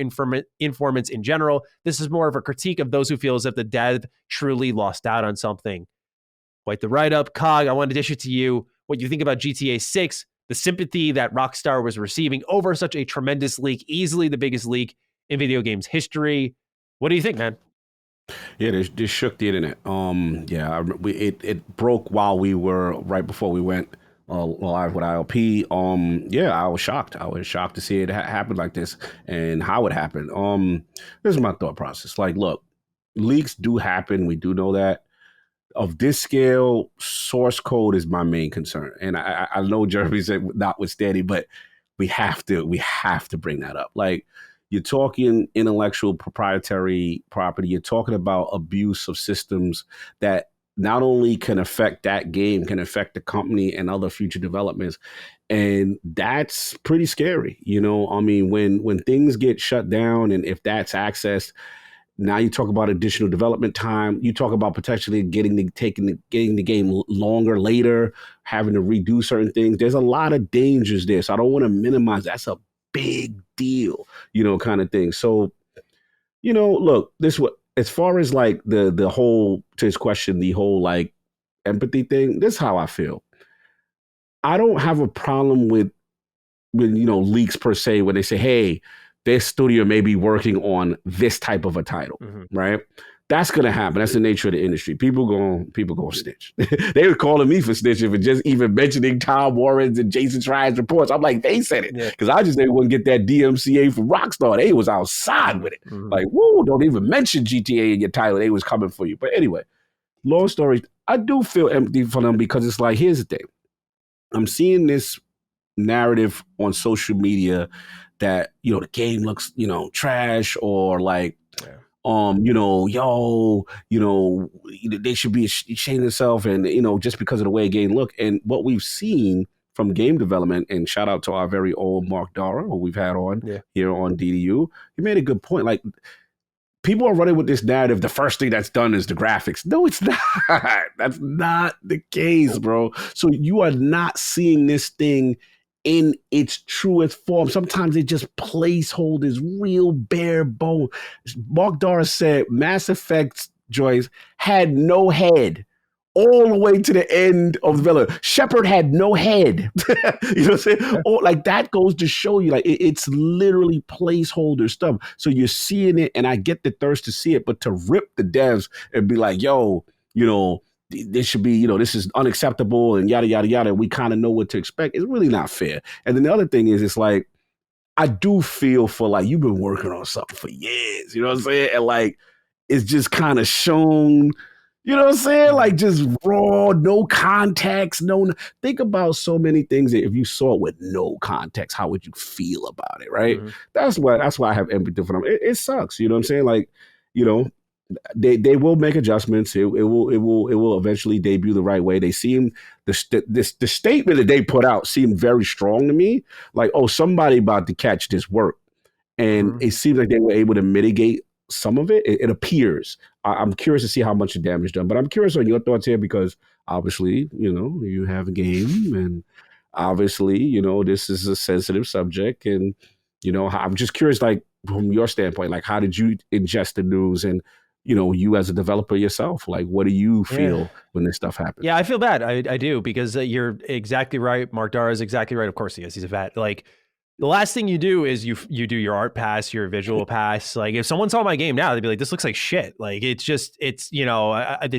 informants in general. This is more of a critique of those who feel as if the dev truly lost out on something. Quite the write-up. Cog, I want to dish it to you. What you think about GTA 6, the sympathy that Rockstar was receiving over such a tremendous leak, easily the biggest leak in video games history. What do you think, man? Yeah, this shook the internet. It broke while we were right before we went live with ILP. I was shocked. I was shocked to see it happen like this and how it happened. This is my thought process. Like, look, leaks do happen. We do know that. Of this scale, source code is my main concern, and I know Jeremy said notwithstanding, but we have to bring that up. Like, you're talking intellectual proprietary property. You're talking about abuse of systems that not only can affect that game, can affect the company and other future developments. And that's pretty scary. You know, I mean, when things get shut down and if that's accessed, now you talk about additional development time. You talk about potentially getting the game longer later, having to redo certain things. There's a lot of dangers there. So I don't want to minimize. That's a big deal, kind of thing. So, look, as far as like the whole, to his question, the whole like empathy thing, this is how I feel. I don't have a problem with leaks per se, when they say, hey, this studio may be working on this type of a title, right? That's going to happen. That's the nature of the industry. People going to snitch. They were calling me for snitching for just even mentioning Tom Warren's and Jason Schreier's reports. I'm like, they said it. Because I just didn't want to get that DMCA from Rockstar. They was outside with it. Like, whoa, don't even mention GTA in your title. They was coming for you. But anyway, long story, I do feel empathy for them because it's like, here's the thing. I'm seeing this narrative on social media that, the game looks, trash, or like, they should be ashamed of themselves, and, just because of the way a game look. And what we've seen from game development, and shout out to our very old Mark Dara, who we've had on here on DDU, he made a good point. Like, people are running with this narrative. The first thing that's done is the graphics. No, it's not. That's not the case, bro. So you are not seeing this thing in its truest form. Sometimes it just placeholders, real bare bone. Mark Dara said Mass Effect, Joyce, had no head all the way to the end of the villain. Shepard had no head. You know what I'm saying? Or, like, that goes to show you, like, it's literally placeholder stuff. So you're seeing it, and I get the thirst to see it, but to rip the devs and be like, yo, this should be, this is unacceptable and yada, yada, yada. We kind of know what to expect. It's really not fair. And then the other thing is, it's like, I do feel for, like, you've been working on something for years, you know what I'm saying? And, like, it's just kind of shown, you know what I'm saying? Like, just raw, no context, think about so many things that if you saw it with no context, how would you feel about it, right? That's why I have empathy for them. It sucks, you know what I'm saying? Like, they will make adjustments. It will eventually debut the right way. They seem the statement that they put out seemed very strong to me. Like, oh, somebody about to catch this work, and it seems like they were able to mitigate some of it. It appears. I'm curious to see how much damage done, but I'm curious on your thoughts here because obviously, you have a game, and obviously, this is a sensitive subject, and I'm just curious, like, from your standpoint, like, how did you ingest the news, and you as a developer yourself, like, what do you feel when this stuff happens? Yeah, I feel bad. I do, because you're exactly right. Mark Dara is exactly right. Of course he is. He's a vet. Like, the last thing you do is you do your art pass, your visual pass. Like, if someone saw my game now, they'd be like, this looks like shit. Like, it's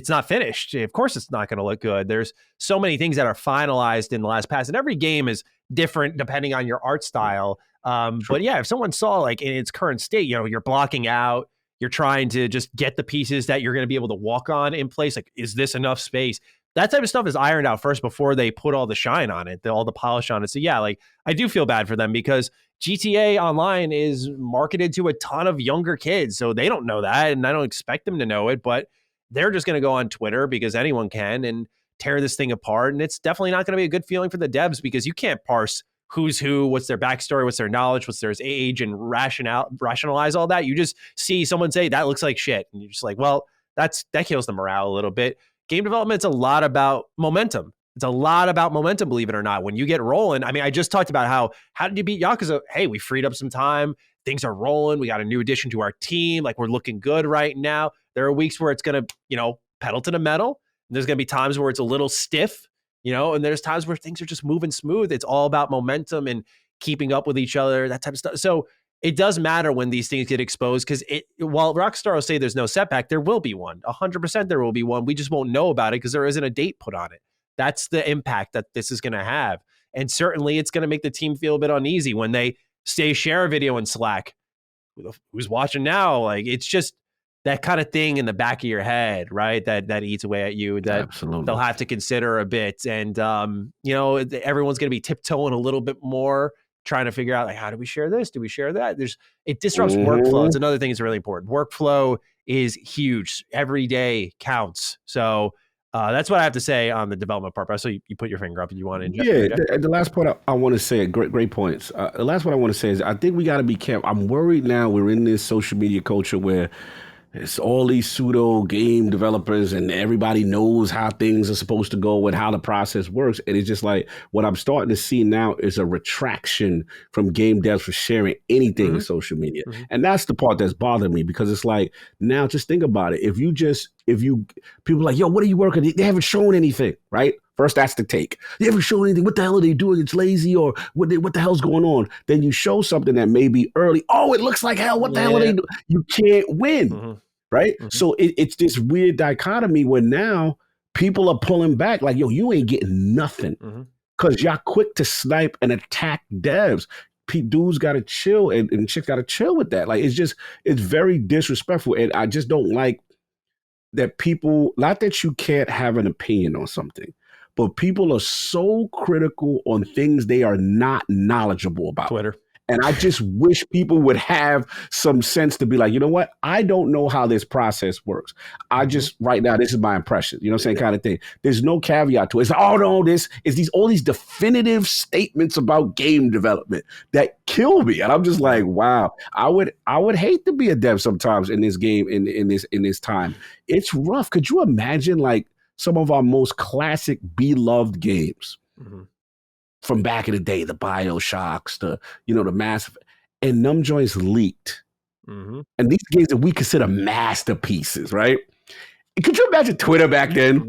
not finished. Of course it's not going to look good. There's so many things that are finalized in the last pass, and every game is different depending on your art style. But yeah, if someone saw, like, in its current state, you're blocking out, you're trying to just get the pieces that you're going to be able to walk on in place. Like, is this enough space? that type of stuff is ironed out first before they put all the shine on it, all the polish on it. So yeah, like I do feel bad for them because GTA Online is marketed to a ton of younger kids. So they don't know that, and I don't expect them to know it, but they're just going to go on Twitter because anyone can and tear this thing apart. And it's definitely not going to be a good feeling for the devs because you can't parse who's who, what's their backstory, what's their knowledge, what's their age, and rationalize all that. You just see someone say that looks like shit, and you're just like, well, that kills the morale a little bit. Game development's a lot about momentum. It's a lot about momentum, believe it or not. When you get rolling, I mean, I just talked about how did you beat Yakuza? Hey, we freed up some time. Things are rolling. We got a new addition to our team. Like, we're looking good right now. There are weeks where it's going to, pedal to the metal. And there's going to be times where it's a little stiff, and there's times where things are just moving smooth. It's all about momentum and keeping up with each other, that type of stuff. So it does matter when these things get exposed because while Rockstar will say there's no setback, there will be one. 100% there will be one. We just won't know about it because there isn't a date put on it. That's the impact that this is going to have. And certainly it's going to make the team feel a bit uneasy when they say share a video in Slack. Who's watching now? Like, it's just that kind of thing in the back of your head, right? That eats away at you that Absolutely. They'll have to consider a bit. And, everyone's going to be tiptoeing a little bit more, trying to figure out, like, how do we share this? Do we share that? It disrupts workflow. It's another thing that's really important. Workflow is huge. Every day counts. So that's what I have to say on the development part. So you put your finger up and you want to inject. Yeah, the last point I want to say, great points. The last one I want to say is I think we got to be careful. I'm worried now we're in this social media culture where it's all these pseudo game developers and everybody knows how things are supposed to go and how the process works. And it's just like what I'm starting to see now is a retraction from game devs for sharing anything in social media. And that's the part that's bothering me because it's like, now just think about it. If people are like, yo, what are you working? They haven't shown anything, right? First, that's the take. They haven't shown anything. What the hell are they doing? It's lazy, or what the hell's going on? Then you show something that may be early. Oh, it looks like hell. What the hell are they doing? You can't win, right? So it's this weird dichotomy where now people are pulling back like, yo, you ain't getting nothing because y'all quick to snipe and attack devs. Dudes got to chill and chicks got to chill with that. Like, it's very disrespectful. And I just don't like that people, not that you can't have an opinion on something, but people are so critical on things they are not knowledgeable about. Twitter. And I just wish people would have some sense to be like, you know what? I don't know how this process works. I just, right now, this is my impression, you know what I'm saying, kind of thing. There's no caveat to it. It's like, oh, no, this is all these definitive statements about game development that kill me. And I'm just like, wow, I would hate to be a dev sometimes in this game, in this time. It's rough. Could you imagine like some of our most classic beloved games from back in the day, the BioShocks, the Mass Effect, and them joints leaked. And these games that we consider masterpieces, right? Could you imagine Twitter back then?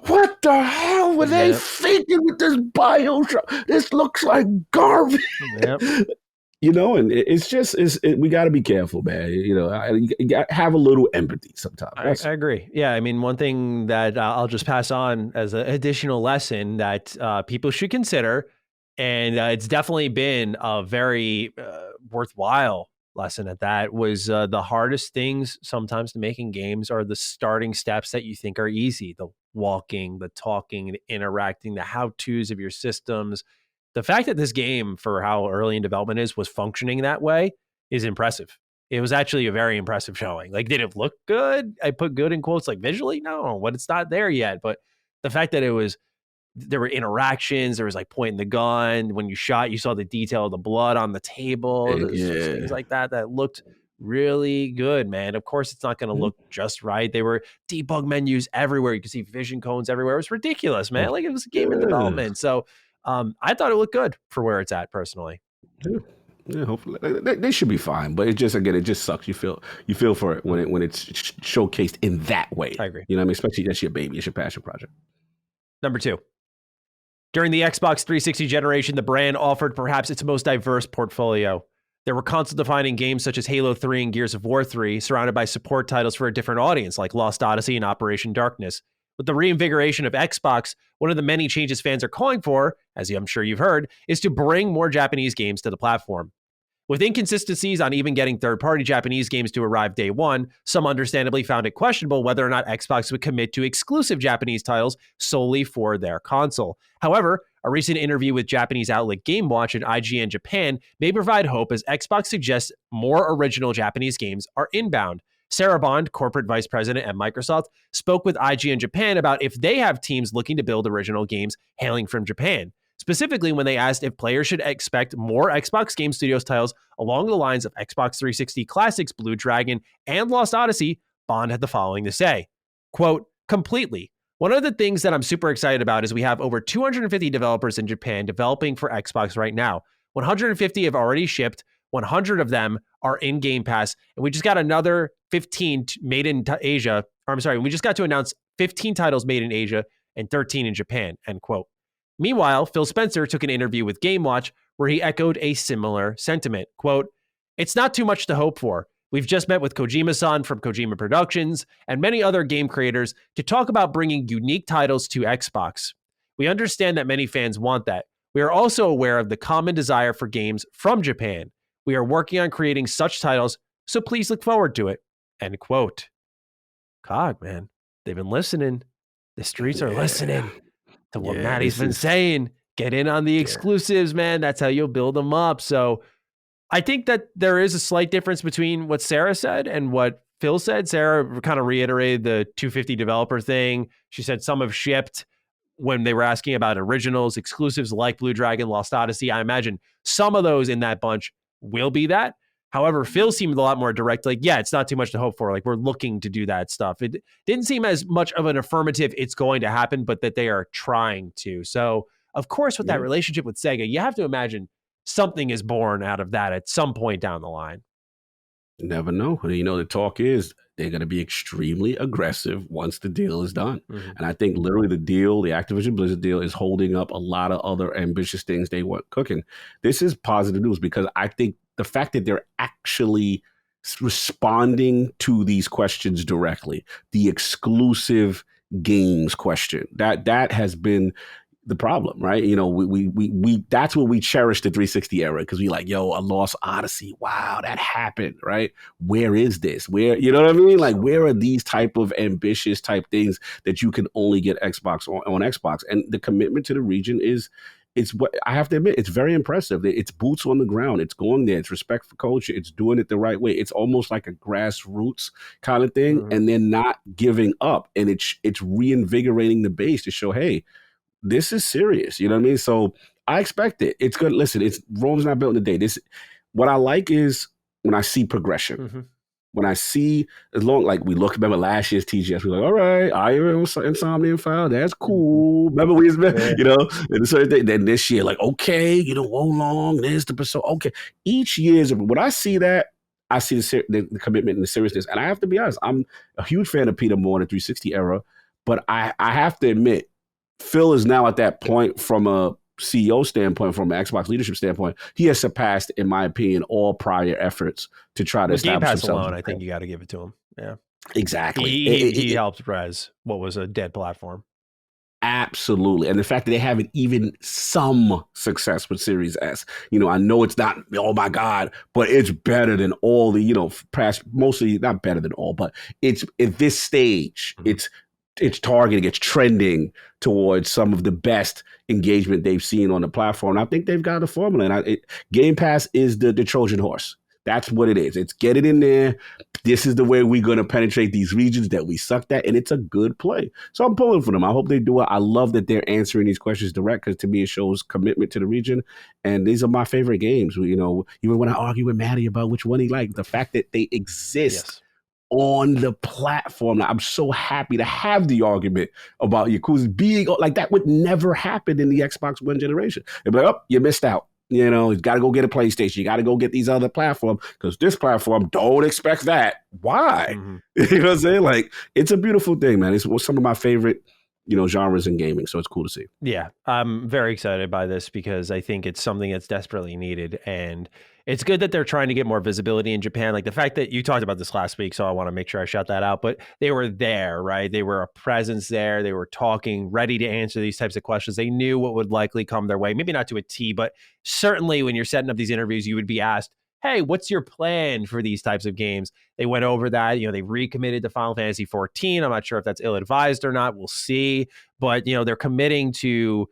What the hell were they thinking with this BioShock? This looks like garbage. And it's just, we got to be careful, man. You got to have a little empathy sometimes. I agree. Yeah. I mean, one thing that I'll just pass on as an additional lesson that people should consider, and it's definitely been a very worthwhile lesson at that, was the hardest things sometimes to making games are the starting steps that you think are easy. The walking, the talking, the interacting, the how-tos of your systems. The fact that this game, for how early in development is, was functioning that way is impressive. It was actually a very impressive showing. Like, did it look good? I put good in quotes, like visually? No, but it's not there yet. But the fact that there were interactions, there was like pointing the gun. When you shot, you saw the detail of the blood on the table. Things like that looked really good, man. Of course, it's not going to look just right. There were debug menus everywhere. You could see vision cones everywhere. It was ridiculous, man. Like, it was a game in development. So, I thought it looked good for where it's at personally. Yeah, hopefully they should be fine. But it just sucks. You feel for it when it's showcased in that way. I agree. You know what I mean? Especially that's your baby, it's your passion project. Number 2. During the Xbox 360 generation, the brand offered perhaps its most diverse portfolio. There were console-defining games such as Halo 3 and Gears of War 3, surrounded by support titles for a different audience like Lost Odyssey and Operation Darkness. With the reinvigoration of Xbox, one of the many changes fans are calling for, as I'm sure you've heard, is to bring more Japanese games to the platform. With inconsistencies on even getting third-party Japanese games to arrive day one, some understandably found it questionable whether or not Xbox would commit to exclusive Japanese titles solely for their console. However, a recent interview with Japanese outlet GameWatch and IGN Japan may provide hope as Xbox suggests more original Japanese games are inbound. Sarah Bond, corporate vice president at Microsoft, spoke with IGN Japan about if they have teams looking to build original games hailing from Japan. Specifically, when they asked if players should expect more Xbox Game Studios titles along the lines of Xbox 360 Classics Blue Dragon and Lost Odyssey, Bond had the following to say, quote, completely. One of the things that I'm super excited about is we have over 250 developers in Japan developing for Xbox right now. 150 have already shipped. 100 of them are in Game Pass. And we just got another 15 made in Asia. Or I'm sorry, we just got to announce 15 titles made in Asia and 13 in Japan, end quote. Meanwhile, Phil Spencer took an interview with GameWatch where he echoed a similar sentiment. Quote, it's not too much to hope for. We've just met with Kojima-san from Kojima Productions and many other game creators to talk about bringing unique titles to Xbox. We understand that many fans want that. We are also aware of the common desire for games from Japan. We are working on creating such titles, so please look forward to it. End quote. Cog, man, they've been listening. The streets are listening to what Matty's been saying. Get in on the exclusives, man. That's how you'll build them up. So I think that there is a slight difference between what Sarah said and what Phil said. Sarah kind of reiterated the 250 developer thing. She said some have shipped when they were asking about originals, exclusives like Blue Dragon, Lost Odyssey. I imagine some of those in that bunch will be that. However, Phil seemed a lot more direct. Like, yeah, it's not too much to hope for. Like, we're looking to do that stuff. It didn't seem as much of an affirmative it's going to happen, but that they are trying to. So, of course, with that relationship with Sega, you have to imagine something is born out of that at some point down the line. You never know. You know, the talk is they're going to be extremely aggressive once the deal is done. Mm-hmm. And I think literally the deal, the Activision Blizzard deal, is holding up a lot of other ambitious things they want cooking. This is positive news because I think the fact that they're actually responding to these questions directly, the exclusive games question, that has been the problem, right? You know, we that's what we cherish the 360 era because we like, yo, a Lost Odyssey. Wow, that happened, right? Where is this? Where, you know what I mean? Like, where are these type of ambitious type things that you can only get Xbox on Xbox? And the commitment to the region it's what I have to admit, it's very impressive. It's boots on the ground. It's going there. It's respect for culture. It's doing it the right way. It's almost like a grassroots kind of thing. Mm-hmm. And then not giving up. And it's reinvigorating the base to show, hey, this is serious. You know what I mean? So I expect it. It's good. Listen, Rome's not built in a day. What I like is when I see progression. Mm-hmm. When I see, as long like we remember last year's TGS, we're like, all right, Iron Insomniac file, that's cool. Remember we, you know, and so then this year, like, okay, you know, Wolong, there's the persona. Okay, each year's when I see that, I see the commitment and the seriousness. And I have to be honest, I'm a huge fan of Peter Moore in the 360 era, but I have to admit, Phil is now at that point from a CEO standpoint, from an Xbox leadership standpoint, he has surpassed, in my opinion, all prior efforts to try to establish Game Pass himself. alone, I think you got to give it to him. Yeah, exactly. He helped res what was a dead platform. Absolutely. And the fact that they haven't even some success with Series S, you know, I know it's not, oh my God, but it's better than all the, you know, past, mostly not better than all, but it's at this stage, it's targeting, it's trending towards some of the best engagement they've seen on the platform. And I think they've got a formula. And Game Pass is the Trojan horse. That's what it is. It's get it in there. This is the way we're going to penetrate these regions that we sucked at. And it's a good play. So I'm pulling for them. I hope they do it. I love that they're answering these questions direct because to me, it shows commitment to the region. And these are my favorite games. You know, even when I argue with Matty about which one he liked, the fact that they exist on the platform. Now, I'm so happy to have the argument about Yakuza being like that would never happen in the Xbox One generation. They'd be like, oh, you missed out. You know, you got to go get a PlayStation. You got to go get these other platforms because this platform don't expect that. Why? Mm-hmm. You know what I'm saying? Like, it's a beautiful thing, man. It's some of my favorite, you know, genres in gaming. So it's cool to see. Yeah, I'm very excited by this because I think it's something that's desperately needed. And it's good that they're trying to get more visibility in Japan. Like the fact that you talked about this last week, so I want to make sure I shout that out. But they were there, right? They were a presence there. They were talking, ready to answer these types of questions. They knew what would likely come their way. Maybe not to a T, but certainly when you're setting up these interviews, you would be asked, hey, what's your plan for these types of games? They went over that. They recommitted to Final Fantasy 14. I'm not sure if that's ill-advised or not. We'll see. But, they're committing to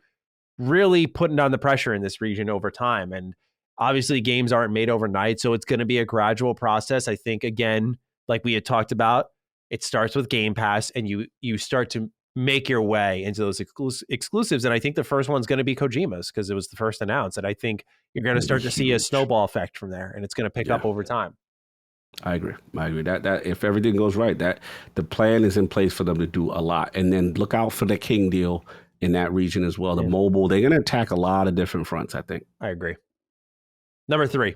really putting down the pressure in this region over time. And obviously games aren't made overnight, so it's going to be a gradual process. I think, again, like we had talked about, it starts with Game Pass and you start to make your way into those exclusives. And I think the first one's going to be Kojima's because it was the first announced. And I think you're going to start to see a snowball effect from there, and it's going to pick up over time. I agree. That if everything goes right, that the plan is in place for them to do a lot. And then look out for the King deal in that region as well. The mobile, they're going to attack a lot of different fronts, I think. I agree. Number 3,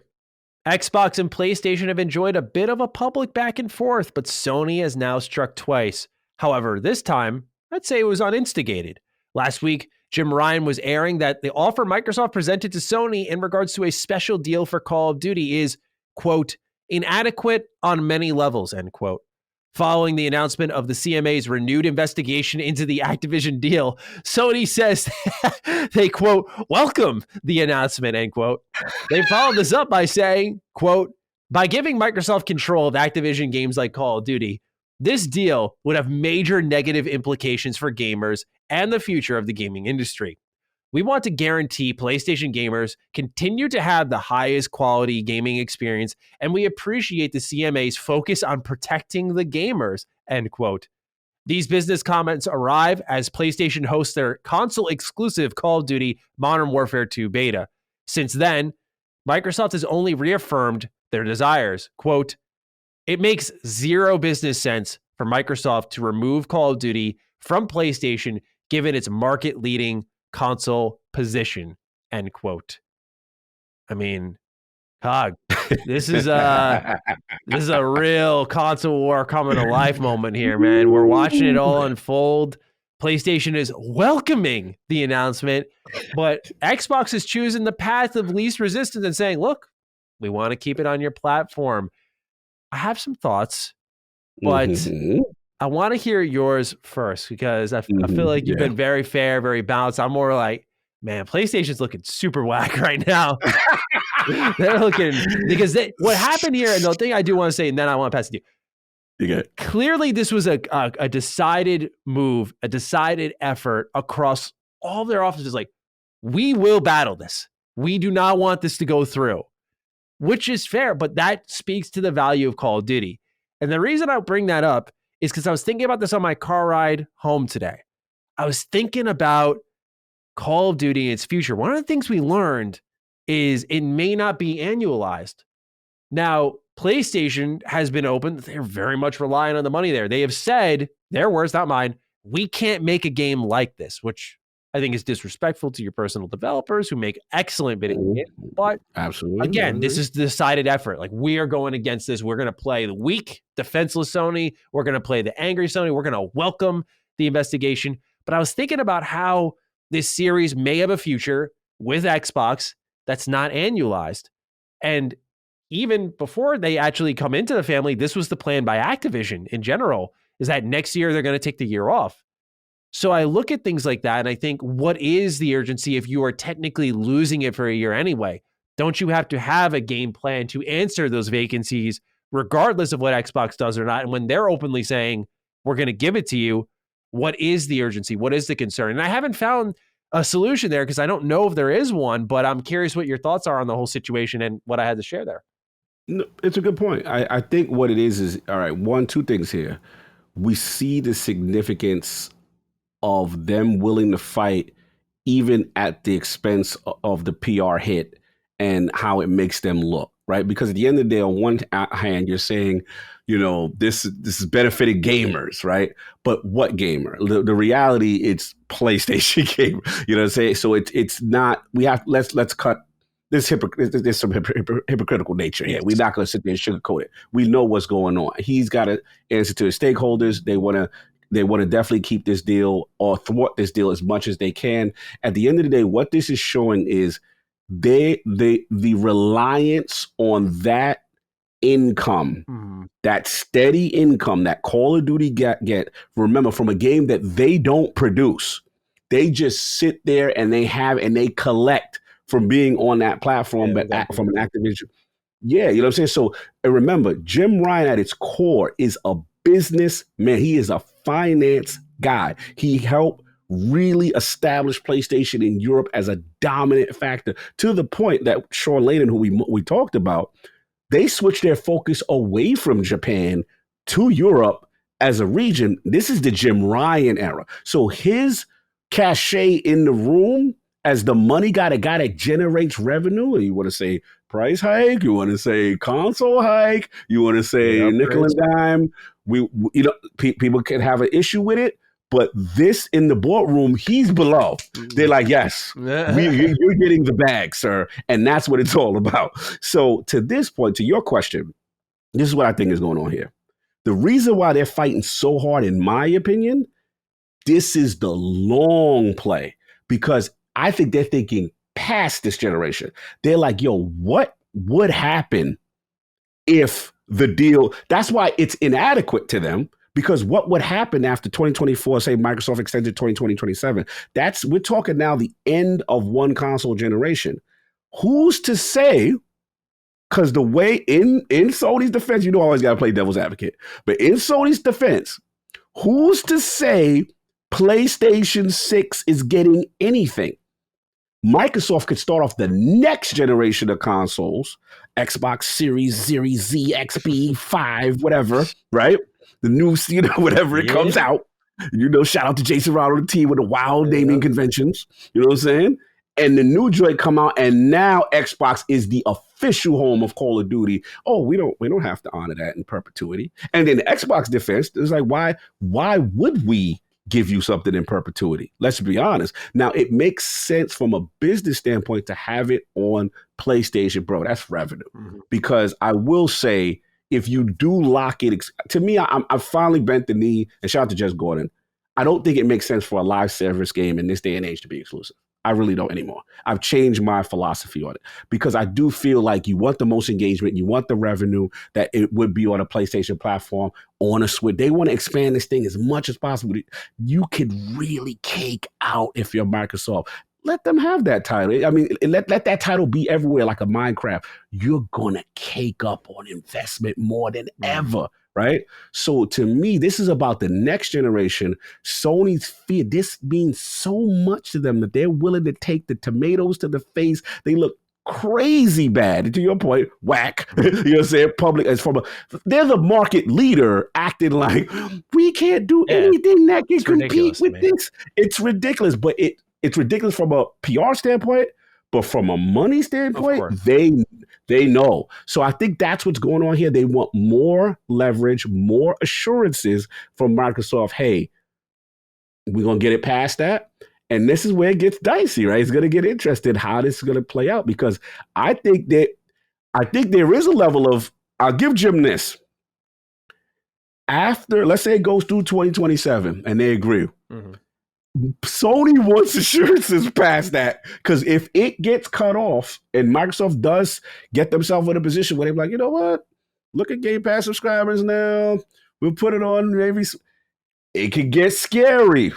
Xbox and PlayStation have enjoyed a bit of a public back and forth, but Sony has now struck twice. However, this time, I'd say it was uninstigated. Last week, Jim Ryan was airing that the offer Microsoft presented to Sony in regards to a special deal for Call of Duty is, quote, inadequate on many levels, end quote. Following the announcement of the CMA's renewed investigation into the Activision deal, Sony says they, quote, welcome the announcement, end quote. They followed this up by saying, quote, by giving Microsoft control of Activision games like Call of Duty, this deal would have major negative implications for gamers and the future of the gaming industry. We want to guarantee PlayStation gamers continue to have the highest quality gaming experience, and we appreciate the CMA's focus on protecting the gamers, end quote. These business comments arrive as PlayStation hosts their console-exclusive Call of Duty Modern Warfare 2 beta. Since then, Microsoft has only reaffirmed their desires. Quote, it makes zero business sense for Microsoft to remove Call of Duty from PlayStation given its market-leading console position, end quote. I mean, Cog, this is a real console war coming to life moment here, man. We're watching it all unfold. PlayStation is welcoming the announcement, but Xbox is choosing the path of least resistance and saying, look, we want to keep it on your platform. I have some thoughts, but I want to hear yours first because I feel like you've been very fair, very balanced. I'm more like, man, PlayStation's looking super whack right now. They're looking, because what happened here, and the thing I do want to say, and then I want to pass it to you. You get clearly, this was a decided move, a decided effort across all their offices. Like, we will battle this. We do not want this to go through, which is fair, but that speaks to the value of Call of Duty. And the reason I bring that up is because I was thinking about this on my car ride home today. I was thinking about Call of Duty and its future. One of the things we learned is it may not be annualized. Now, PlayStation has been open. They're very much relying on the money there. They have said, their words, not mine, we can't make a game like this, which I think is disrespectful to your personal developers who make excellent video games. But absolutely, again, this is the decided effort. Like, we are going against this. We're going to play the weak, defenseless Sony. We're going to play the angry Sony. We're going to welcome the investigation. But I was thinking about how this series may have a future with Xbox that's not annualized. And even before they actually come into the family, this was the plan by Activision in general, is that next year they're going to take the year off. So I look at things like that and I think, what is the urgency if you are technically losing it for a year anyway? Don't you have to have a game plan to answer those vacancies, regardless of what Xbox does or not? And when they're openly saying, we're going to give it to you, what is the urgency? What is the concern? And I haven't found a solution there because I don't know if there is one, but I'm curious what your thoughts are on the whole situation and what I had to share there. No, it's a good point. I think what it is, all right, two things here. We see the significance of them willing to fight even at the expense of the PR hit and how it makes them look, right? Because at the end of the day, on one hand, you're saying, this is benefiting gamers, right? But what gamer? The reality, it's PlayStation gamer. You know what I'm saying? So it's not. We have let's cut. There's some hypocritical nature here. We're not going to sit there and sugarcoat it. We know what's going on. He's got to answer to his stakeholders. They want to definitely keep this deal or thwart this deal as much as they can. At the end of the day, what this is showing is the reliance on that income, that steady income that Call of Duty get, remember, from a game that they don't produce. They just sit there and they collect from being on that platform, from an Activision. Yeah, you know what I'm saying? So, and remember, Jim Ryan at its core is a businessman. He is a finance guy. He helped really establish PlayStation in Europe as a dominant factor to the point that Sean Layden, who we talked about, they switched their focus away from Japan to Europe as a region. This is the Jim Ryan era. So his cachet in the room as the money guy, the guy that generates revenue, and you want to say price hike, you want to say console hike, you want to say nickel and dime. People can have an issue with it, but this in the boardroom, he's below. They're like, yes, you're getting the bag, sir. And that's what it's all about. So to this point, to your question, this is what I think is going on here. The reason why they're fighting so hard, in my opinion, this is the long play, because I think they're thinking past this generation. They're like, yo, what would happen if the deal, that's why it's inadequate to them, because what would happen after 2024, say Microsoft extended 2027, we're talking now the end of one console generation. Who's to say, because the way in Sony's defense, you know, I always got to play devil's advocate, but in Sony's defense, who's to say PlayStation 6 is getting anything? Microsoft could start off the next generation of consoles, Xbox Series Z, XB, 5, whatever, right? The new, whatever it comes out. Shout out to Jason Ronald and the team with the wild naming conventions. You know what I'm saying? And the new joint come out, and now Xbox is the official home of Call of Duty. Oh, we don't have to honor that in perpetuity. And then the Xbox defense is like, why would we give you something in perpetuity? Let's be honest. Now, it makes sense from a business standpoint to have it on PlayStation, bro. That's revenue. Because I will say, if you do lock it, to me, I finally bent the knee, and shout out to Jess Gordon. I don't think it makes sense for a live service game in this day and age to be exclusive. I really don't anymore. I've changed my philosophy on it, because I do feel like you want the most engagement, you want the revenue that it would be on a PlayStation platform, on a Switch. They want to expand this thing as much as possible. You could really cake out if you're Microsoft. Let them have that title. I mean, let that title be everywhere like a Minecraft. You're going to cake up on investment more than ever. Right? So to me, this is about the next generation. Sony's fear, this means so much to them that they're willing to take the tomatoes to the face. They look crazy bad. To your point, whack. You know what I'm saying? Public, they're the market leader acting like we can't do anything that can compete with this. It's ridiculous, but it's ridiculous from a PR standpoint. But from a money standpoint, they know. So I think that's what's going on here. They want more leverage, more assurances from Microsoft. Hey, we're going to get it past that. And this is where it gets dicey, right? It's going to get interesting how this is going to play out, because I think there is a level of, I'll give Jim this. After, let's say it goes through 2027 and they agree. Sony wants assurances past that, because if it gets cut off and Microsoft does get themselves in a position where they're like, you know what, look at Game Pass subscribers now, we'll put it on, maybe it could get scary.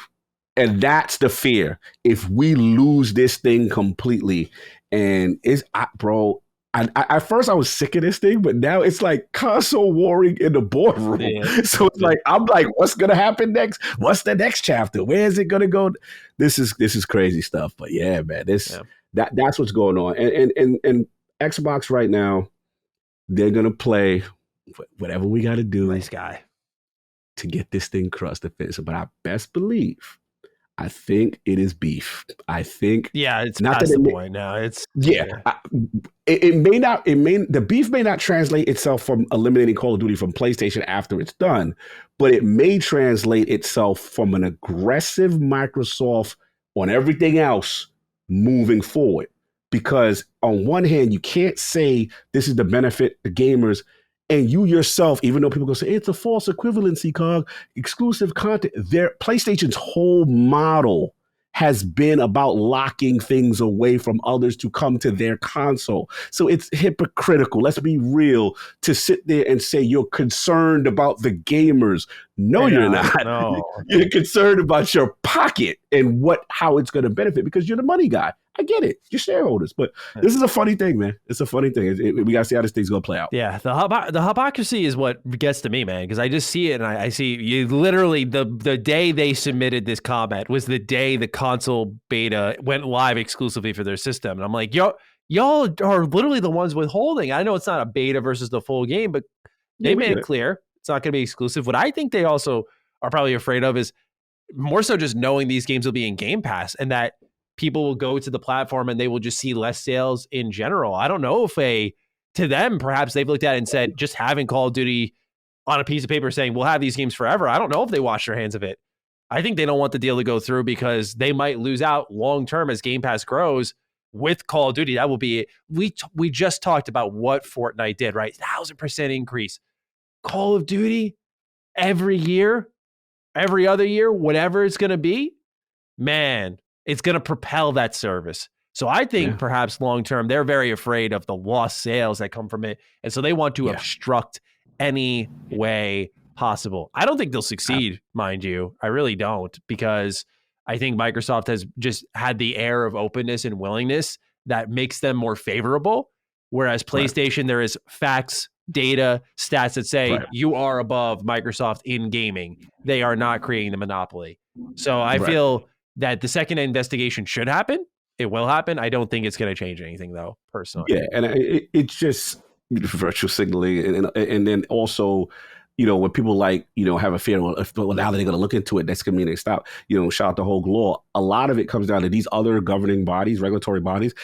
And that's the fear. If we lose this thing completely, and at first I was sick of this thing, but now it's like console warring in the boardroom. So it's like, I'm like, what's going to happen next? What's the next chapter? Where is it going to go? This is crazy stuff. But yeah, man, that's what's going on. And Xbox right now, they're going to play whatever we got to do. Nice guy. To get this thing crushed to finish. But I best believe, I think it is beef. I think it's not past the point now. It's the beef may not translate itself from eliminating Call of Duty from PlayStation after it's done, but it may translate itself from an aggressive Microsoft on everything else moving forward. Because on one hand, you can't say this is the benefit the gamers, and you yourself, even though people go say it's a false equivalency, Cog, exclusive content, PlayStation's whole model has been about locking things away from others to come to their console. So it's hypocritical, let's be real, to sit there and say you're concerned about the gamers. No, you're not. No. You're concerned about your pocket and how it's going to benefit because you're the money guy. I get it. You're shareholders. But this is a funny thing, man. It's a funny thing. We got to see how this thing's going to play out. Yeah, the hypocrisy is what gets to me, man, because I just see it and I see you literally the day they submitted this comment was the day the console beta went live exclusively for their system. And I'm like, y'all are literally the ones withholding. I know it's not a beta versus the full game, but they made it clear it's not going to be exclusive. What I think they also are probably afraid of is more so just knowing these games will be in Game Pass and that people will go to the platform and they will just see less sales in general. I don't know if to them, perhaps they've looked at it and said, just having Call of Duty on a piece of paper saying, we'll have these games forever. I don't know if they wash their hands of it. I think they don't want the deal to go through because they might lose out long-term as Game Pass grows with Call of Duty. That will be it. We just talked about what Fortnite did, right? 1,000% increase. Call of Duty every year, every other year, whatever it's going to be, man, it's going to propel that service. So I think perhaps long-term, they're very afraid of the lost sales that come from it. And so they want to obstruct any way possible. I don't think they'll succeed, mind you. I really don't, because I think Microsoft has just had the air of openness and willingness that makes them more favorable. Whereas PlayStation, there is facts, data, stats that say you are above Microsoft in gaming. They are not creating the monopoly. So I feel that the second investigation should happen. It will happen. I don't think it's going to change anything, though, personally. Yeah, and it's just virtual signaling. And then also, when people have a fear, well, now that they're going to look into it, that's going to mean they stop. Shout out to Hogue Law. A lot of it comes down to these other governing bodies, regulatory bodies,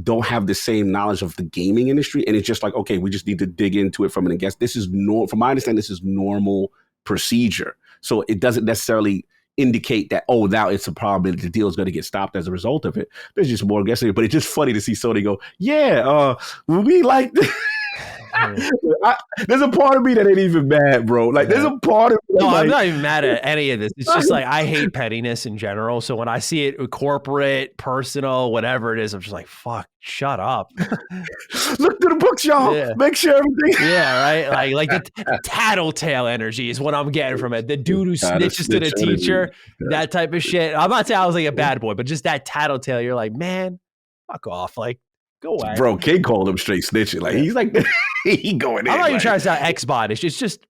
don't have the same knowledge of the gaming industry. And it's just like, okay, we just need to dig into it from an guess. This is from my understanding, this is normal procedure. So it doesn't necessarily indicate that, now it's a problem and the deal is going to get stopped as a result of it. There's just more guessing. But it's just funny to see Sony go, we like this. There's a part of me that ain't even mad, bro. Like, there's a part of me. No, I'm not even mad at any of this. It's just like, I hate pettiness in general. So when I see it corporate, personal, whatever it is, I'm just like, fuck, shut up. Look through the books, y'all. Yeah. Make sure everything. Yeah, right. Like the tattletale energy is what I'm getting from it. The dude who snitches to the teacher, that type of shit. I'm not saying I was like a bad boy, but just that tattletale, you're like, man, fuck off. Like, go away. Bro, King called him straight snitching. Like, he's like, he going in. I'm not even trying to sound X-bot. It's just,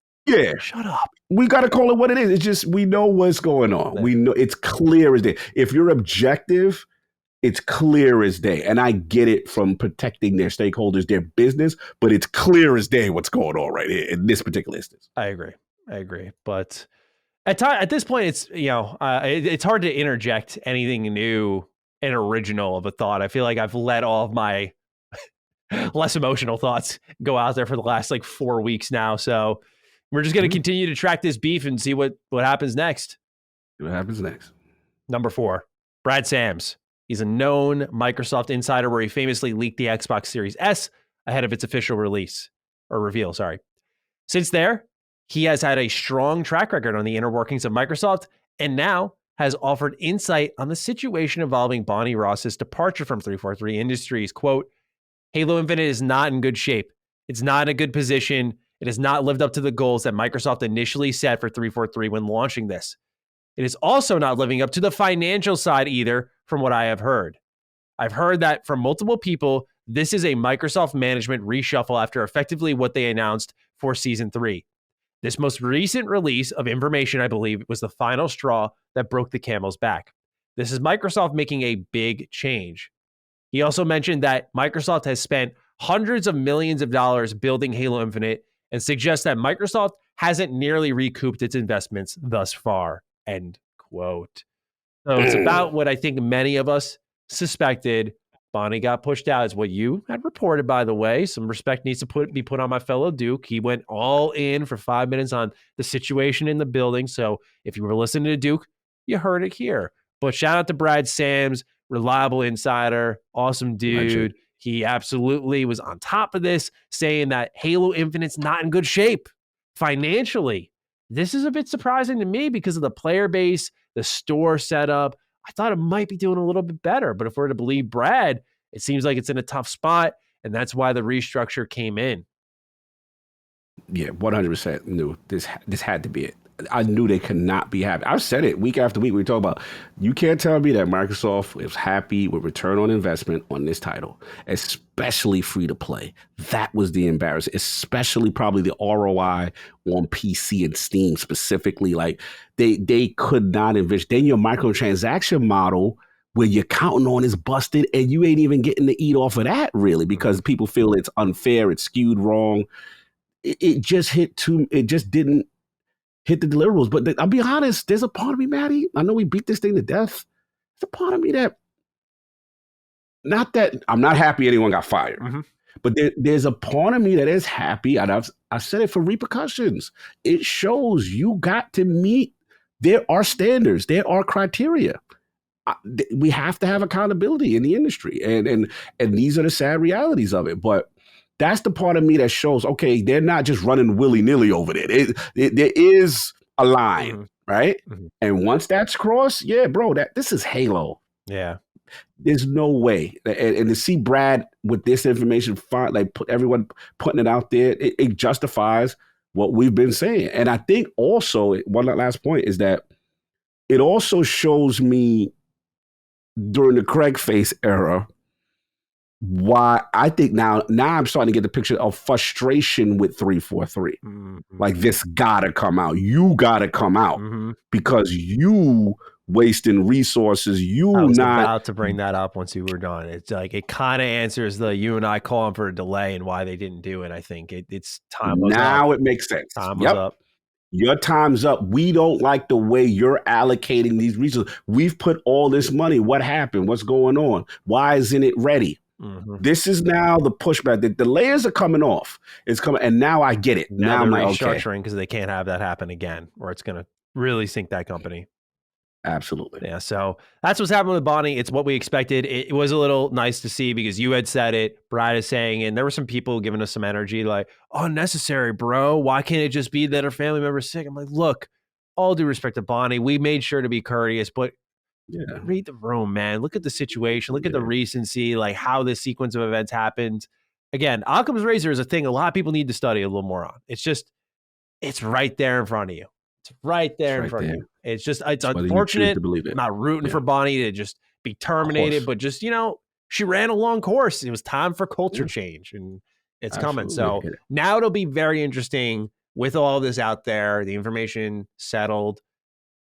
shut up. We got to call it what it is. It's just, we know what's going on. We know it's clear as day. If you're objective, it's clear as day. And I get it from protecting their stakeholders, their business, but it's clear as day what's going on right here in this particular instance. I agree. But at this point, it's, it's hard to interject anything new and original of a thought. I feel like I've let all of my less emotional thoughts go out there for the last 4 weeks now. So we're just going to continue to track this beef and see what happens next. What happens next? Number 4, Brad Sams. He's a known Microsoft insider where he famously leaked the Xbox Series S ahead of its official reveal. Since there, he has had a strong track record on the inner workings of Microsoft and now has offered insight on the situation involving Bonnie Ross's departure from 343 Industries. Quote, Halo Infinite is not in good shape. It's not in a good position. It has not lived up to the goals that Microsoft initially set for 343 when launching this. It is also not living up to the financial side either, from what I have heard. I've heard that from multiple people, this is a Microsoft management reshuffle after effectively what they announced for Season 3. This most recent release of information, I believe, was the final straw that broke the camel's back. This is Microsoft making a big change. He also mentioned that Microsoft has spent hundreds of millions of dollars building Halo Infinite and suggests that Microsoft hasn't nearly recouped its investments thus far. End quote. So it's about what I think many of us suspected. Bonnie got pushed out, is what you had reported, by the way. Some respect needs to be put on my fellow Duke. He went all in for 5 minutes on the situation in the building. So if you were listening to Duke, you heard it here. But shout out to Brad Sams, reliable insider, awesome dude. He absolutely was on top of this, saying that Halo Infinite's not in good shape financially. This is a bit surprising to me because of the player base, the store setup. I thought it might be doing a little bit better, but if we're to believe Brad, it seems like it's in a tough spot, and that's why the restructure came in. Yeah, 100% knew this had to be it. I knew they could not be happy. I've said it week after week. We talk about, you can't tell me that Microsoft is happy with return on investment on this title, especially free to play. That was the embarrassment, especially probably the ROI on PC and Steam specifically. Like they could not envision. Then your microtransaction model, where you're counting on, is busted, and you ain't even getting to eat off of that really, because people feel it's unfair, it's skewed wrong. It just it just didn't hit the deliverables. But I'll be honest, there's a part of me, Matty, I know we beat this thing to death. There's a part of me that, not that I'm not happy anyone got fired, but there's a part of me that is happy, and I've said it for repercussions. It shows you got to meet, there are standards, there are criteria. We have to have accountability in the industry, and these are the sad realities of it. But that's the part of me that shows, okay, they're not just running willy-nilly over there. There is a line, right? And once that's crossed, yeah, bro, this is Halo. Yeah. There's no way. And to see Brad with this information, like everyone putting it out there, it justifies what we've been saying. And I think also, one last point is that it also shows me during the Craig Face era, why I think now I'm starting to get the picture of frustration with 343. Like, this gotta come out. You gotta come out because you wasting resources. I was about to bring that up once you were done. It's like, it kind of answers the you and I calling for a delay and why they didn't do it. I think it's time was now up. It makes sense. Time was up. Your time's up. We don't like the way you're allocating these resources. We've put all this money. What happened? What's going on? Why isn't it ready? This is now the pushback. The layers are coming off. It's coming, and now I get it. Now I'm they're like, restructuring because they can't have that happen again, or it's going to really sink that company. Absolutely. Yeah, so that's what's happening with Bonnie. It's what we expected. It was a little nice to see because you had said it, Brad is saying, and there were some people giving us some energy like, unnecessary, bro. Why can't it just be that her family member's sick? I'm like, look, all due respect to Bonnie, we made sure to be courteous, but read the room, man. Look at the situation. Look at the recency, like how this sequence of events happened. Again, Occam's razor is a thing a lot of people need to study a little more on. It's right there in front of you. It's right there in front of you. It's just, it's unfortunate. I'm not rooting for Bonnie to just be terminated, but just, she ran a long course. It was time for culture change, and it's coming. So now it'll be very interesting with all this out there, the information settled.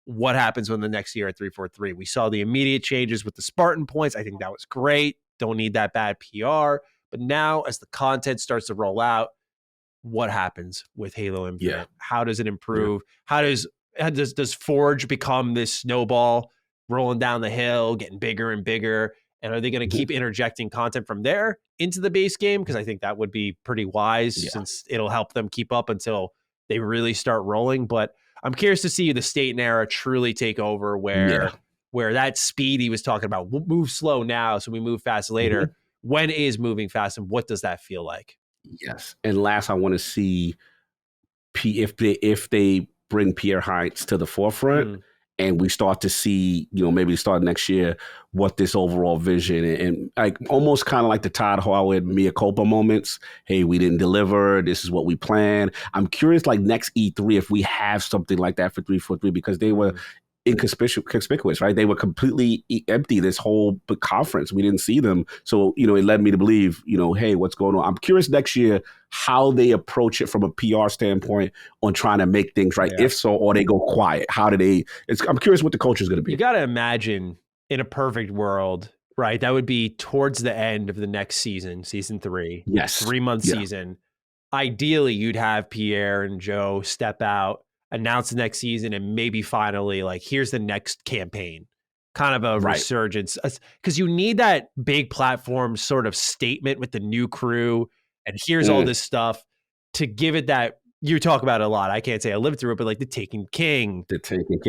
What happens when the next year at 343? We saw the immediate changes with the Spartan points. I think that was great. Don't need that bad PR. But now, as the content starts to roll out, what happens with Halo Infinite? How does it improve? How does Forge become this snowball rolling down the hill, getting bigger and bigger? And are they going to keep interjecting content from there into the base game? Because I think that would be pretty wise, since it'll help them keep up until they really start rolling. But I'm curious to see the state and era truly take over, where that speed he was talking about, we'll move slow now, so we move fast later. When is moving fast, and what does that feel like? Yes. And last, I want to see if they bring Pierre Heinz to the forefront, and we start to see, maybe start next year, what this overall vision, and like almost kind of like the Todd Howard mea culpa moments. Hey, we didn't deliver. This is what we planned. I'm curious, like next E3, if we have something like that for 343, because they were inconspicuous, right? They were completely empty this whole conference. We didn't see them. So, it led me to believe, hey, what's going on? I'm curious next year how they approach it from a PR standpoint on trying to make things right. If so, or they go quiet. How do they, I'm curious what the culture is going to be. You got to imagine, in a perfect world, right? That would be towards the end of the next season, season 3. Yes. 3-month season. Ideally, you'd have Pierre and Joe step out, announce the next season, and maybe finally, like, here's the next campaign, kind of a resurgence, because you need that big platform sort of statement with the new crew, and here's all this stuff to give it that, you talk about it a lot, I can't say I lived through it, but like the Taken King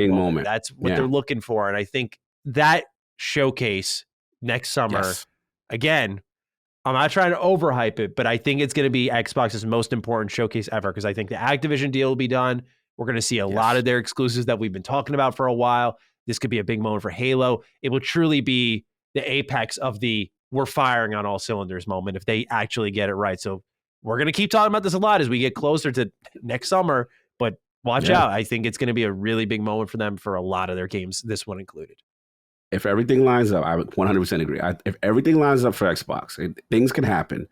moment. That's what they're looking for. And I think that showcase next summer, again, I'm not trying to overhype it, but I think it's going to be Xbox's most important showcase ever, because I think the Activision deal will be done. We're going to see a lot of their exclusives that we've been talking about for a while. This could be a big moment for Halo. It will truly be the apex of the we're firing on all cylinders moment if they actually get it right. So we're going to keep talking about this a lot as we get closer to next summer. But watch Yeah. out. I think it's going to be a really big moment for them for a lot of their games, this one included. If everything lines up, I would 100% agree. If everything lines up for Xbox, things can happen.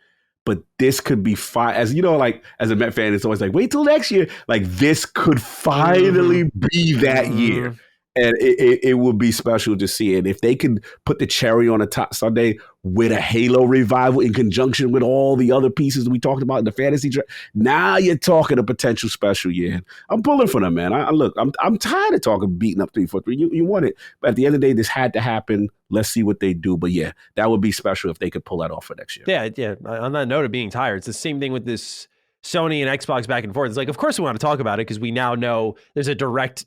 But this could be fine. As you know, like as a Met fan, it's always like, wait till next year. Like this could finally be that year. And it would be special to see it. If they could put the cherry on the top Sunday with a Halo revival in conjunction with all the other pieces we talked about in the fantasy draft, now you're talking a potential special year. I'm pulling for them, man. I'm tired of talking beating up 343. You want it. But at the end of the day, this had to happen. Let's see what they do. But yeah, that would be special if they could pull that off for next year. Yeah. On that note of being tired, it's the same thing with this Sony and Xbox back and forth. It's like, of course we want to talk about it because we now know there's a direct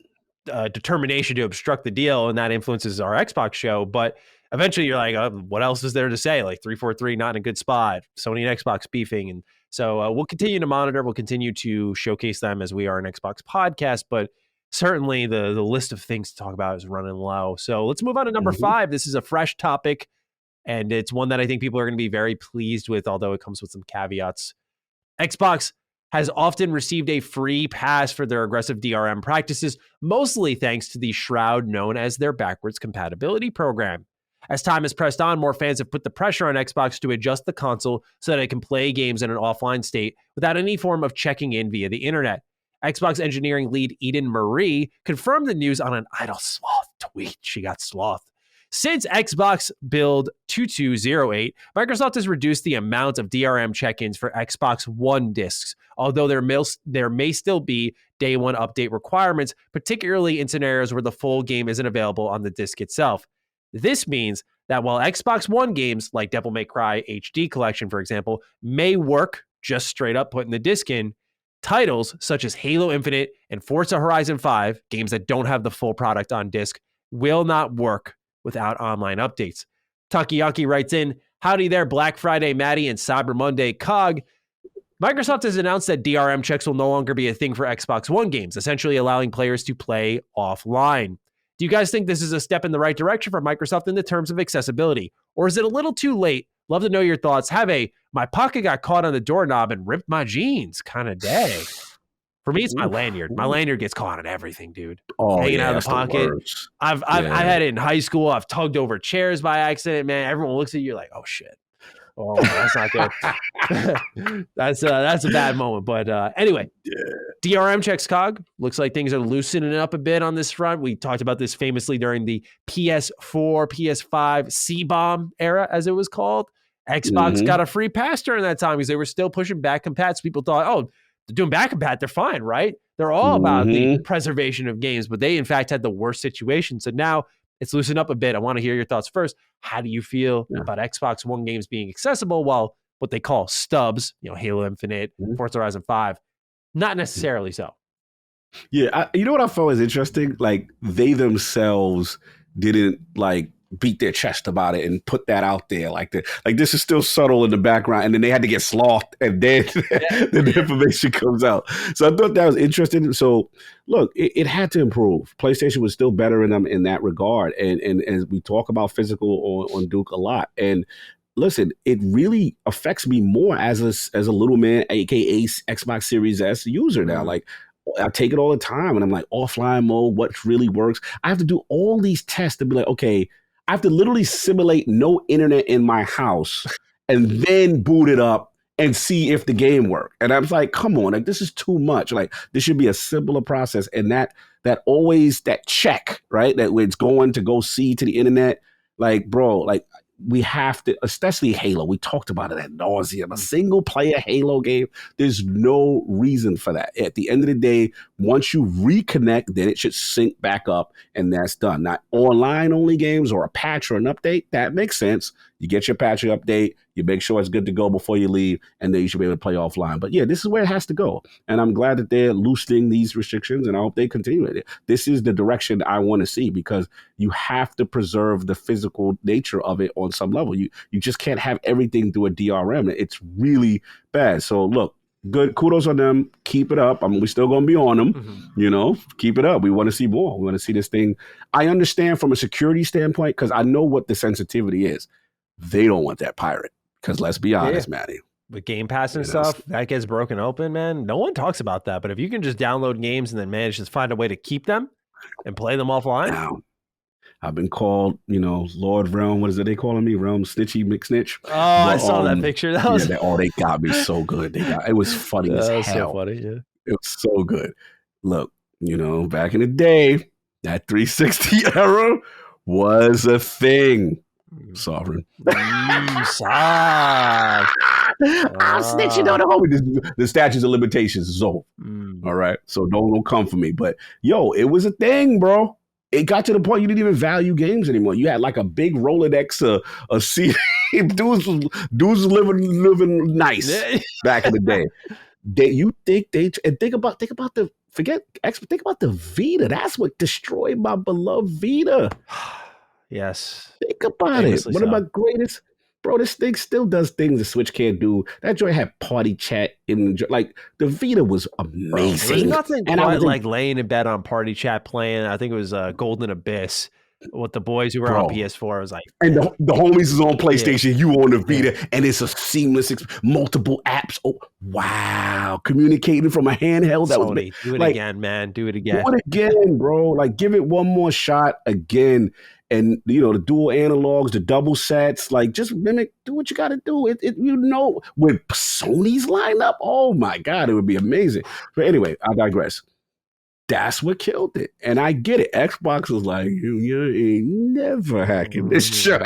determination to obstruct the deal, and that influences our Xbox show. But eventually you're like, what else is there to say? Like 343 not in a good spot, Sony and Xbox beefing. And so we'll continue to monitor, we'll continue to showcase them as we are an Xbox podcast, but certainly the list of things to talk about is running low. So let's move on to number 5. This is a fresh topic, and it's one that I think people are going to be very pleased with, although it comes with some caveats. Xbox has often received a free pass for their aggressive DRM practices, mostly thanks to the shroud known as their backwards compatibility program. As time has pressed on, more fans have put the pressure on Xbox to adjust the console so that it can play games in an offline state without any form of checking in via the internet. Xbox engineering lead Eden Marie confirmed the news on an Idle Sloth tweet. She got sloth. Since Xbox build 2208, Microsoft has reduced the amount of DRM check-ins for Xbox One discs, although there may still be day one update requirements, particularly in scenarios where the full game isn't available on the disc itself. This means that while Xbox One games like Devil May Cry HD Collection, for example, may work just straight up putting the disc in, titles such as Halo Infinite and Forza Horizon 5, games that don't have the full product on disc, will not work without online updates. Takayaki writes in, howdy there, Black Friday, Matty, and Cyber Monday, Cog. Microsoft has announced that DRM checks will no longer be a thing for Xbox One games, essentially allowing players to play offline. Do you guys think this is a step in the right direction for Microsoft in the terms of accessibility? Or is it a little too late? Love to know your thoughts. Have a, my pocket got caught on the doorknob and ripped my jeans kind of day. For me, it's my lanyard. My lanyard gets caught on everything, dude. Hanging out of the pocket. I've had it in high school. I've tugged over chairs by accident, man. Everyone looks at you like, oh shit. Oh, that's not good. that's a bad moment. But anyway, DRM checks, Cog. Looks like things are loosening up a bit on this front. We talked about this famously during the PS4, PS5 C-bomb era, as it was called. Xbox got a free pass during that time because they were still pushing back compats. People thought, oh, they're doing back compat, they're fine, right? They're all about the preservation of games, but they in fact had the worst situation. So now it's loosened up a bit. I want to hear your thoughts first. How do you feel about Xbox One games being accessible while what they call stubs, Halo Infinite, Forza Horizon 5, not necessarily so? Yeah, you know what I thought was interesting? Like they themselves didn't beat their chest about it and put that out there like this is still subtle in the background, and then they had to get slothed, and then the information comes out. So I thought that was interesting. So look, it had to improve. PlayStation was still better in that regard, and as we talk about physical on Duke a lot, and listen, it really affects me more as a little man, aka Xbox Series S user now. Like I take it all the time, and I'm like, offline mode, what really works? I have to do all these tests to be like, okay, I have to literally simulate no internet in my house and then boot it up and see if the game worked. And I was like, come on, like this is too much. Like this should be a simpler process. And that always that check, right? That when it's going to go see to the internet, like, bro, like we have to, especially Halo. We talked about it ad nauseum. A single player Halo game, there's no reason for that. At the end of the day, once you reconnect, then it should sync back up, and that's done. Not online only games or a patch or an update. That makes sense. You get your patch or update, you make sure it's good to go before you leave, and then you should be able to play offline. But yeah, this is where it has to go. And I'm glad that they're loosening these restrictions, and I hope they continue it. This is the direction I want to see, because you have to preserve the physical nature of it on some level. You just can't have everything through a DRM. It's really bad. So look, good. Kudos on them. Keep it up. I mean, we're still going to be on them, keep it up. We want to see more. We want to see this thing. I understand from a security standpoint, because I know what the sensitivity is. They don't want that pirate, because let's be honest, Matty. with Game Pass and You know, stuff, that gets broken open, man. No one talks about that. But if you can just download games and then manage to find a way to keep them and play them offline. now I've been called, Lord Realm. What is it they calling me? Realm Snitchy McSnitch. Oh, I saw that picture. That was they got me so good. It was funny as hell. So funny, yeah. It was so good. Look, back in the day, that 360 era was a thing. Sovereign. Sovereign. I'm snitching on the homie. The statutes of limitations is over. All right. So don't come for me. But it was a thing, bro. It got to the point you didn't even value games anymore. You had like a big Rolodex, a CD. dudes was living nice back in the day. Think about the Vita. That's what destroyed my beloved Vita. Yes. Think about it. One of my greatest, bro. This thing still does things the Switch can't do. That joint had party chat like the Vita was amazing. There's nothing quite like laying in bed on party chat playing. I think it was Golden Abyss with the boys who were on PS4. I was like, and the homies is on PlayStation. You on the Vita, and it's a seamless, multiple apps. Oh wow, communicating from a handheld. That Sony, do it again, man. Do it again. Do it again, bro. Like give it one more shot again. And the dual analogs, the double sets, like just mimic, do what you got to do. With Sony's lineup, oh my God, it would be amazing. But anyway, I digress. That's what killed it, and I get it. Xbox was like, you ain't never hacking this shit,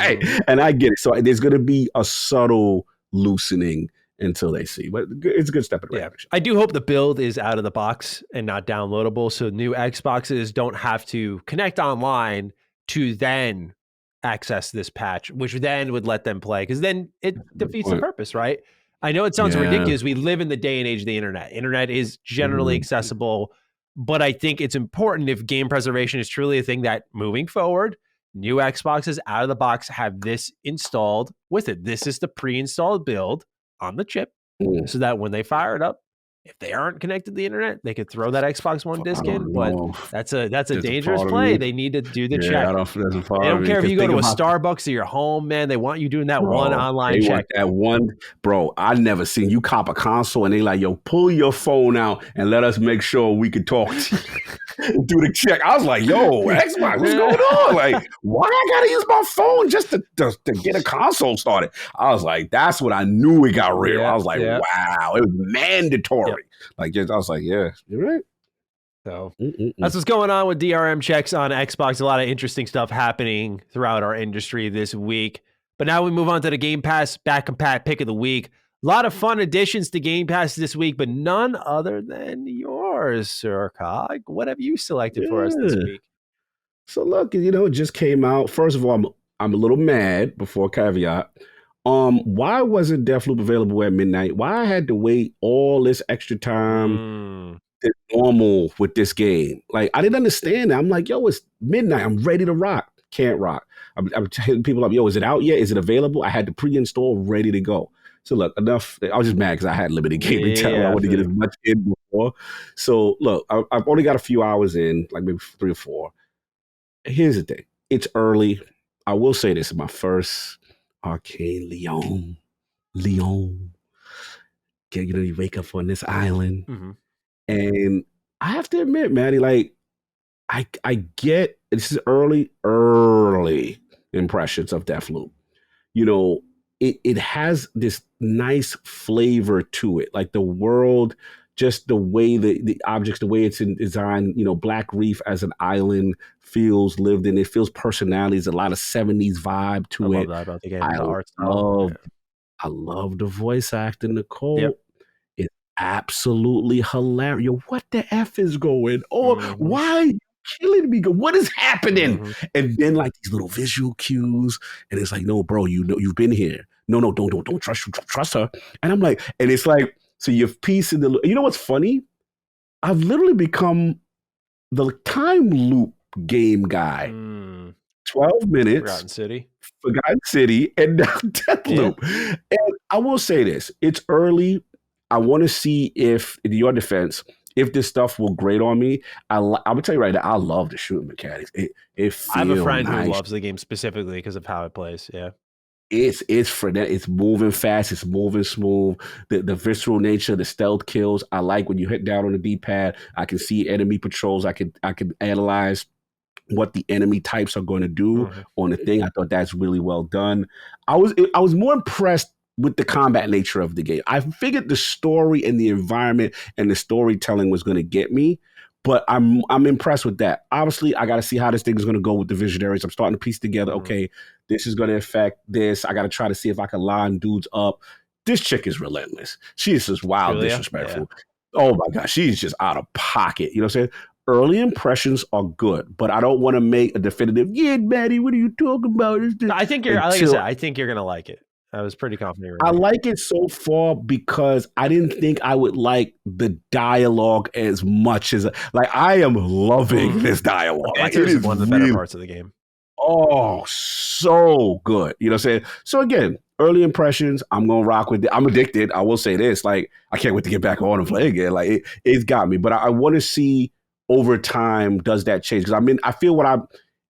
and I get it. So there's gonna be a subtle loosening until they see, but it's a good step in the right direction. I do hope the build is out of the box and not downloadable, so new Xboxes don't have to connect online to then access this patch, which then would let them play, because then it defeats the purpose, right? I know it sounds ridiculous. We live in the day and age of the internet. Internet is generally accessible, but I think it's important if game preservation is truly a thing that moving forward, new Xboxes out of the box have this installed with it. This is the pre-installed build on the chip, so that when they fire it up, if they aren't connected to the internet, they could throw that Xbox One disc in. But that's a dangerous play. They need to do the check. They don't care if you go to a Starbucks or your home, man. They want you doing that one online check. That one, bro. I never seen you cop a console and they like, yo, pull your phone out and let us make sure we can talk to you. Do the check. I was like, yo, Xbox, what's going on? Like, why I gotta use my phone just to get a console started? I was like, that's when I knew it got real. I was like, wow, it was mandatory. Like, I was like, yeah, you're right. So that's what's going on with DRM checks on Xbox. A lot of interesting stuff happening throughout our industry this week. But now we move on to the Game Pass Back and Pat pick of the week. A lot of fun additions to Game Pass this week, but none other than yours, Sir Cog. What have you selected for us this week? So look, it just came out. First of all, I'm a little mad, before caveat. Why wasn't Deathloop available at midnight? Why I had to wait all this extra time than normal with this game? Like, I didn't understand that. I'm like, yo, it's midnight. I'm ready to rock. Can't rock. I'm hitting people up, yo, is it out yet? Is it available? I had to pre-install, ready to go. So look, enough. I was just mad because I had limited gaming time. I wanted to get as much in before. So look, I've only got a few hours in, like maybe 3 or 4. Here's the thing. It's early. I will say this is my first Arcane Leon. You wake up on this island. And I have to admit, Matty, like, I get, this is early impressions of Deathloop. It has this nice flavor to it. Like the world, just the way the objects, the way it's designed, Black Reef as an island feels lived in. It feels personality. There's a lot of 70s vibe to it. Love that about the game. I love the voice acting, Nicole. It's absolutely hilarious. Yo, what the F is going on? Why are you killing me? What is happening? And then like these little visual cues. And it's like, no, bro, you've been here. No, don't trust her. And I'm like, and it's like, so you've pieced in the, you know what's funny? I've literally become the time loop game guy. 12 minutes. Forgotten City, and now Deathloop. Yeah. And I will say this, it's early. I want to see if, in your defense, if this stuff will grate on me. I will tell you right now, I love the shooting mechanics. It feels I have a friend nice. who loves the game specifically because of how it plays. Yeah. It's frenetic. It's moving fast. It's moving smooth. The visceral nature, the stealth kills. I like when you hit down on the D-pad. I can see enemy patrols. I can analyze what the enemy types are going to do on the thing. I thought that's really well done. I was more impressed with the combat nature of the game. I figured the story and the environment and the storytelling was going to get me, but I'm impressed with that. Obviously, I got to see how this thing is going to go with the Visionaries. I'm starting to piece together, okay, this is going to affect this. I got to try to see if I can line dudes up. This chick is relentless. She is just wild, Julia? disrespectful. Yeah. Oh my gosh, she's just out of pocket. You know what I'm saying? Early impressions are good, but I don't want to make a definitive, yeah, Matty, what are you talking about? I think you're, like I said, I think you're going to like it. I was pretty confident. I like it so far because I didn't think I would like the dialogue as much as I am loving this dialogue. Like, it is one of the better parts of the game. Oh, so good. You know what I'm saying? So again, early impressions, I'm going to rock with it. I'm addicted. I will say this. Like, I can't wait to get back on and play again. Like, it's got me. But I want to see over time, does that change? Because I feel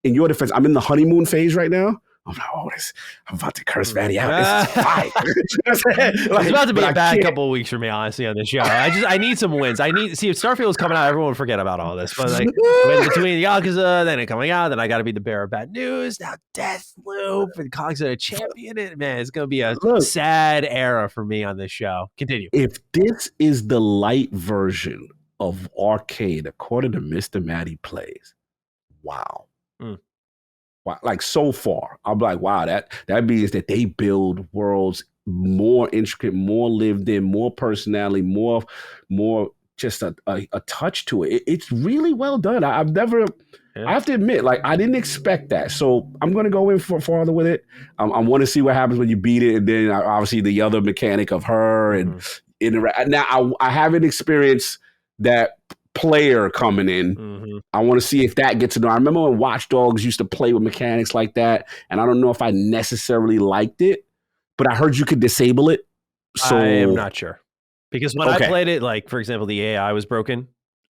in your defense, I'm in the honeymoon phase right now. I'm like, I'm about to curse Matty out. This is fine. It's about to be a bad couple of weeks for me, honestly, on this show. I need some wins. If Starfield is coming out, everyone will forget about all this. But like between Yakuza, then it coming out, then I got to be the bearer of bad news. Now Deathloop and Cog's a champion. Man, it's going to be a sad era for me on this show. Continue. If this is the light version of Arcade, according to Mr. Matty Plays, wow. Wow. Like so far, I'm like, wow, that means that they build worlds more intricate, more lived in, more personality, more just a touch to it. It's really well done. I have to admit, like, I didn't expect that. So I'm going to go in farther with it. I want to see what happens when you beat it. And then obviously the other mechanic of her and interact. Now I haven't experienced that player coming in. I want to see if that gets to know. I remember when Watch Dogs used to play with mechanics like that, and I don't know if I necessarily liked it, but I heard you could disable it. So I am not sure. Because when I played it, like, for example, the AI was broken,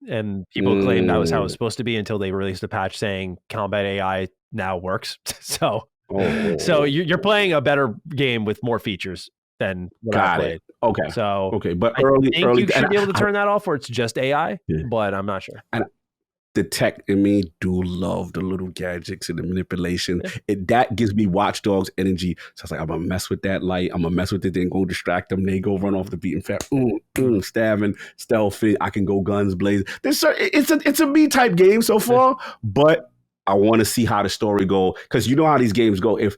and people claimed that was how it was supposed to be until they released a patch saying combat AI now works. So you're playing a better game with more features than what I played. But I think you should be able to turn that off, or it's just AI, but I'm not sure. And the tech in me do love the little gadgets and the manipulation. That gives me Watch Dogs energy. So I was like, I'm gonna mess with that light. I'm gonna mess with it, then go distract them. They go run off the beaten path. Stabbing, stealthy. I can go guns blazing. It's a me type game so far, but I want to see how the story go, because you know how these games go. If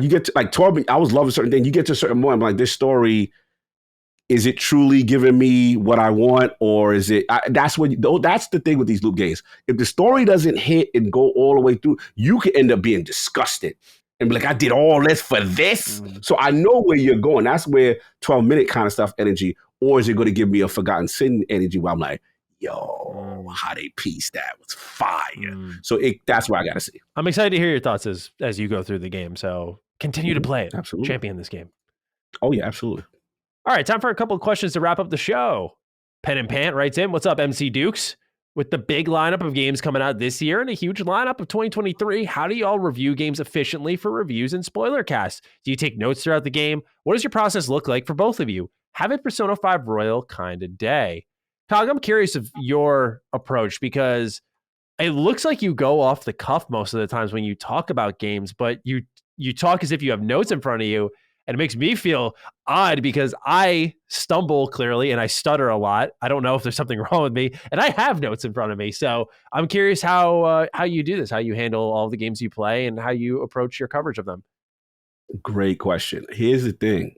you get to, like, Torben, I was loving certain things. You get to a certain point, I'm like, this story, is it truly giving me what I want, or is it? That's the thing with these loop games. If the story doesn't hit and go all the way through, you can end up being disgusted and be like, I did all this for this. So I know where you're going. That's where 12-minute kind of stuff energy, or is it going to give me a Forgotten Sin energy where I'm like, yo, how they piece that was fire. So that's what I got to see. I'm excited to hear your thoughts as you go through the game. So continue to play it. Absolutely. Champion this game. Oh, yeah, absolutely. All right, time for a couple of questions to wrap up the show. Pen and Pant writes in, what's up, MC Dukes? With the big lineup of games coming out this year and a huge lineup of 2023, how do you all review games efficiently for reviews and spoilercasts? Do you take notes throughout the game? What does your process look like for both of you? Have a Persona 5 Royal kind of day. Cog, I'm curious of your approach, because it looks like you go off the cuff most of the times when you talk about games, but you talk as if you have notes in front of you. And it makes me feel odd because I stumble clearly and I stutter a lot. I don't know if there's something wrong with me, and I have notes in front of me. So I'm curious how you do this, how you handle all the games you play, and how you approach your coverage of them. Great question. Here's the thing.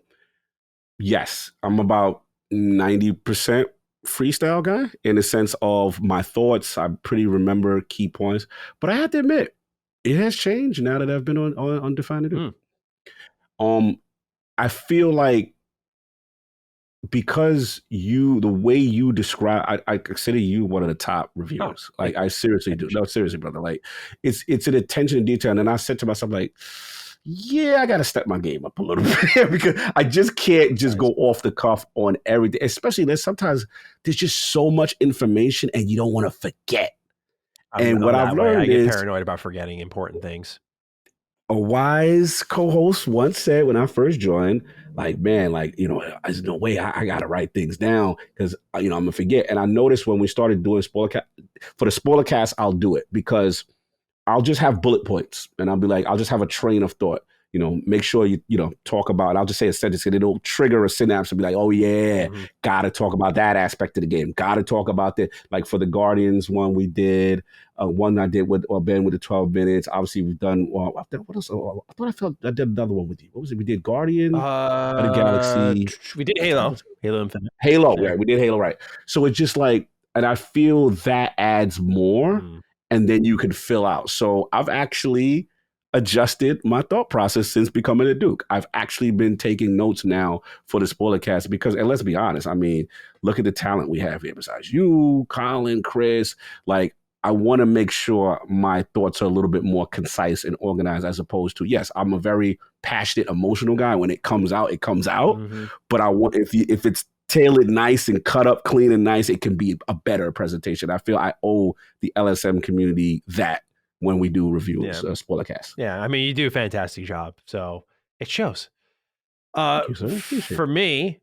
Yes, I'm about 90% freestyle guy in the sense of my thoughts. I pretty remember key points, but I have to admit, it has changed now that I've been on Defined to Do. I feel like because the way you describe, I consider you one of the top reviewers. Like, I seriously do. No, seriously, brother. Like, it's an attention to detail. And then I said to myself, like, yeah, I got to step my game up a little bit because I just can't just go off the cuff on everything. Especially sometimes there's just so much information and you don't want to forget. And what I've learned I get is paranoid about forgetting important things. a wise co-host once said when I first joined, like, man, like, there's no way I got to write things down because, I'm going to forget. And I noticed when we started doing spoilercast, for the spoilercast, I'll do it because I'll just have bullet points and I'll be like, I'll just have a train of thought. Make sure you talk about, I'll just say a sentence and it'll trigger a synapse and be like, oh yeah, gotta talk about that aspect of the game. Gotta talk about that. Like for the Guardians one we did, one I did with Ben with the 12 minutes. Obviously we've done, what else? I thought I did another one with you. What was it? We did Guardian of the Galaxy. We did Halo Infinite. Halo, yeah, we did Halo, right. So it's just like, and I feel that adds more and then you can fill out. So I've actually adjusted my thought process since becoming a Duke. I've actually been taking notes now for the spoilercast because, and let's be honest, I mean, look at the talent we have here besides you, Colin, Chris. Like, I want to make sure my thoughts are a little bit more concise and organized as opposed to, yes, I'm a very passionate, emotional guy. When it comes out, it comes out. But I want, if it's tailored nice and cut up clean and nice, it can be a better presentation. I feel I owe the LSM community that when we do reviews, spoilercast. Yeah, I mean, you do a fantastic job, so it shows. Thank you, sir. For me,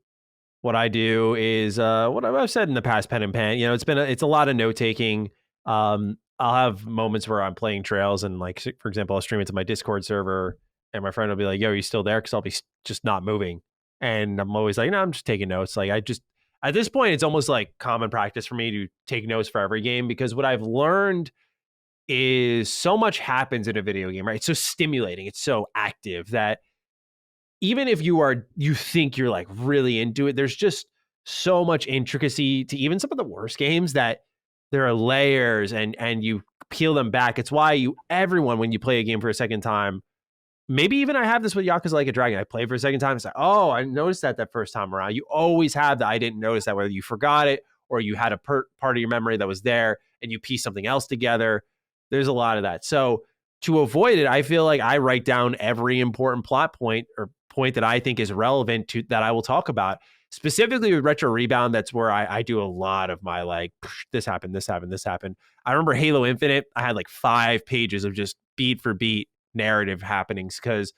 what I do is what I've said in the past, pen and pan. It's a lot of note taking. I'll have moments where I'm playing Trails, and like for example, I'll stream it to my Discord server, and my friend will be like, "Yo, are you still there?" Because I'll be just not moving, and I'm always like, "No, I'm just taking notes." Like at this point, it's almost like common practice for me to take notes for every game because what I've learned is so much happens in a video game, right? It's so stimulating. It's so active that even if you think you're like really into it, there's just so much intricacy to even some of the worst games that there are layers and you peel them back. It's why everyone, when you play a game for a second time, maybe even I have this with Yakuza Like a Dragon. I play for a second time. It's like, oh, I noticed that first time around. You always have that I didn't notice that, whether you forgot it or you had a part of your memory that was there and you piece something else together. There's a lot of that. So to avoid it, I feel like I write down every important plot point or point that I think is relevant to that I will talk about. Specifically with Retro Rebound, that's where I do a lot of my like, this happened, this happened, this happened. I remember Halo Infinite, I had like 5 pages of just beat for beat narrative happenings because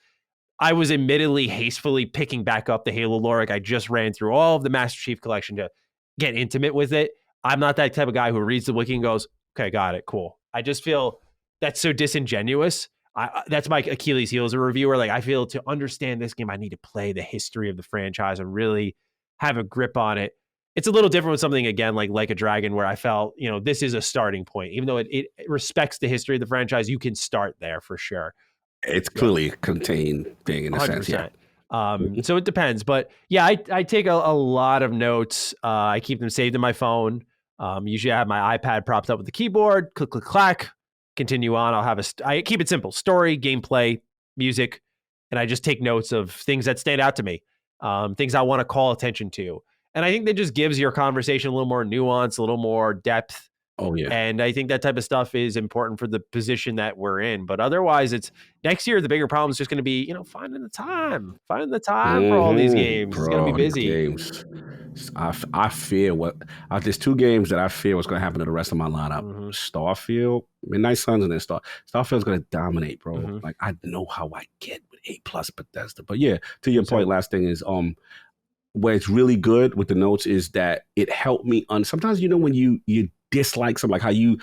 I was admittedly hastily picking back up the Halo lore. Like I just ran through all of the Master Chief Collection to get intimate with it. I'm not that type of guy who reads the wiki and goes, okay, got it, cool. I just feel that's so disingenuous. That's my Achilles heel as a reviewer. Like I feel to understand this game, I need to play the history of the franchise and really have a grip on it. It's a little different with something, again, like a Dragon, where I felt, this is a starting point. Even though it respects the history of the franchise, you can start there for sure. It's clearly a contained thing in a 100%. Sense, yeah. So it depends. But yeah, I take a lot of notes. I keep them saved in my phone. Usually I have my iPad propped up with the keyboard, click, click, clack, continue on. I keep it simple, story, gameplay, music, and I just take notes of things that stand out to me, things I want to call attention to. And I think that just gives your conversation a little more nuance, a little more depth. Oh, yeah. And I think that type of stuff is important for the position that we're in. But otherwise, it's next year, the bigger problem is just going to be, finding the time for all these games. Bro, it's going to be busy. Games. I fear there's 2 games that I fear what's going to happen to the rest of my lineup. Starfield, Midnight Suns, and then Starfield's going to dominate, bro. Like, I know how I get with A+ Bethesda. But yeah, to your point, last thing is, where it's really good with the notes is that it helped me sometimes, when you dislike something, like how you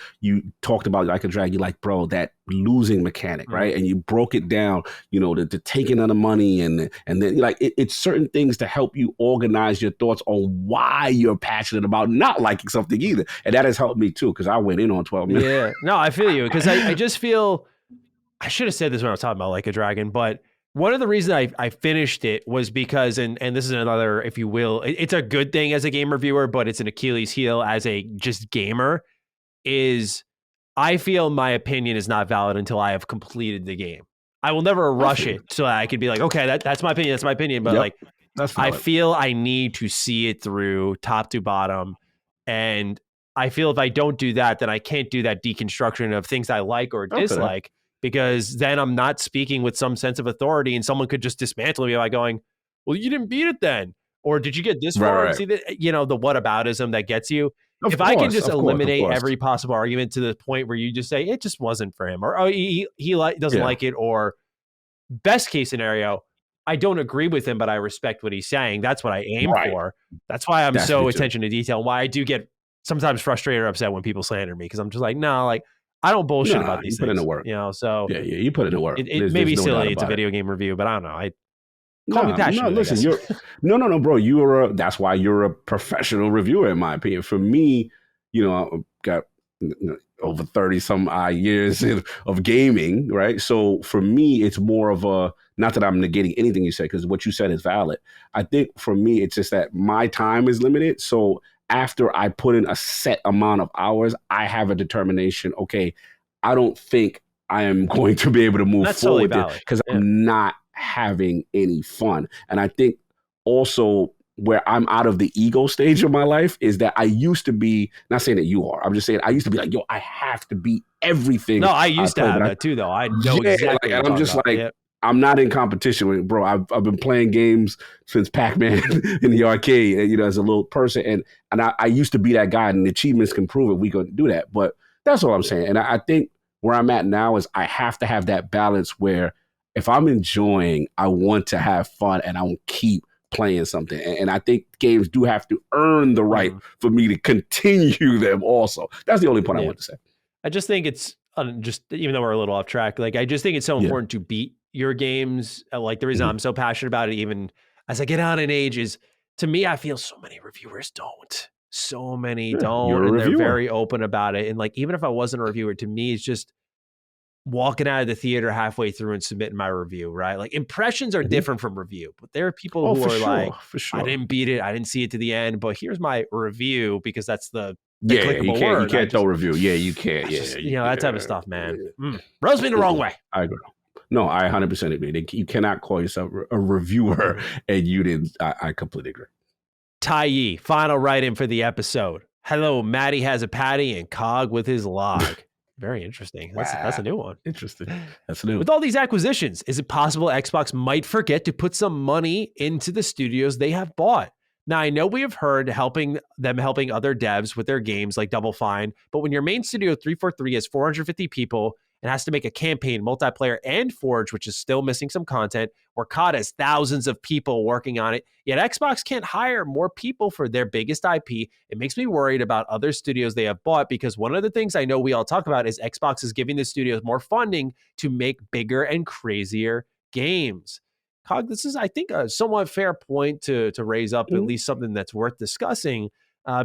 talked about Like a Drag, you like, bro, that losing mechanic, right? And you broke it down, the taking of the money and then like it's certain things to help you organize your thoughts on why you're passionate about not liking something either. And that has helped me too, because I went in on 12 minutes. Yeah, no, I feel you, because I just feel, I should have said this when I was talking about Like a Dragon, but one of the reasons I finished it was because, and this is another, if you will, it's a good thing as a game reviewer, but it's an Achilles heel as a just gamer, is I feel my opinion is not valid until I have completed the game. I will never rush it so that I could be like, okay, that's my opinion. But like, I feel I need to see it through top to bottom. And I feel if I don't do that, then I can't do that deconstruction of things I like or dislike. Because then I'm not speaking with some sense of authority, and someone could just dismantle me by going, well, you didn't beat it then. Or did you get this far? Right. See the whataboutism that gets you. If I can just eliminate every possible argument to the point where you just say, it just wasn't for him, or he doesn't like it, or Best case scenario, I don't agree with him, but I respect what he's saying. That's what I aim Right. for. That's why I'm That's so me too. attention to detail. Why I do get sometimes frustrated or upset when people slander me, because I'm just like, no, like I don't bullshit Nah, about you these put in the things, work. So Yeah, you put in the work. it may There's be no doubt silly. It's a about it. video game review, but I don't know. I call me No, passionate, I listen, guess. no, bro. That's why you're a professional reviewer, in my opinion. For me, I've got over 30 some odd years of gaming, right? So for me, it's more of a, not that I'm negating anything you said, because what you said is valid. I think for me, it's just that my time is limited. So after I put in a set amount of hours, I have a determination, okay, I don't think I am going to be able to move That's totally forward there valid. because Yeah. I'm not having any fun. And I think also where I'm out of the ego stage of my life is that I used to be, not saying that you are, I'm just saying I used to be like, yo, I have to be everything No, I I used to play. have But that too, though. I know yeah, exactly what like, you're and I'm talking just about. like, Yeah. I'm not in competition with, bro. I've been playing games since Pac-Man in the arcade, as a little person. And I used to be that guy, and the achievements can prove it. We could do that. But that's all I'm saying. And I think where I'm at now is I have to have that balance where if I'm enjoying, I want to have fun and I will keep playing something. And I think games do have to earn the right for me to continue them also. That's the only point I want to say. I just think it's just, even though we're a little off track, like I just think it's so Yeah. important to beat your games. Like the reason I'm so passionate about it, even as I get on in age, is to me, I feel so many reviewers don't. So many don't, You're a and they're reviewer. very open about it. And like, even if I wasn't a reviewer, to me, it's just walking out of the theater halfway through and submitting my review, right? Like impressions are different from review, but there are people who are like, for sure. I didn't beat it, I didn't see it to the end, but here's my review, because that's the You clickable word. You can't throw review. Yeah, you can't. That type of stuff, man. Rubs me the wrong way. I agree. No, I 100% agree. You cannot call yourself a reviewer and you didn't. I completely agree. Tai Yi, final write-in for the episode. Hello, Matty has a patty and Cog with his log. Very interesting. That's a new one. Interesting. That's new. With all these acquisitions, is it possible Xbox might forget to put some money into the studios they have bought? Now, I know we have heard helping other devs with their games like Double Fine, but when your main studio 343 has 450 people and has to make a campaign, multiplayer, and Forge, which is still missing some content, or COD has thousands of people working on it, yet Xbox can't hire more people for their biggest IP, it makes me worried about other studios they have bought, because one of the things I know we all talk about is Xbox is giving the studios more funding to make bigger and crazier games. Cog, this is, I think, a somewhat fair point to raise up, at least something that's worth discussing,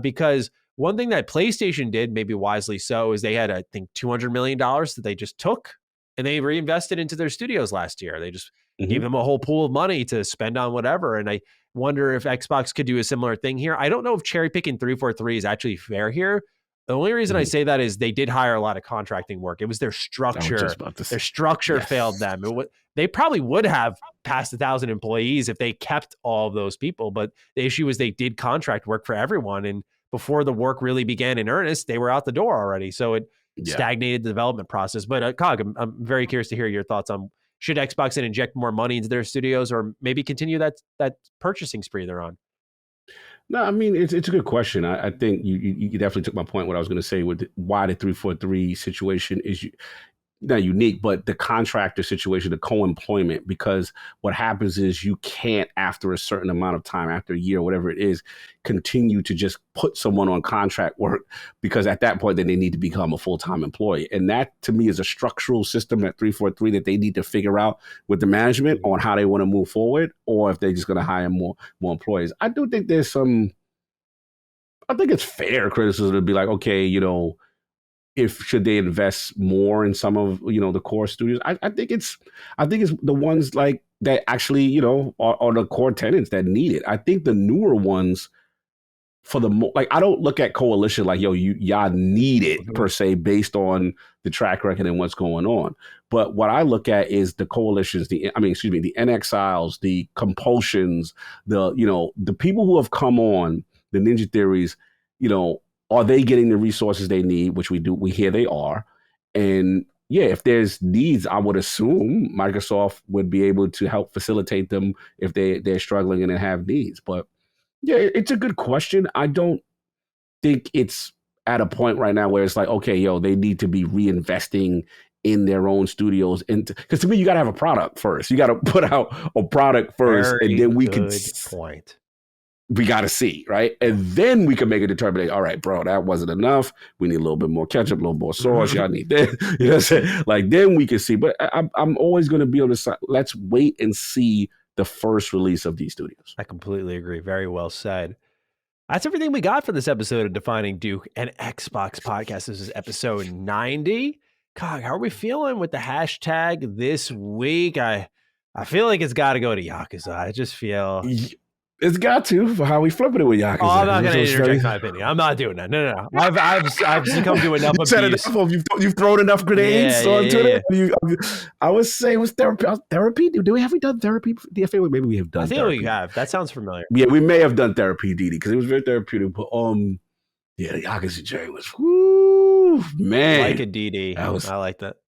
because one thing that PlayStation did, maybe wisely so, is they had, I think, $200 million that they just took and they reinvested into their studios last year. They just gave them a whole pool of money to spend on whatever. And I wonder if Xbox could do a similar thing here. I don't know if cherry picking 343 is actually fair here. The only reason I say that is they did hire a lot of contracting work. It was their structure. Their structure failed them. They probably would have passed 1,000 employees if they kept all of those people. But the issue is they did contract work for everyone. And before the work really began in earnest, they were out the door already. So it stagnated the development process. But Cog, I'm very curious to hear your thoughts on, should Xbox inject more money into their studios, or maybe continue that purchasing spree they're on? No, I mean, it's a good question. I think you definitely took my point. What I was going to say with why the 343 situation is not unique, but the contractor situation, the co-employment, because what happens is you can't, after a certain amount of time, after a year, whatever it is, continue to just put someone on contract work, because at that point, then they need to become a full-time employee. And that, to me, is a structural system at 343 that they need to figure out with the management on how they want to move forward, or if they're just going to hire more employees. I do think I think it's fair criticism to be like, okay, if should they invest more in some of the core studios? I think it's the ones like that actually are the core tenants that need it. I think the newer ones, for like, I don't look at Coalition like, yo, y'all need it per se based on the track record and what's going on. But what I look at is the Coalitions, the NXiles, the Compulsions, the people who have come on, the Ninja Theories, are they getting the resources they need, which we hear they are. And yeah, if there's needs, I would assume Microsoft would be able to help facilitate them if they're struggling and have needs. But yeah, it's a good question. I don't think it's at a point right now where it's like, okay, yo, they need to be reinvesting in their own studios. And because to me, you got to have a product first. You got to put out a product first, and then we can. Point. We got to see, right? And then we can make a determination. All right, bro, that wasn't enough. We need a little bit more ketchup, a little more sauce. Y'all need this. You know what I'm saying? Like, then we can see. But I'm always going to be on the side. Let's wait and see the first release of these studios. I completely agree. Very well said. That's everything we got for this episode of Defining Duke and Xbox Podcast. This is episode 90. Cog, how are we feeling with the hashtag this week? I feel like it's got to go to Yakuza. I just feel... It's got to, for how we flipping it with Yakuza. Oh, I'm not going to interject my opinion. I'm not doing that. No. I've succumbed to enough abuse. Set it up. You've thrown enough grenades on Twitter. I would say it was therapy. Have we done therapy? I feel like maybe we have done. I think therapy. we have. That sounds familiar. Yeah, we may have done therapy, DD, because it was very therapeutic. But yeah, the Yakuza J was, whoo, man. Like a DD. I like that.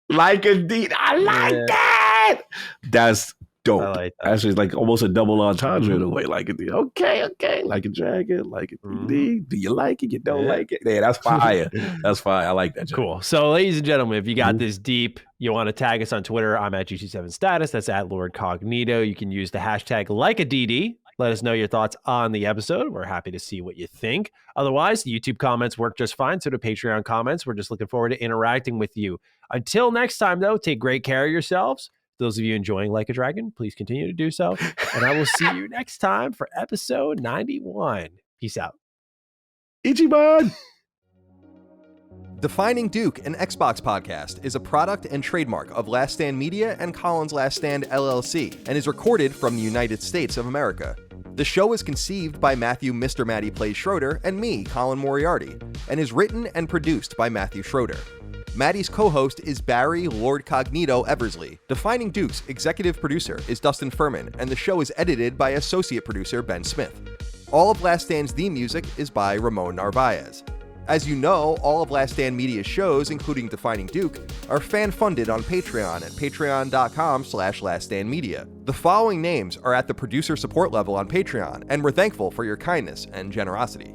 Like a DD. I like that. That's dope. I like that. Actually, it's like almost a double entendre in a way. Like, okay, like a dragon, like a DD. Do you like it? You don't like it? Yeah, that's fire. That's fire. I like that. Joke. Cool. So, ladies and gentlemen, if you got this deep, you want to tag us on Twitter, I'm at GC7Status. That's at Lord Cognito. You can use the hashtag like a DD. Let us know your thoughts on the episode. We're happy to see what you think. Otherwise, the YouTube comments work just fine. So do Patreon comments. We're just looking forward to interacting with you. Until next time, though, take great care of yourselves. Those of you enjoying Like a Dragon, please continue to do so. And I will see you next time for episode 91. Peace out. Ichiban! Defining Duke, an Xbox podcast, is a product and trademark of Last Stand Media and Collins Last Stand LLC, and is recorded from the United States of America. The show is conceived by Matthew Mr. Matty Plays Schroeder and me, Colin Moriarty, and is written and produced by Matthew Schroeder. Matty's co-host is Barry Lord Cognito Eversley. Defining Duke's executive producer is Dustin Furman, and the show is edited by associate producer Ben Smith. All of Last Stand's theme music is by Ramon Narvaez. As you know, all of Last Stand Media's shows, including Defining Duke, are fan-funded on Patreon at patreon.com/laststandmedia. The following names are at the producer support level on Patreon, and we're thankful for your kindness and generosity.